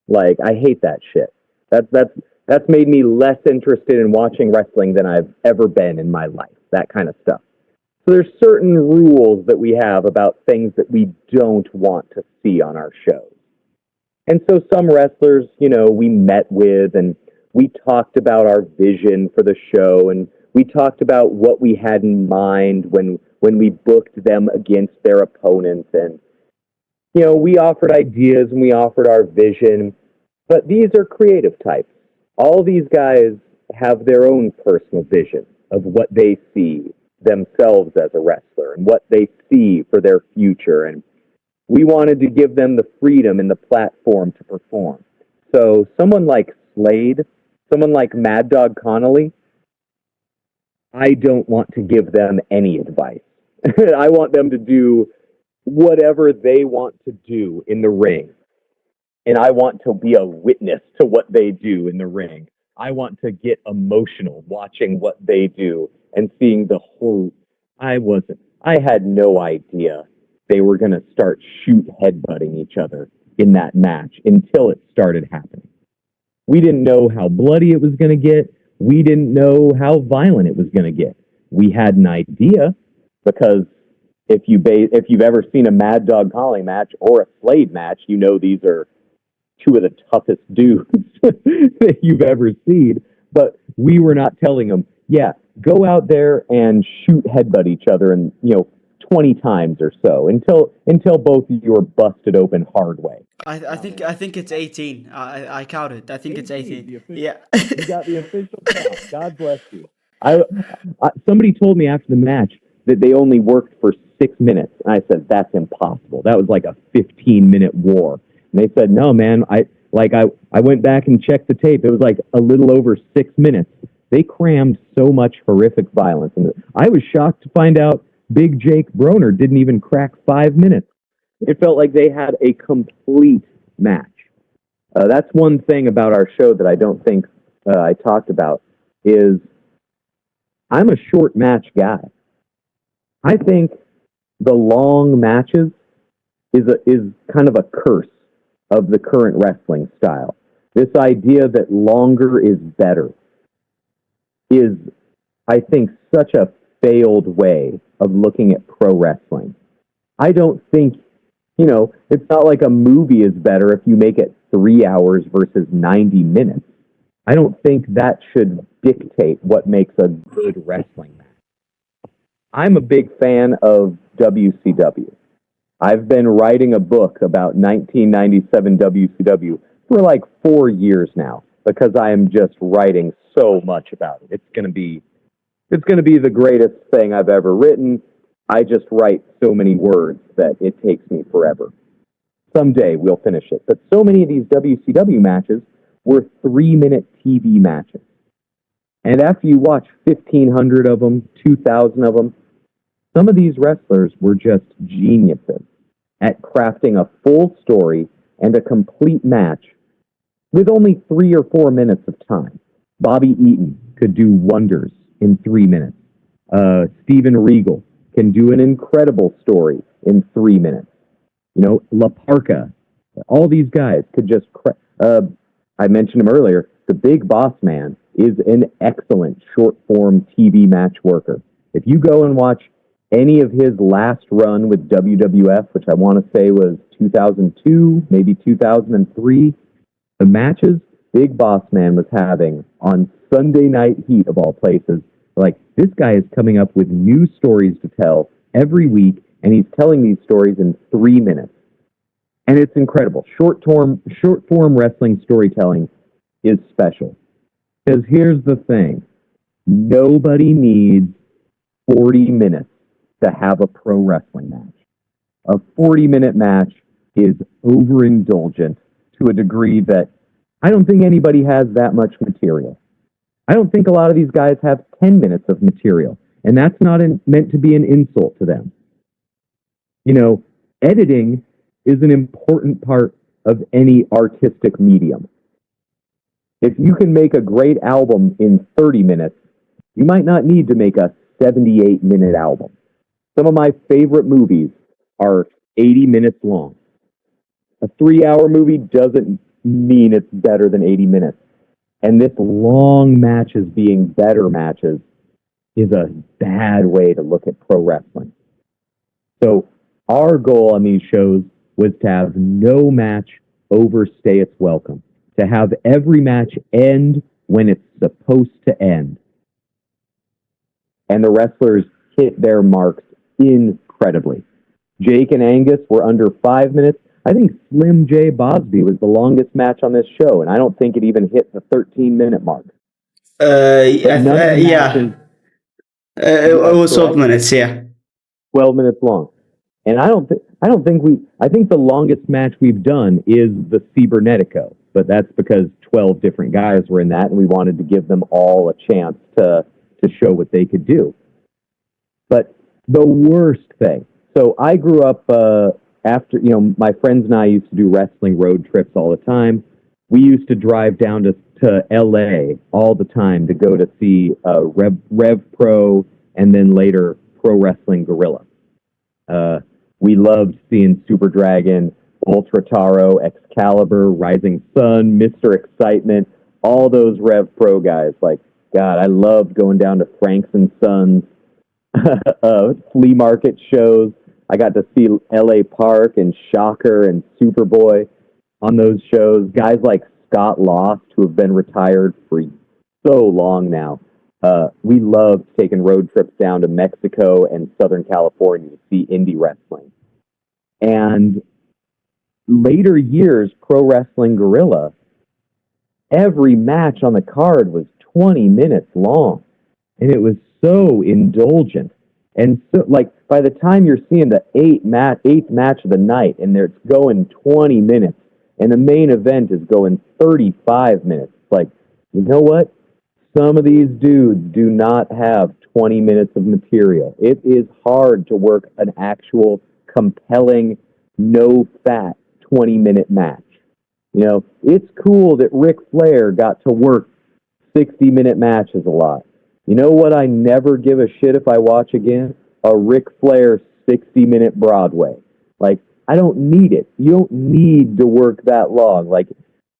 Like, I hate that shit. That's made me less interested in watching wrestling than I've ever been in my life. That kind of stuff. So there's certain rules that we have about things that we don't want to see on our shows. And so some wrestlers, we met with and we talked about our vision for the show, and we talked about what we had in mind when we booked them against their opponents. And, we offered ideas and we offered our vision, but these are creative types. All these guys have their own personal vision of what they see themselves as a wrestler and what they see for their future. And we wanted to give them the freedom and the platform to perform. So someone like Slade, someone like Mad Dog Connolly, I don't want to give them any advice. I want them to do whatever they want to do in the ring. And I want to be a witness to what they do in the ring. I want to get emotional watching what they do and seeing the whole. I had no idea they were going to start headbutting each other in that match until it started happening. We didn't know how bloody it was going to get. We didn't know how violent it was going to get. We had an idea because if you've ever seen a Mad Dog Collie match or a Slade match, these are two of the toughest dudes that you've ever seen. But we were not telling them, go out there and headbutt each other and 20 times or so until both of you are busted open hard way. I think it's 18. I counted. I think 18, it's 18. Yeah. You got the official count. God bless you. Somebody told me after the match that they only worked for 6 minutes. And I said, that's impossible. That was like a 15-minute war. And they said, no, man, I went back and checked the tape. It was like a little over 6 minutes. They crammed so much horrific violence. And I was shocked to find out Big Jake Broner didn't even crack 5 minutes. It felt like they had a complete match. That's one thing about our show that I don't think I talked about is I'm a short match guy. I think the long matches is kind of a curse of the current wrestling style. This idea that longer is better is, I think, such a failed way of looking at pro wrestling. I don't think, it's not like a movie is better if you make it 3 hours versus 90 minutes. I don't think that should dictate what makes a good wrestling match. I'm a big fan of WCW. I've been writing a book about 1997 WCW for like 4 years now because I am just writing so much about it. It's going to be the greatest thing I've ever written. I just write so many words that it takes me forever. Someday we'll finish it. But so many of these WCW matches were 3-minute TV matches. And after you watch 1,500 of them, 2,000 of them, some of these wrestlers were just geniuses at crafting a full story and a complete match with only 3 or 4 minutes of time. Bobby Eaton could do wonders in 3 minutes. Steven Regal can do an incredible story in 3 minutes. La Parka, all these guys could just... I mentioned him earlier. The Big Boss Man is an excellent short-form TV match worker. If you go and watch any of his last run with WWF, which I want to say was 2002, maybe 2003, the matches Big Boss Man was having on Sunday Night Heat, of all places, like, this guy is coming up with new stories to tell every week, and he's telling these stories in 3 minutes. And it's incredible. Short-form wrestling storytelling is special. Because here's the thing. Nobody needs 40 minutes to have a pro wrestling match. A 40-minute match is overindulgent to a degree that I don't think anybody has that much material. I don't think a lot of these guys have 10 minutes of material, and that's not meant to be an insult to them. Editing is an important part of any artistic medium. If you can make a great album in 30 minutes, you might not need to make a 78-minute album. Some of my favorite movies are 80 minutes long. A 3-hour movie doesn't mean it's better than 80 minutes. And this long matches being better matches is a bad way to look at pro wrestling. So our goal on these shows was to have no match overstay its welcome, to have every match end when it's supposed to end. And the wrestlers hit their marks incredibly. Jake and Angus were under 5 minutes. I think Slim J. Bosby was the longest match on this show, and I don't think it even hit the 13-minute mark. Yeah. It was 12 minutes, yeah. 12 minutes long. And I think the longest match we've done is the Cibernetico, but that's because 12 different guys were in that, and we wanted to give them all a chance to show what they could do. But the worst thing, so I grew up after, my friends and I used to do wrestling road trips all the time. We used to drive down to LA all the time to go to see Rev Pro and then later Pro Wrestling Guerrilla. We loved seeing Super Dragon, Ultra Taro, Excalibur, Rising Sun, Mr. Excitement, all those Rev Pro guys. Like, God, I loved going down to Franks and Sons flea market shows. I got to see LA Park and Shocker and Superboy on those shows. Guys like Scott Lost, who have been retired for so long now. We loved taking road trips down to Mexico and Southern California to see indie wrestling. And later years, Pro Wrestling Guerrilla, every match on the card was 20 minutes long. And it was so indulgent. And so, like, by the time you're seeing the eighth match of the night, and it's going 20 minutes, and the main event is going 35 minutes, like, you know what? Some of these dudes do not have 20 minutes of material. It is hard to work an actual compelling, no-fat 20-minute match. It's cool that Ric Flair got to work 60-minute matches a lot. You know what I never give a shit if I watch again? A Ric Flair 60-minute Broadway. Like, I don't need it. You don't need to work that long. Like,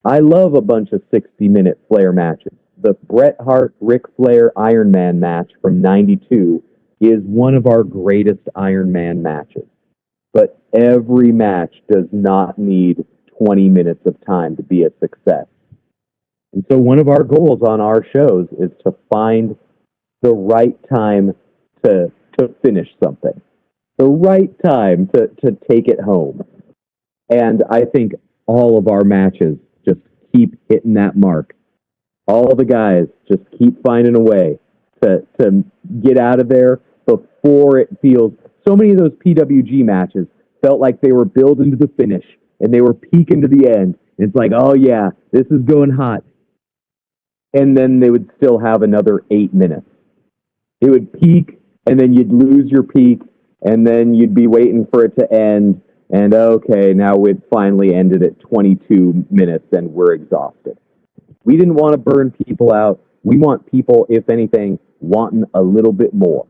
I love a bunch of 60-minute Flair matches. The Bret Hart Ric Flair Iron Man match from '92 is one of our greatest Iron Man matches. But every match does not need 20 minutes of time to be a success. And so one of our goals on our shows is to find the right time to finish something, the right time to take it home. And I think all of our matches just keep hitting that mark. All the guys just keep finding a way to get out of there before it feels... So many of those PWG matches felt like they were building to the finish, and they were peaking to the end. And it's like, oh yeah, this is going hot. And then they would still have another 8 minutes. It would peak, and then you'd lose your peak, and then you'd be waiting for it to end, and okay, now it finally ended at 22 minutes, and we're exhausted. We didn't want to burn people out. We want people, if anything, wanting a little bit more,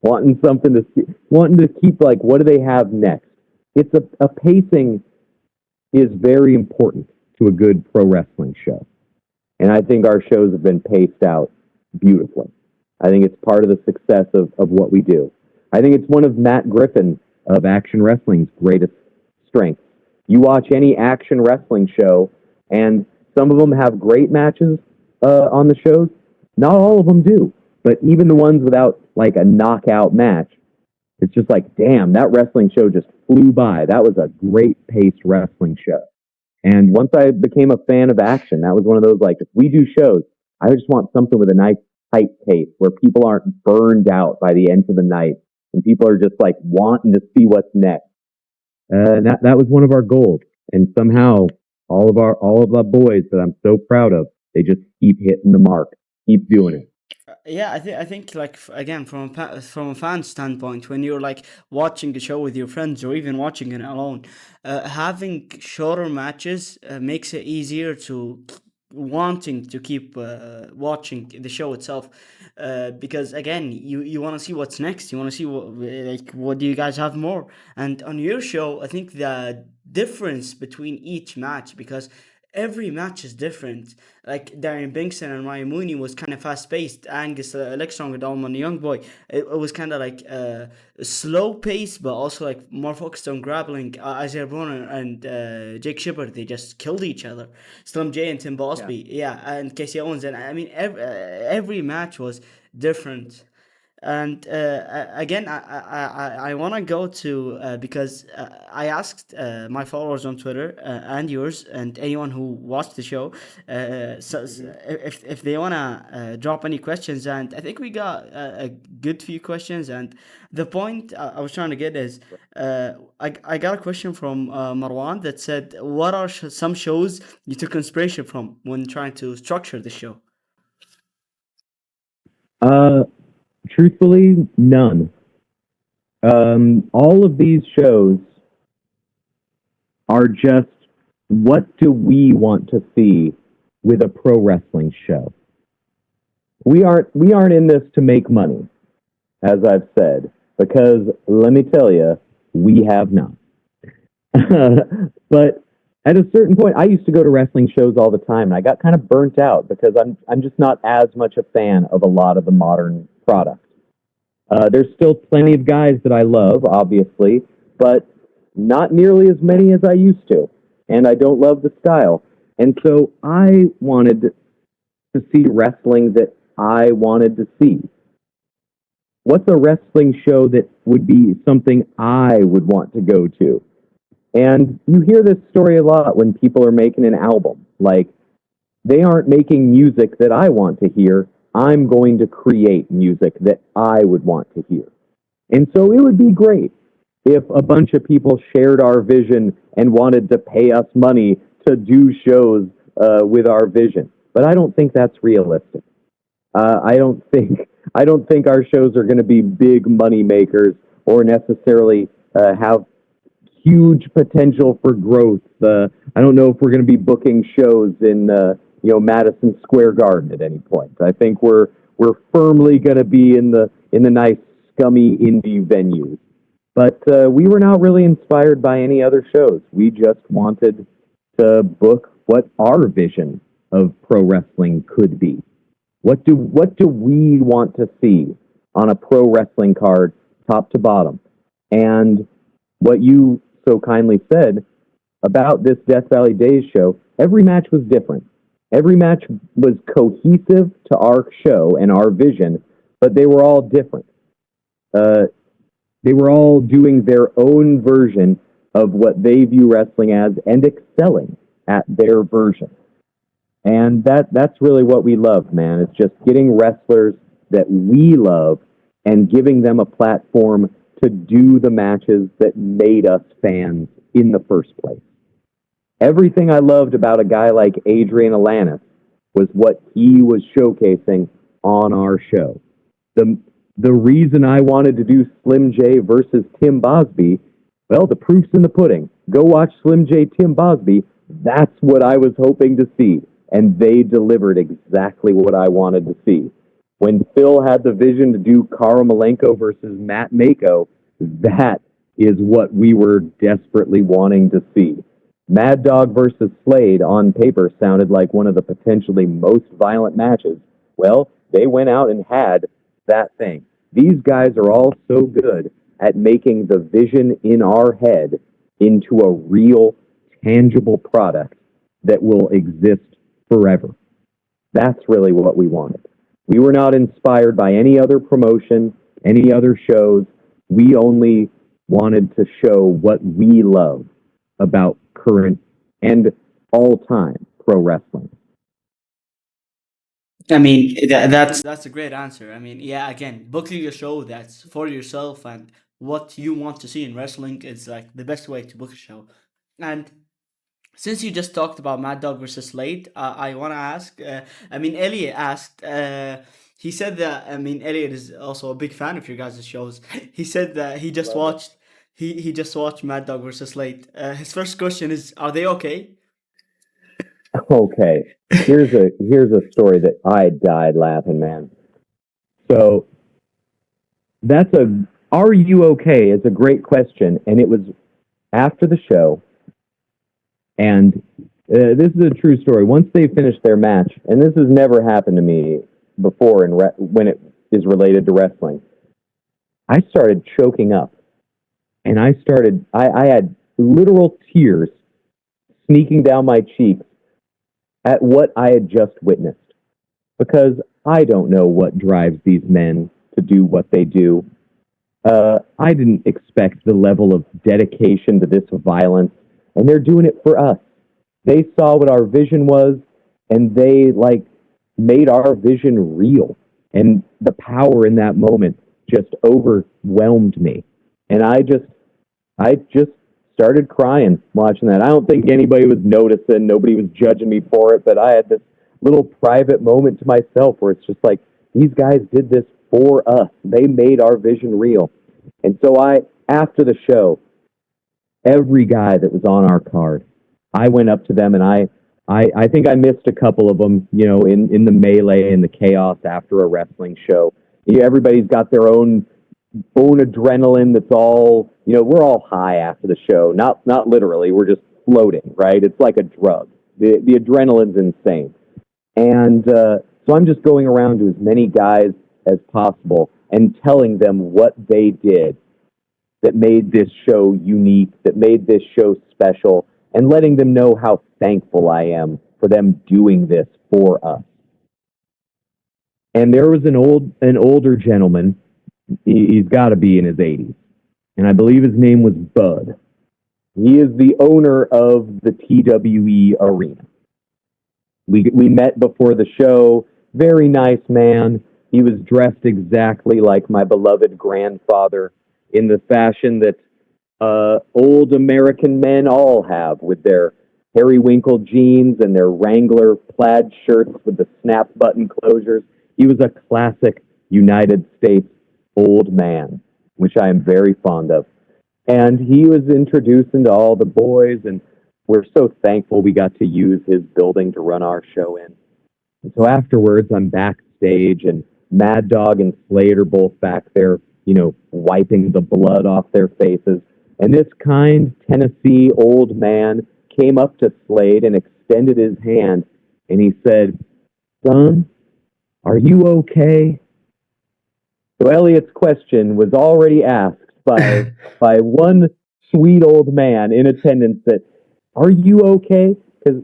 wanting something to see, wanting to keep, like, what do they have next? It's a pacing is very important to a good pro wrestling show. And I think our shows have been paced out beautifully. I think it's part of the success of what we do. I think it's one of Matt Griffin of Action Wrestling's greatest strengths. You watch any action wrestling show, and some of them have great matches on the shows. Not all of them do. But even the ones without, like, a knockout match, it's just like, damn, that wrestling show just flew by. That was a great-paced wrestling show. And once I became a fan of action, that was one of those, like, if we do shows, I just want something with a nice tight pace where people aren't burned out by the end of the night and people are just, like, wanting to see what's next. That was one of our goals. And somehow all of our boys that I'm so proud of, they just keep hitting the mark, keep doing it. Yeah, I think like again from a fan standpoint, when you're like watching a show with your friends or even watching it alone, having shorter matches makes it easier to wanting to keep watching the show itself, because again, you want to see what's next. You want to see what do you guys have more. And on your show, I think the difference between each match, because every match is different. Like Darian Binkson and Ryan Mooney was kind of fast paced. Angus Electron with Alman Young Boy, it was kind of like slow pace, but also like more focused on grappling. Isaiah Broner and Jake Shepard, they just killed each other. Slim J and Tim Bosby, yeah, and Casey Owens, and I mean every match was different. And again, I want to go to because I asked my followers on Twitter and yours and anyone who watched the show, if they want to drop any questions, and I think we got a good few questions. And the point I was trying to get is, I got a question from Marwan that said, "What are some shows you took inspiration from when trying to structure the show?" Uh, Truthfully, none. All of these shows are just, what do we want to see with a pro wrestling show? We aren't in this to make money, as I've said, because let me tell you, we have not. But at a certain point, I used to go to wrestling shows all the time, and I got kind of burnt out because I'm just not as much a fan of a lot of the modern products. There's still plenty of guys that I love, obviously, but not nearly as many as I used to, and I don't love the style. And so I wanted to see wrestling that I wanted to see. What's a wrestling show that would be something I would want to go to? And you hear this story a lot when people are making an album. Like, they aren't making music that I want to hear. I'm going to create music that I would want to hear. And so it would be great if a bunch of people shared our vision and wanted to pay us money to do shows with our vision. But I don't think that's realistic. I don't think our shows are going to be big money makers or necessarily have huge potential for growth. I don't know if we're going to be booking shows in Madison Square Garden at any point. I think we're firmly going to be in the nice scummy indie venues. But we were not really inspired by any other shows. We just wanted to book what our vision of pro wrestling could be. What do we want to see on a pro wrestling card, top to bottom? And what you so kindly said about this Death Valley Days show, every match was different. Every match was cohesive to our show and our vision, but they were all different. They were all doing their own version of what they view wrestling as and excelling at their version. And that's really what we love, man. It's just getting wrestlers that we love and giving them a platform to do the matches that made us fans in the first place. Everything I loved about a guy like Adrian Alanis was what he was showcasing on our show. The reason I wanted to do Slim J versus Tim Bosby, well, the proof's in the pudding. Go watch Slim J Tim Bosby. That's what I was hoping to see. And they delivered exactly what I wanted to see. When Phil had the vision to do Karl Malenko versus Matt Mako, that is what we were desperately wanting to see. Mad Dog versus Slade on paper sounded like one of the potentially most violent matches. Well, they went out and had that thing. These guys are all so good at making the vision in our head into a real, tangible product that will exist forever. That's really what we wanted. We were not inspired by any other promotion, any other shows. We only wanted to show what we love about current and all-time pro wrestling. I mean, that's a great answer. I mean, yeah, again, booking a show that's for yourself and what you want to see in wrestling is like the best way to book a show. And since you just talked about Mad Dog versus Slade, I want to ask. I mean, Elliot asked. He said that. I mean, Elliot is also a big fan of your guys' shows. He said that he just Love it. watched. He just watched Mad Dog versus Slade. His first question is, are they okay? Okay, here's a story that I died laughing, man. So that's a "Are you okay?" is a great question, and it was after the show, and this is a true story. Once they finished their match, and this has never happened to me before, when it is related to wrestling, I started choking up, and I had literal tears sneaking down my cheeks at what I had just witnessed. Because I don't know what drives these men to do what they do. I didn't expect the level of dedication to this violence, and they're doing it for us. They saw what our vision was, and they made our vision real. And the power in that moment just overwhelmed me. And I just started crying watching that. I don't think anybody was noticing. Nobody was judging me for it, but I had this little private moment to myself where it's just like, these guys did this for us. They made our vision real. And so after the show, every guy that was on our card, I went up to them, and I think I missed a couple of them, in the melee and the chaos after a wrestling show. Everybody's got their own adrenaline that's all, we're all high after the show. Not literally, we're just floating, right? It's like a drug. The adrenaline's insane. And so I'm just going around to as many guys as possible and telling them what they did that made this show unique, that made this show special, and letting them know how thankful I am for them doing this for us. And there was an older gentleman. He's got to be in his 80s, and I believe his name was Bud. He is the owner of the TWE Arena. We met before the show. Very nice man. He was dressed exactly like my beloved grandfather, in the fashion that old American men all have, with their periwinkle jeans and their Wrangler plaid shirts with the snap button closures. He was a classic United States old man, which I am very fond of. And he was introducing to all the boys, and we're so thankful we got to use his building to run our show in. And so afterwards, I'm backstage, and Mad Dog and Slade are both back there, wiping the blood off their faces. And this kind Tennessee old man came up to Slade and extended his hand, and he said, "Son, are you okay?" So Elliot's question was already asked by one sweet old man in attendance, that, "Are you okay?" Because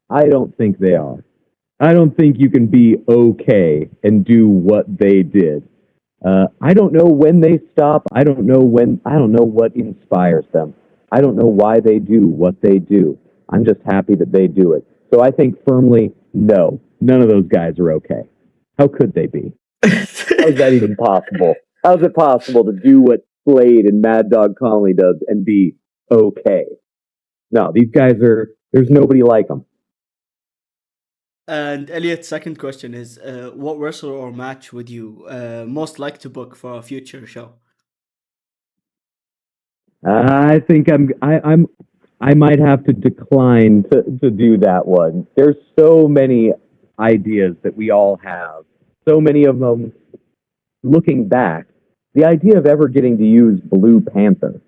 I don't think they are. I don't think you can be okay and do what they did. I don't know when they stop. I don't know what inspires them. I don't know why they do what they do. I'm just happy that they do it. So I think firmly, no, none of those guys are okay. How could they be? How is that even possible? How is it possible to do what Slade and Mad Dog Conley does and be okay? No, these guys there's nobody like them. And Elliot's second question is, what wrestler or match would you most like to book for a future show? I think I might have to decline to do that one. There's so many ideas that we all have. So many of them, looking back, the idea of ever getting to use Blue Panther,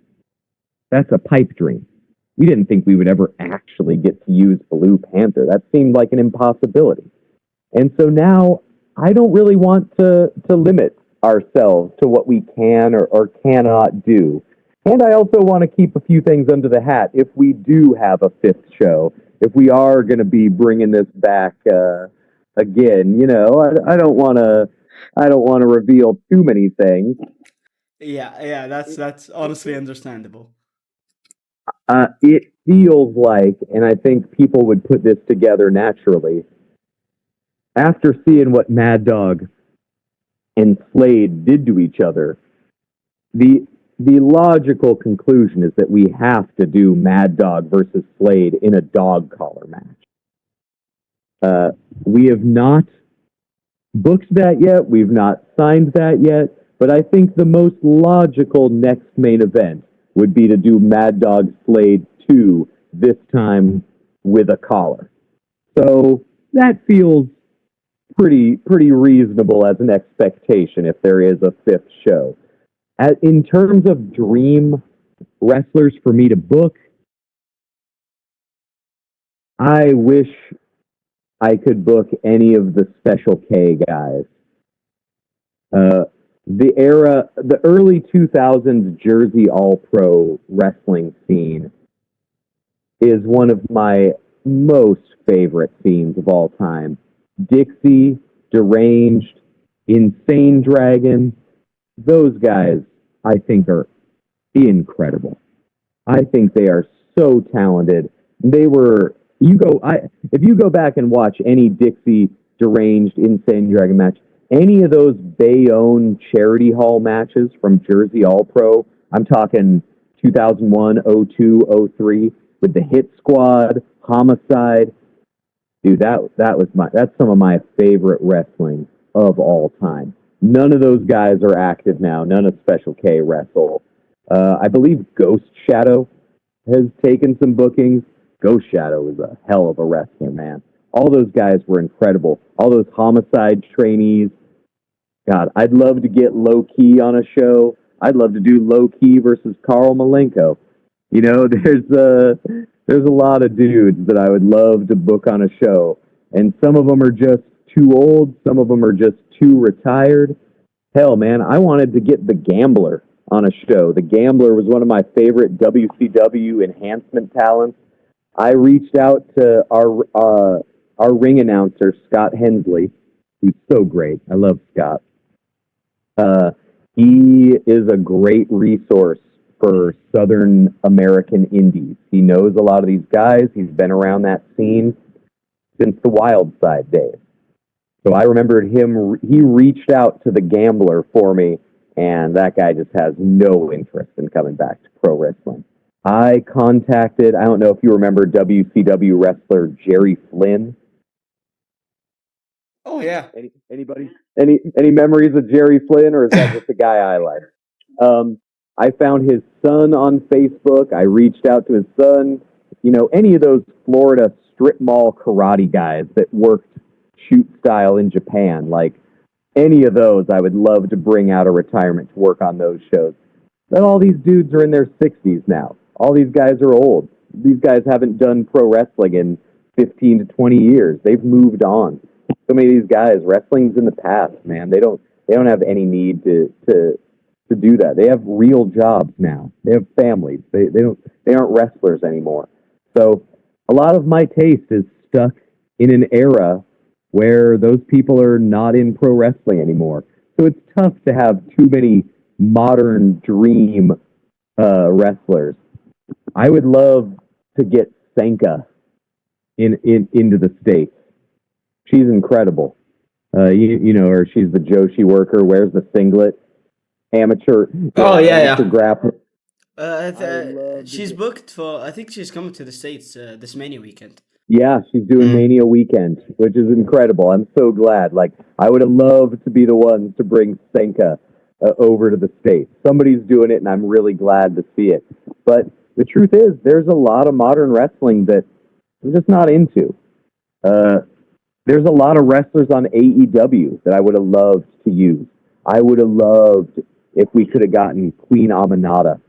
that's a pipe dream. We didn't think we would ever actually get to use Blue Panther. That seemed like an impossibility. And so now I don't really want to limit ourselves to what we can or cannot do. And I also want to keep a few things under the hat if we do have a fifth show, if we are going to be bringing this back again. I don't want to reveal too many things. Yeah, that's honestly understandable. It feels like, and I think people would put this together naturally, after seeing what Mad Dog and Slade did to each other, the logical conclusion is that we have to do Mad Dog versus Slade in a dog collar match. We have not booked that yet. We've not signed that yet. But I think the most logical next main event would be to do Mad Dog Slade 2, this time with a collar. So that feels pretty reasonable as an expectation if there is a fifth show. In terms of dream wrestlers for me to book, I wish I could book any of the Special K guys. The early 2000s Jersey All-Pro wrestling scene is one of my most favorite scenes of all time. Dixie, Deranged, Insane Dragon, those guys I think are incredible. I think they are so talented. If you go back and watch any Dixie, Deranged, Insane Dragon match, any of those Bayonne charity hall matches from Jersey All Pro, I'm talking 2001, 02, 03, with the Hit Squad, Homicide. Dude, that's some of my favorite wrestling of all time. None of those guys are active now. None of Special K wrestle. I believe Ghost Shadow has taken some bookings. Ghost Shadow is a hell of a wrestler, man. All those guys were incredible. All those Homicide trainees. God, I'd love to get Low Key on a show. I'd love to do Low Key versus Carl Malenko. You know, there's a lot of dudes that I would love to book on a show, and some of them are just too old. Some of them are just too retired. Hell, man, I wanted to get the Gambler on a show. The Gambler was one of my favorite WCW enhancement talents. I reached out to our ring announcer, Scott Hensley, who's so great. I love Scott. He is a great resource for Southern American indies. He knows a lot of these guys. He's been around that scene since the Wild Side days. So I remembered him. He reached out to the Gambler for me, and that guy just has no interest in coming back to pro wrestling. I don't know if you remember WCW wrestler Jerry Flynn. Oh yeah. Anybody? Any memories of Jerry Flynn, or is that just a guy I like? I found his son on Facebook. I reached out to his son. You know, any of those Florida strip mall karate guys that worked shoot style in Japan, like any of those, I would love to bring out of retirement to work on those shows. But all these dudes are in their 60s now. All these guys are old. These guys haven't done pro wrestling in 15 to 20 years. They've moved on. So many of these guys, wrestling's in the past, man. They don't have any need to do that. They have real jobs now. They have families. They aren't wrestlers anymore. So a lot of my taste is stuck in an era where those people are not in pro wrestling anymore. So it's tough to have too many modern dream wrestlers. I would love to get Senka into the States. She's incredible. You know her. She's the Joshi worker, wears the singlet. Amateur grappler. She's booked for. I think she's coming to the States this Mania weekend. Yeah, she's doing Mania weekend, which is incredible. I'm so glad. Like, I would have loved to be the one to bring Senka over to the States. Somebody's doing it, and I'm really glad to see it. But the truth is, there's a lot of modern wrestling that I'm just not into. There's a lot of wrestlers on AEW that I would have loved to use. I would have loved if we could have gotten Queen Aminata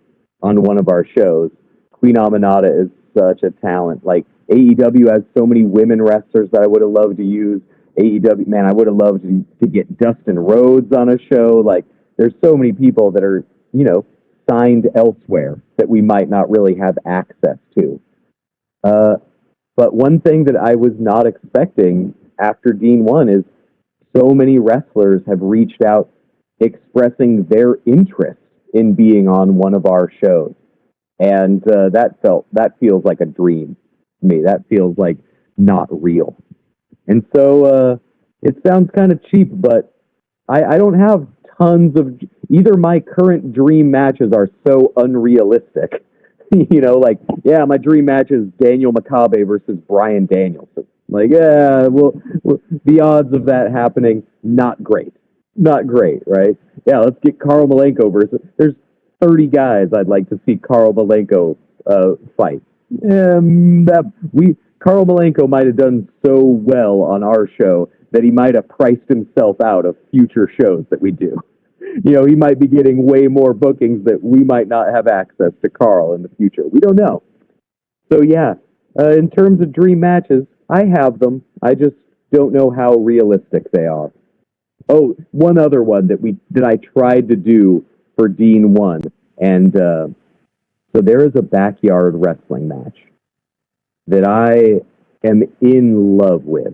on one of our shows. Queen Aminata is such a talent. Like, AEW has so many women wrestlers that I would have loved to use. AEW, man, I would have loved to get Dustin Rhodes on a show. Like, there's so many people that are, you know, signed elsewhere that we might not really have access to. But one thing that I was not expecting after Dean 1 is so many wrestlers have reached out expressing their interest in being on one of our shows. And that feels like a dream to me. That feels like not real. And so it sounds kind of cheap, but I don't have tons of... Either my current dream matches are so unrealistic. You know, like, yeah, my dream match is Daniel Makabe versus Bryan Danielson. Like, yeah, well, the odds of that happening, not great. Not great, right? Yeah, let's get Carl Malenko versus... There's 30 guys I'd like to see Carl Malenko fight. Carl Carl Malenko might have done so well on our show that he might have priced himself out of future shows that we do. He might be getting way more bookings that we might not have access to Carl in the future. We don't know. So yeah, in terms of dream matches, I have them. I just don't know how realistic they are. Oh, one other one that I tried to do for Dean 1, and so there is a backyard wrestling match that I am in love with.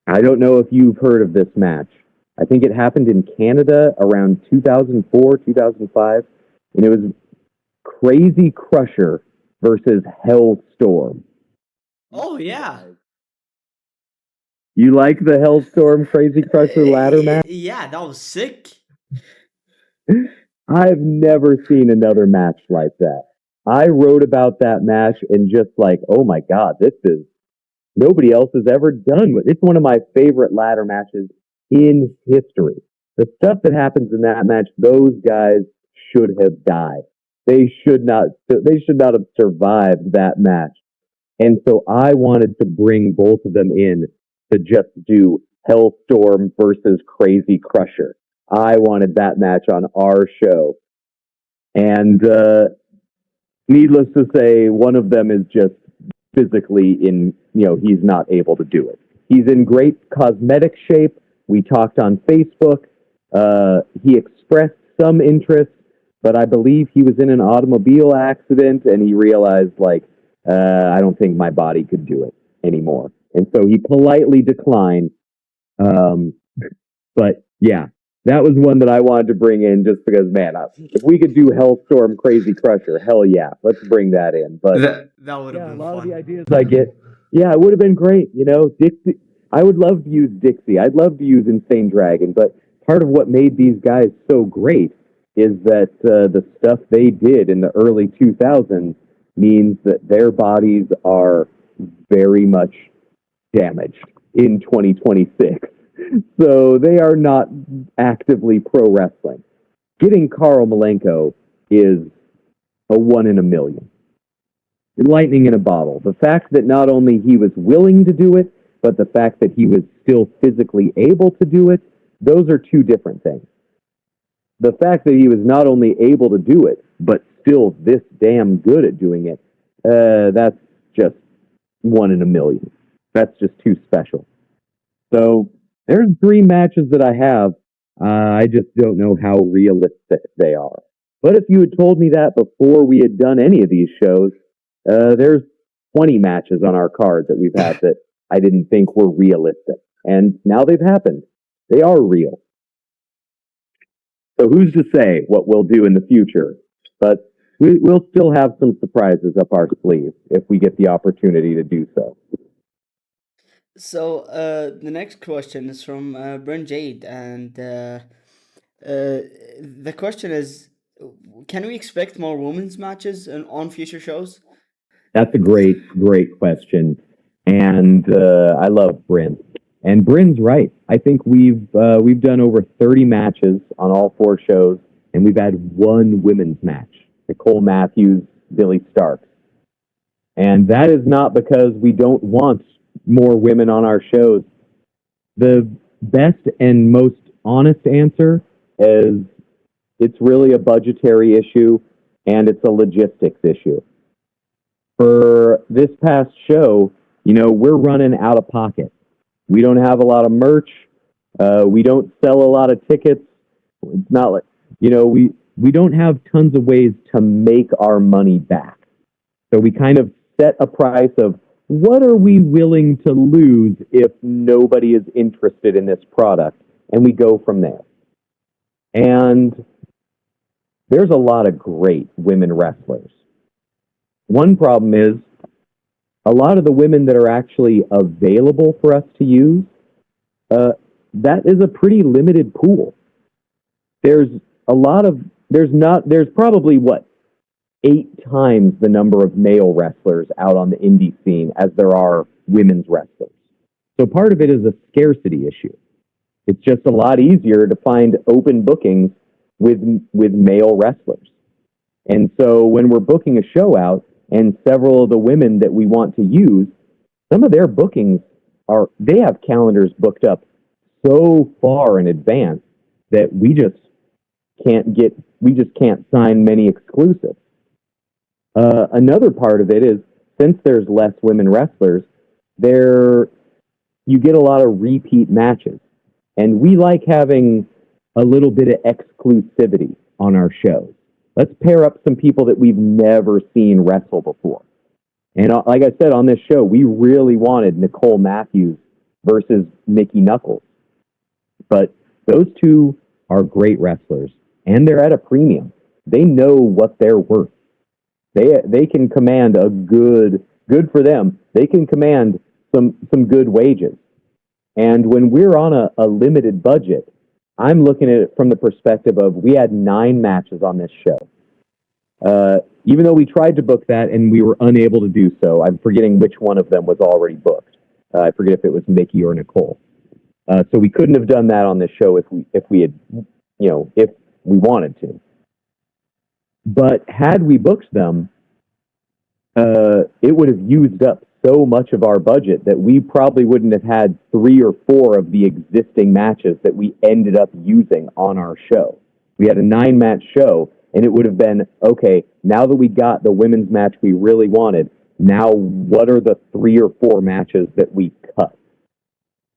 I don't know if you've heard of this match. I think it happened in Canada around 2004, 2005, and it was Crazy Crusher versus Hellstorm. Oh, yeah. You like the Hellstorm Crazy Crusher ladder match? Yeah, that was sick. I've never seen another match like that. I wrote about that match and just like, oh my God, nobody else has ever done it. It's one of my favorite ladder matches in history. The stuff that happens in that match, those guys should have died. They should not have survived that match. And so I wanted to bring both of them in to just do Hellstorm versus Crazy Crusher. I wanted that match on our show. And needless to say, one of them is just physically he's not able to do it. He's in great cosmetic shape. We talked on Facebook. He expressed some interest, but I believe he was in an automobile accident and he realized, I don't think my body could do it anymore. And so he politely declined. But yeah, that was one that I wanted to bring in just because, man, if we could do Hellstorm Crazy Crusher, hell yeah, let's bring that in. But that would have been a lot fun. of the ideas I get, it would have been great. Dixie, I would love to use Dixie. I'd love to use Insane Dragon. But part of what made these guys so great is that the stuff they did in the early 2000s means that their bodies are very much damaged in 2026. So they are not actively pro wrestling. Getting Carl Malenko is a 1 in a million. Lightning in a bottle. The fact that not only he was willing to do it, but the fact that he was still physically able to do it, those are two different things. The fact that he was not only able to do it, but still this damn good at doing it, that's just 1 in a million. That's just too special. So there's 3 matches that I have. I just don't know how realistic they are. But if you had told me that before we had done any of these shows, there's 20 matches on our card that we've had that I didn't think were realistic. And now they've happened. They are real. So who's to say what we'll do in the future? But we'll still have some surprises up our sleeve if we get the opportunity to do so. So the next question is from Bryn Jade, and the question is, can we expect more women's matches on future shows? That's a great question, and I love Bryn. And Bryn's right. I think we've done over 30 matches on all 4 shows, and we've had 1 women's match: Nicole Matthews, Billy Starks. And that is not because we don't want more women on our shows. The best and most honest answer is it's really a budgetary issue and it's a logistics issue. For this past show, we're running out of pocket. We don't have a lot of merch. We don't sell a lot of tickets. It's not like, we don't have tons of ways to make our money back. So we kind of set a price of what are we willing to lose if nobody is interested in this product, and we go from there. And there's a lot of great women wrestlers. One problem is a lot of the women that are actually available for us to use, that is a pretty limited pool. There's probably 8 times the number of male wrestlers out on the indie scene as there are women's wrestlers. So part of it is a scarcity issue. It's just a lot easier to find open bookings with male wrestlers. And so when we're booking a show out and several of the women that we want to use some of their bookings they have calendars booked up so far in advance that we just can't sign many exclusives. Another part of it is, since there's less women wrestlers, you get a lot of repeat matches. And we like having a little bit of exclusivity on our shows. Let's pair up some people that we've never seen wrestle before. And like I said, on this show, we really wanted Nicole Matthews versus Mickey Knuckles. But those two are great wrestlers, and they're at a premium. They know what they're worth. They can command good for them. They can command some good wages. And when we're on a limited budget, I'm looking at it from the perspective of, we had 9 matches on this show. Even though we tried to book that and we were unable to do so, I'm forgetting which one of them was already booked. I forget if it was Mickey or Nicole. So we couldn't have done that on this show if we had, if we wanted to. But had we booked them, it would have used up so much of our budget that we probably wouldn't have had 3 or 4 of the existing matches that we ended up using on our show. We had a 9-match show, and it would have been, okay, now that we got the women's match we really wanted, now what are the 3 or 4 matches that we cut?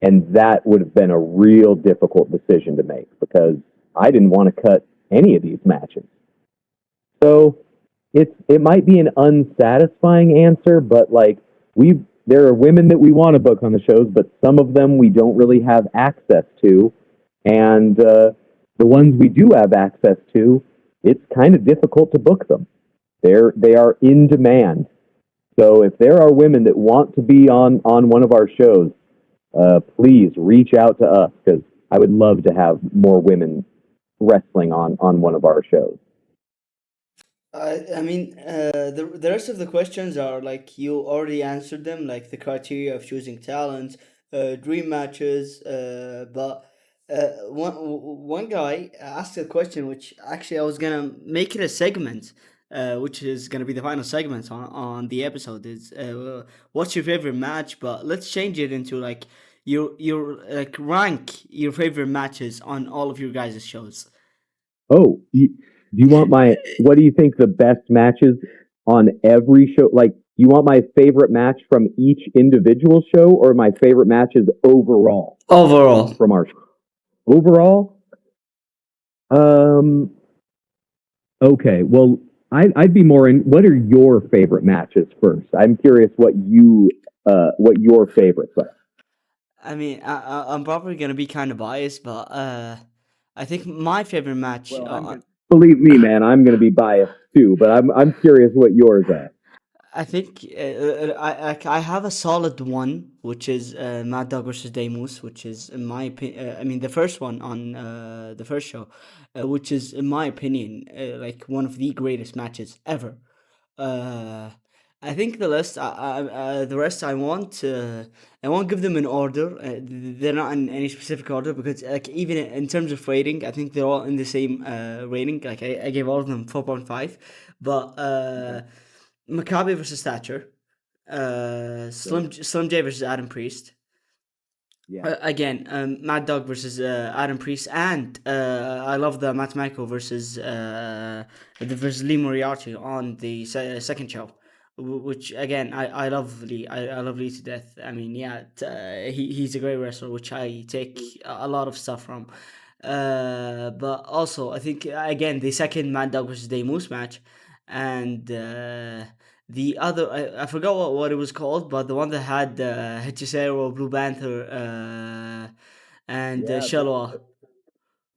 And that would have been a real difficult decision to make, because I didn't want to cut any of these matches. So it might be an unsatisfying answer, but there are women that we want to book on the shows, but some of them we don't really have access to. And the ones we do have access to, it's kind of difficult to book them. They are in demand. So if there are women that want to be on one of our shows, please reach out to us, because I would love to have more women wrestling on one of our shows. I mean, the rest of the questions are like you already answered them, like the criteria of choosing talent, dream matches. But one guy asked a question, which actually I was gonna make it a segment, which is gonna be the final segment on the episode. Is what's your favorite match? But let's change it into like your like rank your favorite matches on all of your guys' shows. Oh, do you want what do you think the best matches on every show? Like, do you want my favorite match from each individual show, or my favorite matches overall? Overall. From our show? Overall? Okay, well, I'd be more in, what are your favorite matches first? I'm curious what your favorites are. I mean, I'm probably gonna be kind of biased, but I think my favorite match. Well, believe me, man, I'm going to be biased too, but I'm curious what yours are. I think I have a solid one, which is Mad Dog versus Damus, which is in my opinion. I mean, the first one on the first show, which is in my opinion like one of the greatest matches ever. Uh, I think the rest I won't give them an order. They're not in any specific order, because like even in terms of rating, I think they're all in the same rating. Like I gave all of them 4.5, but Maccabi versus Thatcher, Slim J versus Adam Priest. Yeah. Again, Mad Dog versus Adam Priest, and I love the Matt Michael versus Lee Moriarty on the second show, which again I love Lee. I love Lee to death. I mean, yeah, he's a great wrestler, which I take a lot of stuff from. But also I think again the second Mad Dog versus Day Moose match, and the other I forgot what it was called, but the one that had Hechicero, Blue Panther, and Shalwa.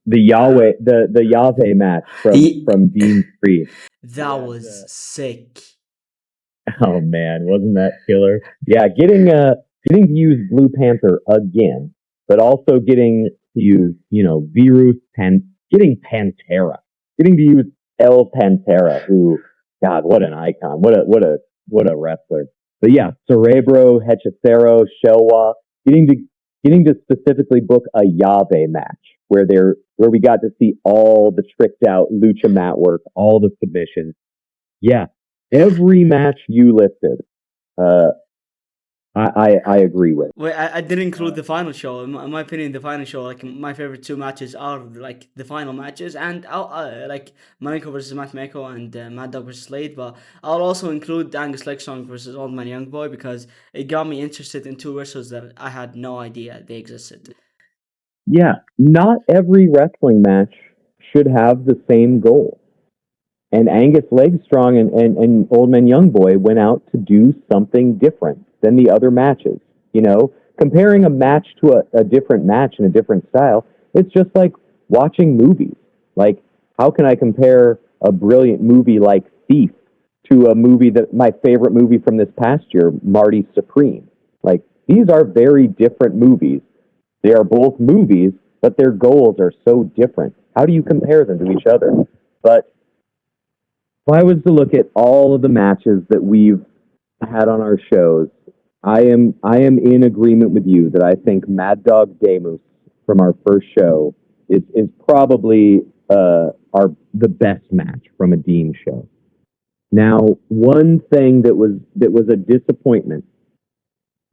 The Yahweh match from Dean Free. That was sick. Oh man, wasn't that killer? Yeah, getting to use Blue Panther again, but also getting to use Virus getting Pantera, getting to use El Pantera, who, God, what an icon, what a wrestler. But yeah, Cerebro, Hechicero, Shelwa, getting to specifically book a Yahweh match where we got to see all the tricked out lucha mat work, all the submissions. Yeah, every match you listed, I agree with. Wait, I didn't include the final show. In my opinion, the final show, like my favorite two matches are like the final matches, and like Malenko versus Matt Mako and Mad Dog versus Slade. But I'll also include Angus Legstrong versus Old Man Young Boy because it got me interested in two wrestlers that I had no idea they existed. Yeah, not every wrestling match should have the same goal. And Angus Legstrong and Old Man Young Boy went out to do something different than the other matches. You know, comparing a match to a different match in a different style, it's just like watching movies. Like, how can I compare a brilliant movie like Thief to a movie that my favorite movie from this past year, Marty Supreme? Like, these are very different movies. They are both movies, but their goals are so different. How do you compare them to each other? But if I was to look at all of the matches that we've had on our shows, I am in agreement with you that I think Mad Dog Damus from our first show is probably the best match from a Dean show. Now, one thing that was a disappointment,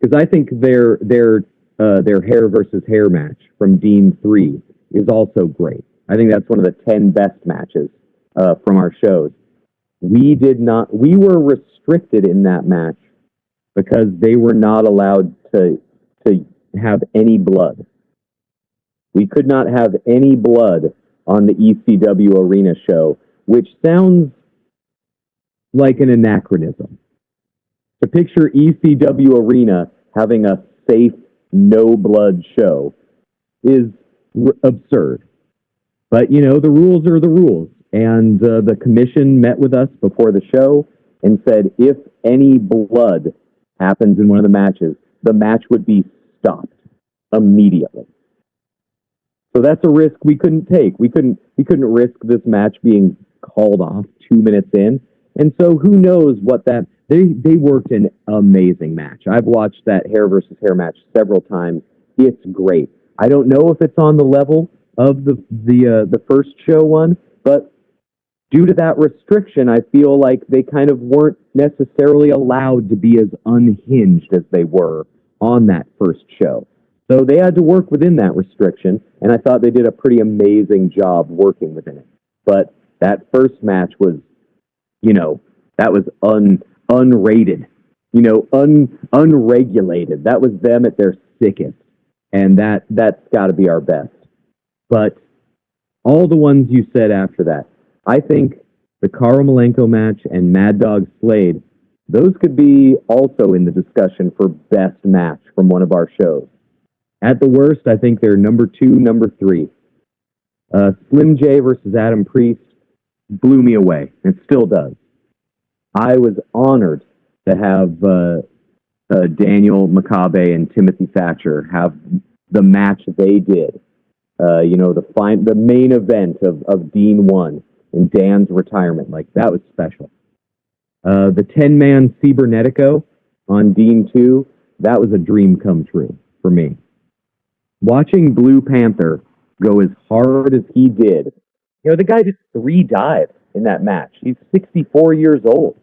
because I think their hair versus hair match from Dean 3 is also great. I think that's one of the 10 best matches from our shows. We were restricted in that match because they were not allowed to have any blood. We could not have any blood on the ECW Arena show, which sounds like an anachronism. To picture ECW Arena having a safe, no blood show is absurd. But, you know, the rules are the rules. And the commission met with us before the show and said if any blood happens in one of the matches, the match would be stopped immediately. So that's a risk we couldn't take. We couldn't risk this match being called off 2 minutes in. And so who knows what that they worked an amazing match. I've watched that hair versus hair match several times. It's great. I don't know if it's on the level of the first show one, but due to that restriction, I feel like they kind of weren't necessarily allowed to be as unhinged as they were on that first show. So they had to work within that restriction, and I thought they did a pretty amazing job working within it. But that first match was, you know, that was unrated, you know, unregulated. That was them at their sickest, and that's got to be our best. But all the ones you said after that, I think the Karl Malenko match and Mad Dog Slade, those could be also in the discussion for best match from one of our shows. At the worst, I think they're number 2, number 3. Slim J versus Adam Priest blew me away. It still does. I was honored to have Daniel Makabe and Timothy Thatcher have the match they did. You know, the main event of Dean 1 and Dan's retirement. Like, that was special. The 10-man Cibernetico on Dean 2, that was a dream come true for me. Watching Blue Panther go as hard as he did, you know, the guy did 3 dives in that match. He's 64 years old.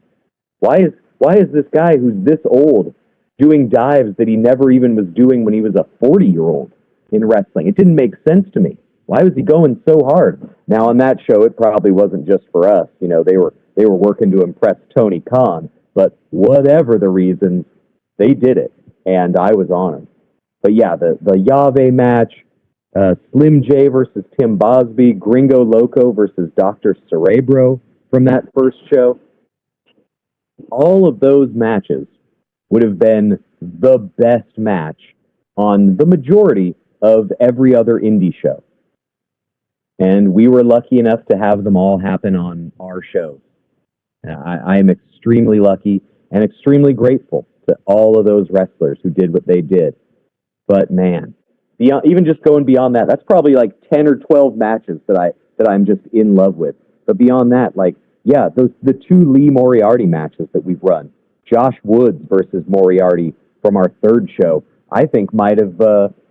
Why is this guy who's this old doing dives that he never even was doing when he was a 40-year-old in wrestling? It didn't make sense to me. Why was he going so hard? Now, on that show, it probably wasn't just for us. You know, they were working to impress Tony Khan, but whatever the reasons, they did it, and I was honored. But yeah, the Yave match, Slim J versus Tim Bosby, Gringo Loco versus Dr. Cerebro from that first show, all of those matches would have been the best match on the majority of every other indie show. And we were lucky enough to have them all happen on our show. I am extremely lucky and extremely grateful to all of those wrestlers who did what they did. But man, even just going beyond that, that's probably like 10 or 12 matches that I'm just in love with. But beyond that, like, yeah, the 2 Lee Moriarty matches that we've run, Josh Woods versus Moriarty from our third show, I think might have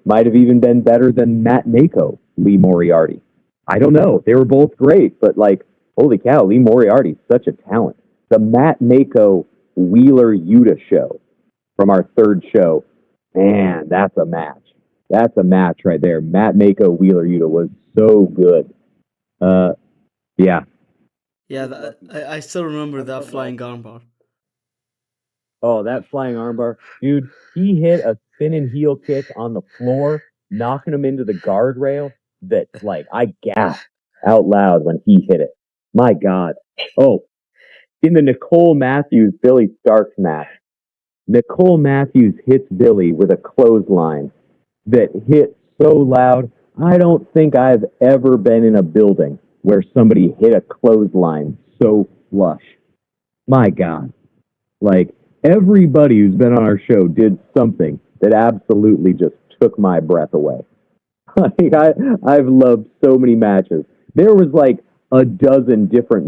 even been better than Matt Mako, Lee Moriarty. I don't know. They were both great, but like, holy cow, Lee Moriarty's such a talent. The Matt Mako Wheeler Yuta show from our third show. Man, that's a match. That's a match right there. Matt Mako, Wheeler Yuta was so good. Yeah. Yeah, I still remember that flying armbar. Oh, that flying armbar. Dude, he hit a spinning heel kick on the floor, knocking him into the guardrail that, like, I gasped out loud when he hit it. My God. Oh, in the Nicole Matthews Billy Starks match, Nicole Matthews hits Billy with a clothesline that hit so loud. I don't think I've ever been in a building where somebody hit a clothesline so flush. My God. Like, everybody who's been on our show did something that absolutely just took my breath away. Like, I've loved so many matches. There was like a dozen different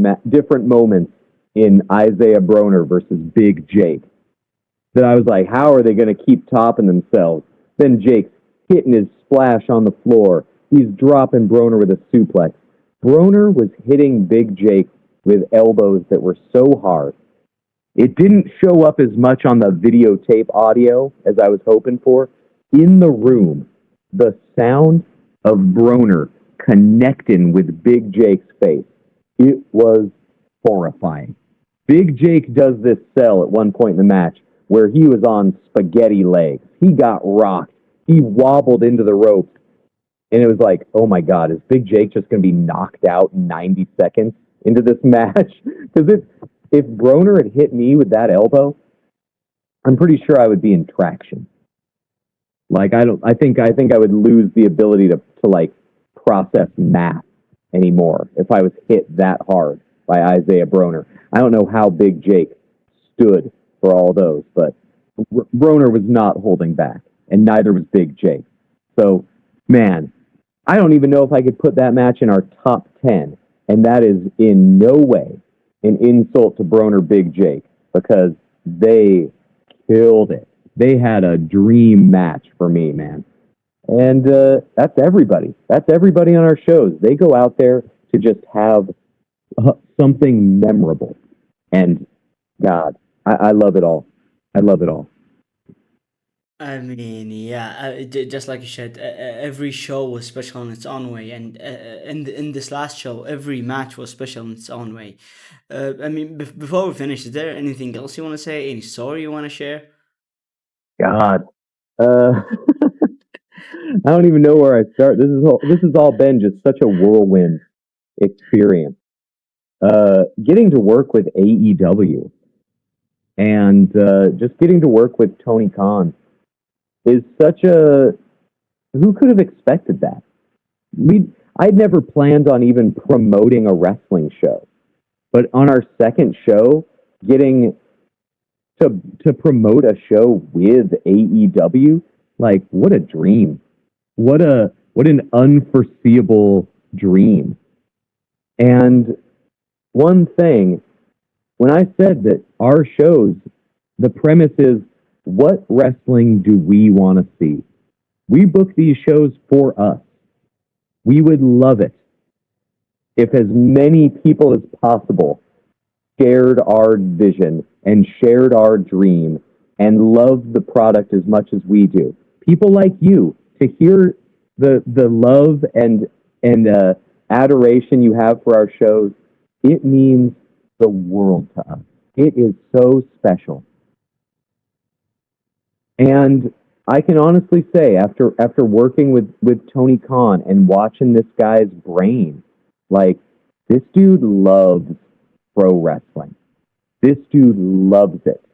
moments in Isaiah Broner versus Big Jake that I was like, how are they going to keep topping themselves? Then Jake's hitting his splash on the floor. He's dropping Broner with a suplex. Broner was hitting Big Jake with elbows that were so hard. It didn't show up as much on the videotape audio as I was hoping for. In the room, the sound of Broner connecting with Big Jake's face, it was horrifying. Big Jake does this sell at one point in the match where he was on spaghetti legs. He got rocked. He wobbled into the ropes. And it was like, oh my God, is Big Jake just going to be knocked out 90 seconds into this match? Because if Broner had hit me with that elbow, I'm pretty sure I would be in traction. Like, I think I would lose the ability to like process math anymore if I was hit that hard by Isaiah Broner. I don't know how Big Jake stood for all those, but Broner was not holding back, and neither was Big Jake. So, man, I don't even know if I could put that match in our top 10, and that is in no way an insult to Broner Big Jake, because they killed it. They had a dream match for me, man. And that's everybody. That's everybody on our shows. They go out there to just have something memorable. And God, I love it all. I love it all. I mean, yeah, just like you said, every show was special in its own way, and in this last show, every match was special in its own way. I mean, before we finish, is there anything else you want to say? Any story you want to share? God. I don't even know where I start. This has all been just such a whirlwind experience. Getting to work with AEW and just getting to work with Tony Khan is such a... Who could have expected that? I'd never planned on even promoting a wrestling show, but on our second show, getting to promote a show with AEW, like, what a dream! What an unforeseeable dream! And one thing, when I said that our shows, the premise is, what wrestling do we want to see? We book these shows for us. We would love it if as many people as possible shared our vision and shared our dream and loved the product as much as we do. People like you, to hear the love and adoration you have for our shows, it means the world to us. It is so special. And I can honestly say, after working with Tony Khan and watching this guy's brain, like, this dude loves pro wrestling. This dude loves it.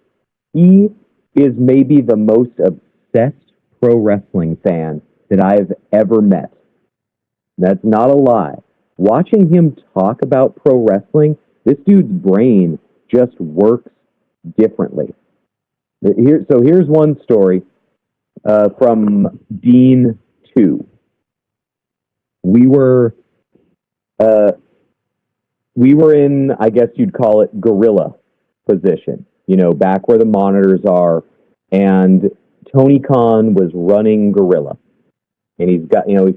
He is maybe the most obsessed pro wrestling fan that I've ever met. That's not a lie. Watching him talk about pro wrestling, this dude's brain just works differently. Here's one story from Dean 2. We were in, I guess you'd call it, gorilla position, back where the monitors are, and Tony Khan was running gorilla, and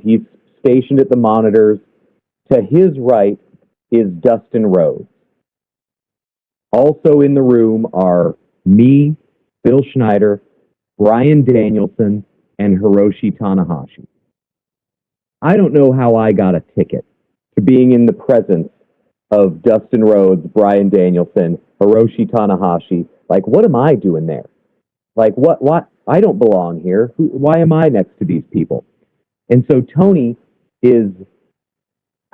he's stationed at the monitors. To his right is Dustin Rhodes. Also in the room are me, Bill Schneider, Bryan Danielson and Hiroshi Tanahashi. I don't know how I got a ticket to being in the presence of Dustin Rhodes, Bryan Danielson, Hiroshi Tanahashi. Like, what am I doing there? Like, what? I don't belong here. Why am I next to these people? And so Tony is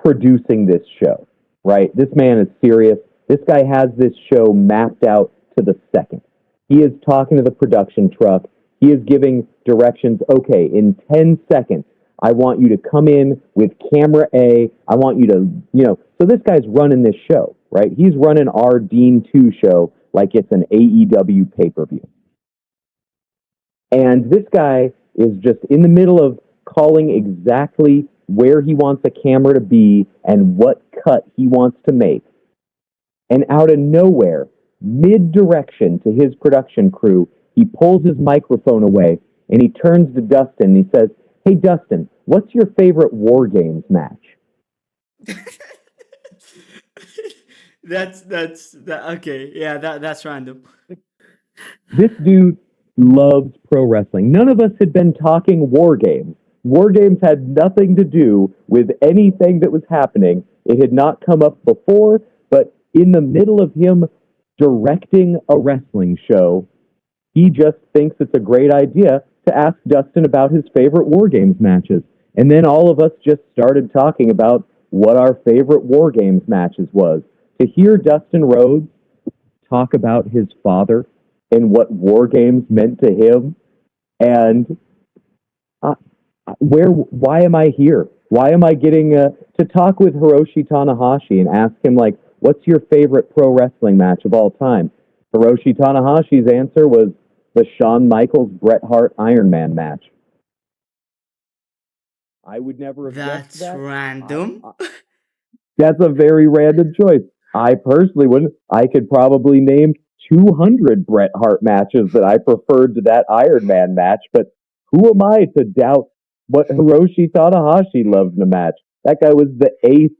producing this show, right? This man is serious. This guy has this show mapped out to the second. He is talking to the production truck. He is giving directions. Okay, in 10 seconds, I want you to come in with camera A. I want you to, so this guy's running this show, right? He's running our Dean 2 show like it's an AEW pay-per-view. And this guy is just in the middle of calling exactly where he wants a camera to be and what cut he wants to make. And out of nowhere, mid-direction to his production crew, he pulls his microphone away and he turns to Dustin and he says, "Hey, Dustin, what's your favorite War Games match?" Okay. Yeah, that's random. This dude loves pro wrestling. None of us had been talking War Games. War Games had nothing to do with anything that was happening. It had not come up before, but in the middle of him directing a wrestling show, he just thinks it's a great idea to ask Dustin about his favorite War Games matches. And then all of us just started talking about what our favorite War Games matches was. To hear Dustin Rhodes talk about his father and what War Games meant to him, and why am I here? Why am I getting to talk with Hiroshi Tanahashi and ask him, like, what's your favorite pro wrestling match of all time? Hiroshi Tanahashi's answer was the Shawn Michaels Bret Hart Iron Man match. I would never have guessed that. That's random. That's a very random choice. I personally wouldn't. I could probably name 200 Bret Hart matches that I preferred to that Iron Man match, but who am I to doubt what Hiroshi Tanahashi loved in a match? That guy was the ace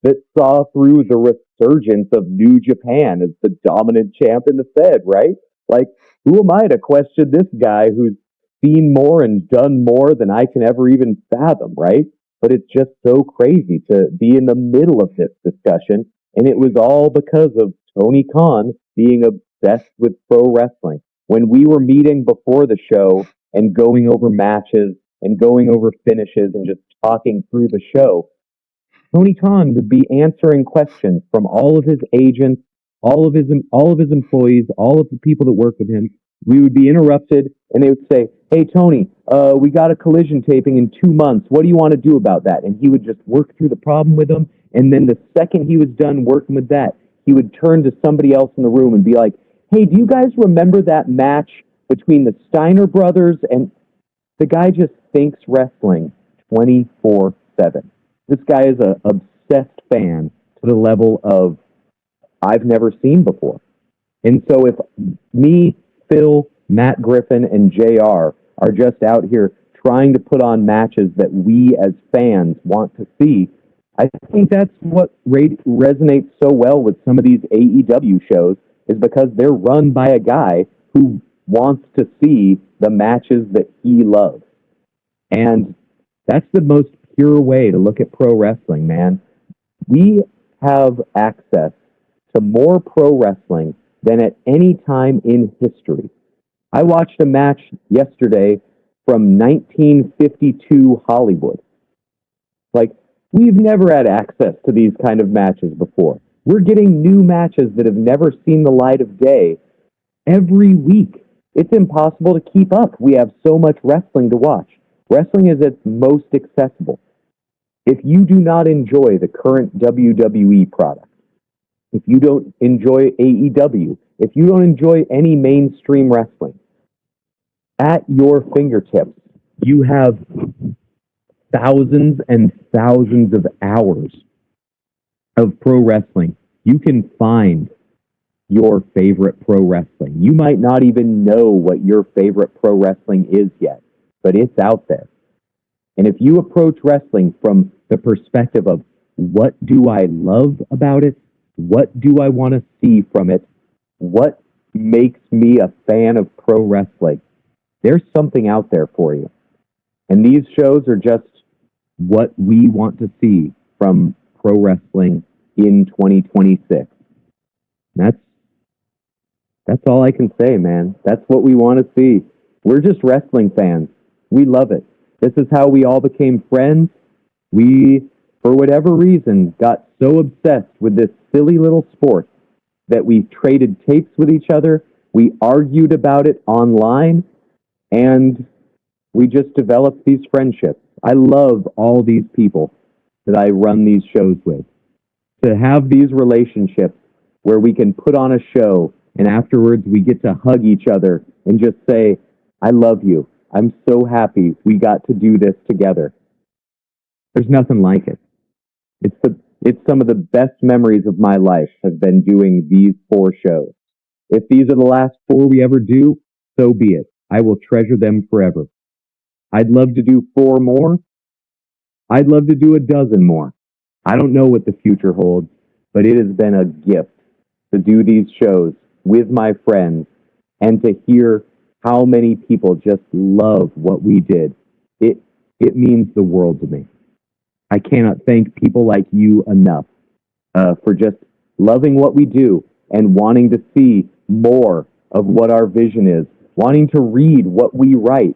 that saw through the resurgence of New Japan as the dominant champ in the Fed, right? Like, who am I to question this guy who's seen more and done more than I can ever even fathom, right? But it's just so crazy to be in the middle of this discussion, and it was all because of Tony Khan being obsessed with pro wrestling. When we were meeting before the show and going over matches and going over finishes and just talking through the show, Tony Khan would be answering questions from all of his agents, all of his employees, all of the people that work with him. We would be interrupted, and they would say, "Hey, Tony, we got a collision taping in 2 months. What do you want to do about that?" And he would just work through the problem with them. And then the second he was done working with that, he would turn to somebody else in the room and be like, "Hey, do you guys remember that match between the Steiner brothers?" And the guy just thinks wrestling 24/7. This guy is an obsessed fan to the level of I've never seen before. And so if me, Phil, Matt Griffin, and JR are just out here trying to put on matches that we as fans want to see, I think that's what resonates so well with some of these AEW shows, is because they're run by a guy who wants to see the matches that he loves. And that's the most pure way to look at pro wrestling, man. We have access to more pro wrestling than at any time in history. I watched a match yesterday from 1952 Hollywood. Like, we've never had access to these kind of matches before. We're getting new matches that have never seen the light of day every week. It's impossible to keep up. We have so much wrestling to watch. Wrestling is its most accessible. If you do not enjoy the current WWE product, if you don't enjoy AEW, if you don't enjoy any mainstream wrestling, at your fingertips, you have thousands and thousands of hours of pro wrestling. You can find your favorite pro wrestling. You might not even know what your favorite pro wrestling is yet, but it's out there. And if you approach wrestling from the perspective of what do I love about it, what do I want to see from it, what makes me a fan of pro wrestling, there's something out there for you. And these shows are just what we want to see from pro wrestling in 2026. That's that's all I can say, man. That's what we want to see. We're just wrestling fans. We love it. This is how we all became friends. We, for whatever reason, got so obsessed with this silly little sport that we traded tapes with each other. We argued about it online, and we just developed these friendships. I love all these people that I run these shows with. To have these relationships where we can put on a show and afterwards we get to hug each other and just say, I love you. I'm so happy we got to do this together. There's nothing like it. It's some of the best memories of my life have been doing these 4 shows. If these are the last 4 we ever do, so be it. I will treasure them forever. I'd love to do 4 more. I'd love to do a dozen more. I don't know what the future holds, but it has been a gift to do these shows with my friends and to hear how many people just love what we did. It means the world to me. I cannot thank people like you enough for just loving what we do and wanting to see more of what our vision is, wanting to read what we write,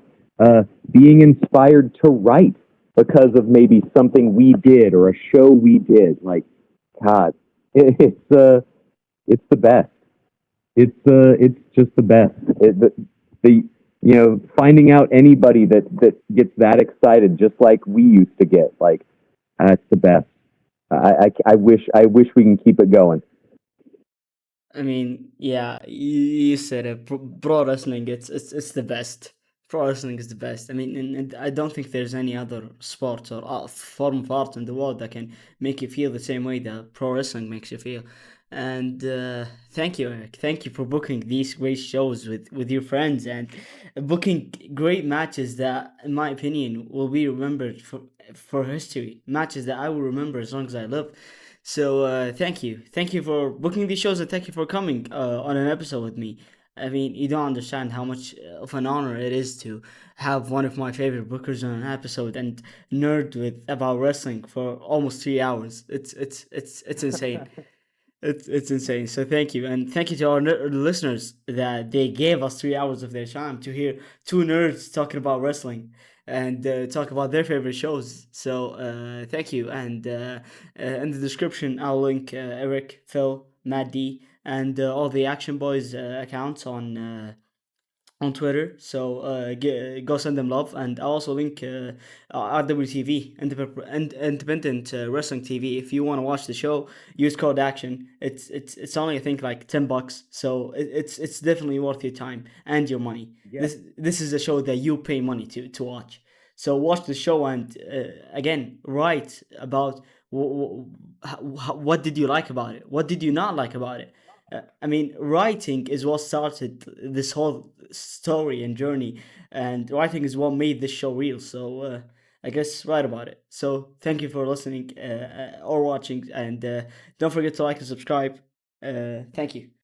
being inspired to write because of maybe something we did or a show we did. Like, God, it's the best. It's just the best. The finding out anybody that gets that excited, just like we used to get, like, that's the best. I wish we can keep it going. I mean, yeah, you said it. Pro wrestling, it's the best. Pro wrestling is the best. I mean, and I don't think there's any other sport or form of art in the world that can make you feel the same way that pro wrestling makes you feel. And thank you, Eric. Thank you for booking these great shows with your friends and booking great matches that, in my opinion, will be remembered for history. Matches that I will remember as long as I live. So thank you for booking these shows and thank you for coming on an episode with me. I mean, you don't understand how much of an honor it is to have one of my favorite bookers on an episode and nerd with about wrestling for almost 3 hours. It's insane. It's insane. So thank you, and thank you to our listeners that they gave us 3 hours of their time to hear 2 nerds talking about wrestling and talk about their favorite shows. So thank you, and in the description I'll link Eric, Phil, Matt D, and all the Action Boys accounts on Twitter. So go send them love, and I'll also link RWTV, Independent Wrestling TV. If you want to watch the show, use code Action. It's only I think like $10, so it's definitely worth your time and your money. Yeah. This is a show that you pay money to watch. So watch the show and again write about what did you like about it, what did you not like about it. I mean, writing is what started this whole story and journey, and writing is what made this show real. So I guess write about it. So thank you for listening or watching, and don't forget to like and subscribe. Thank you.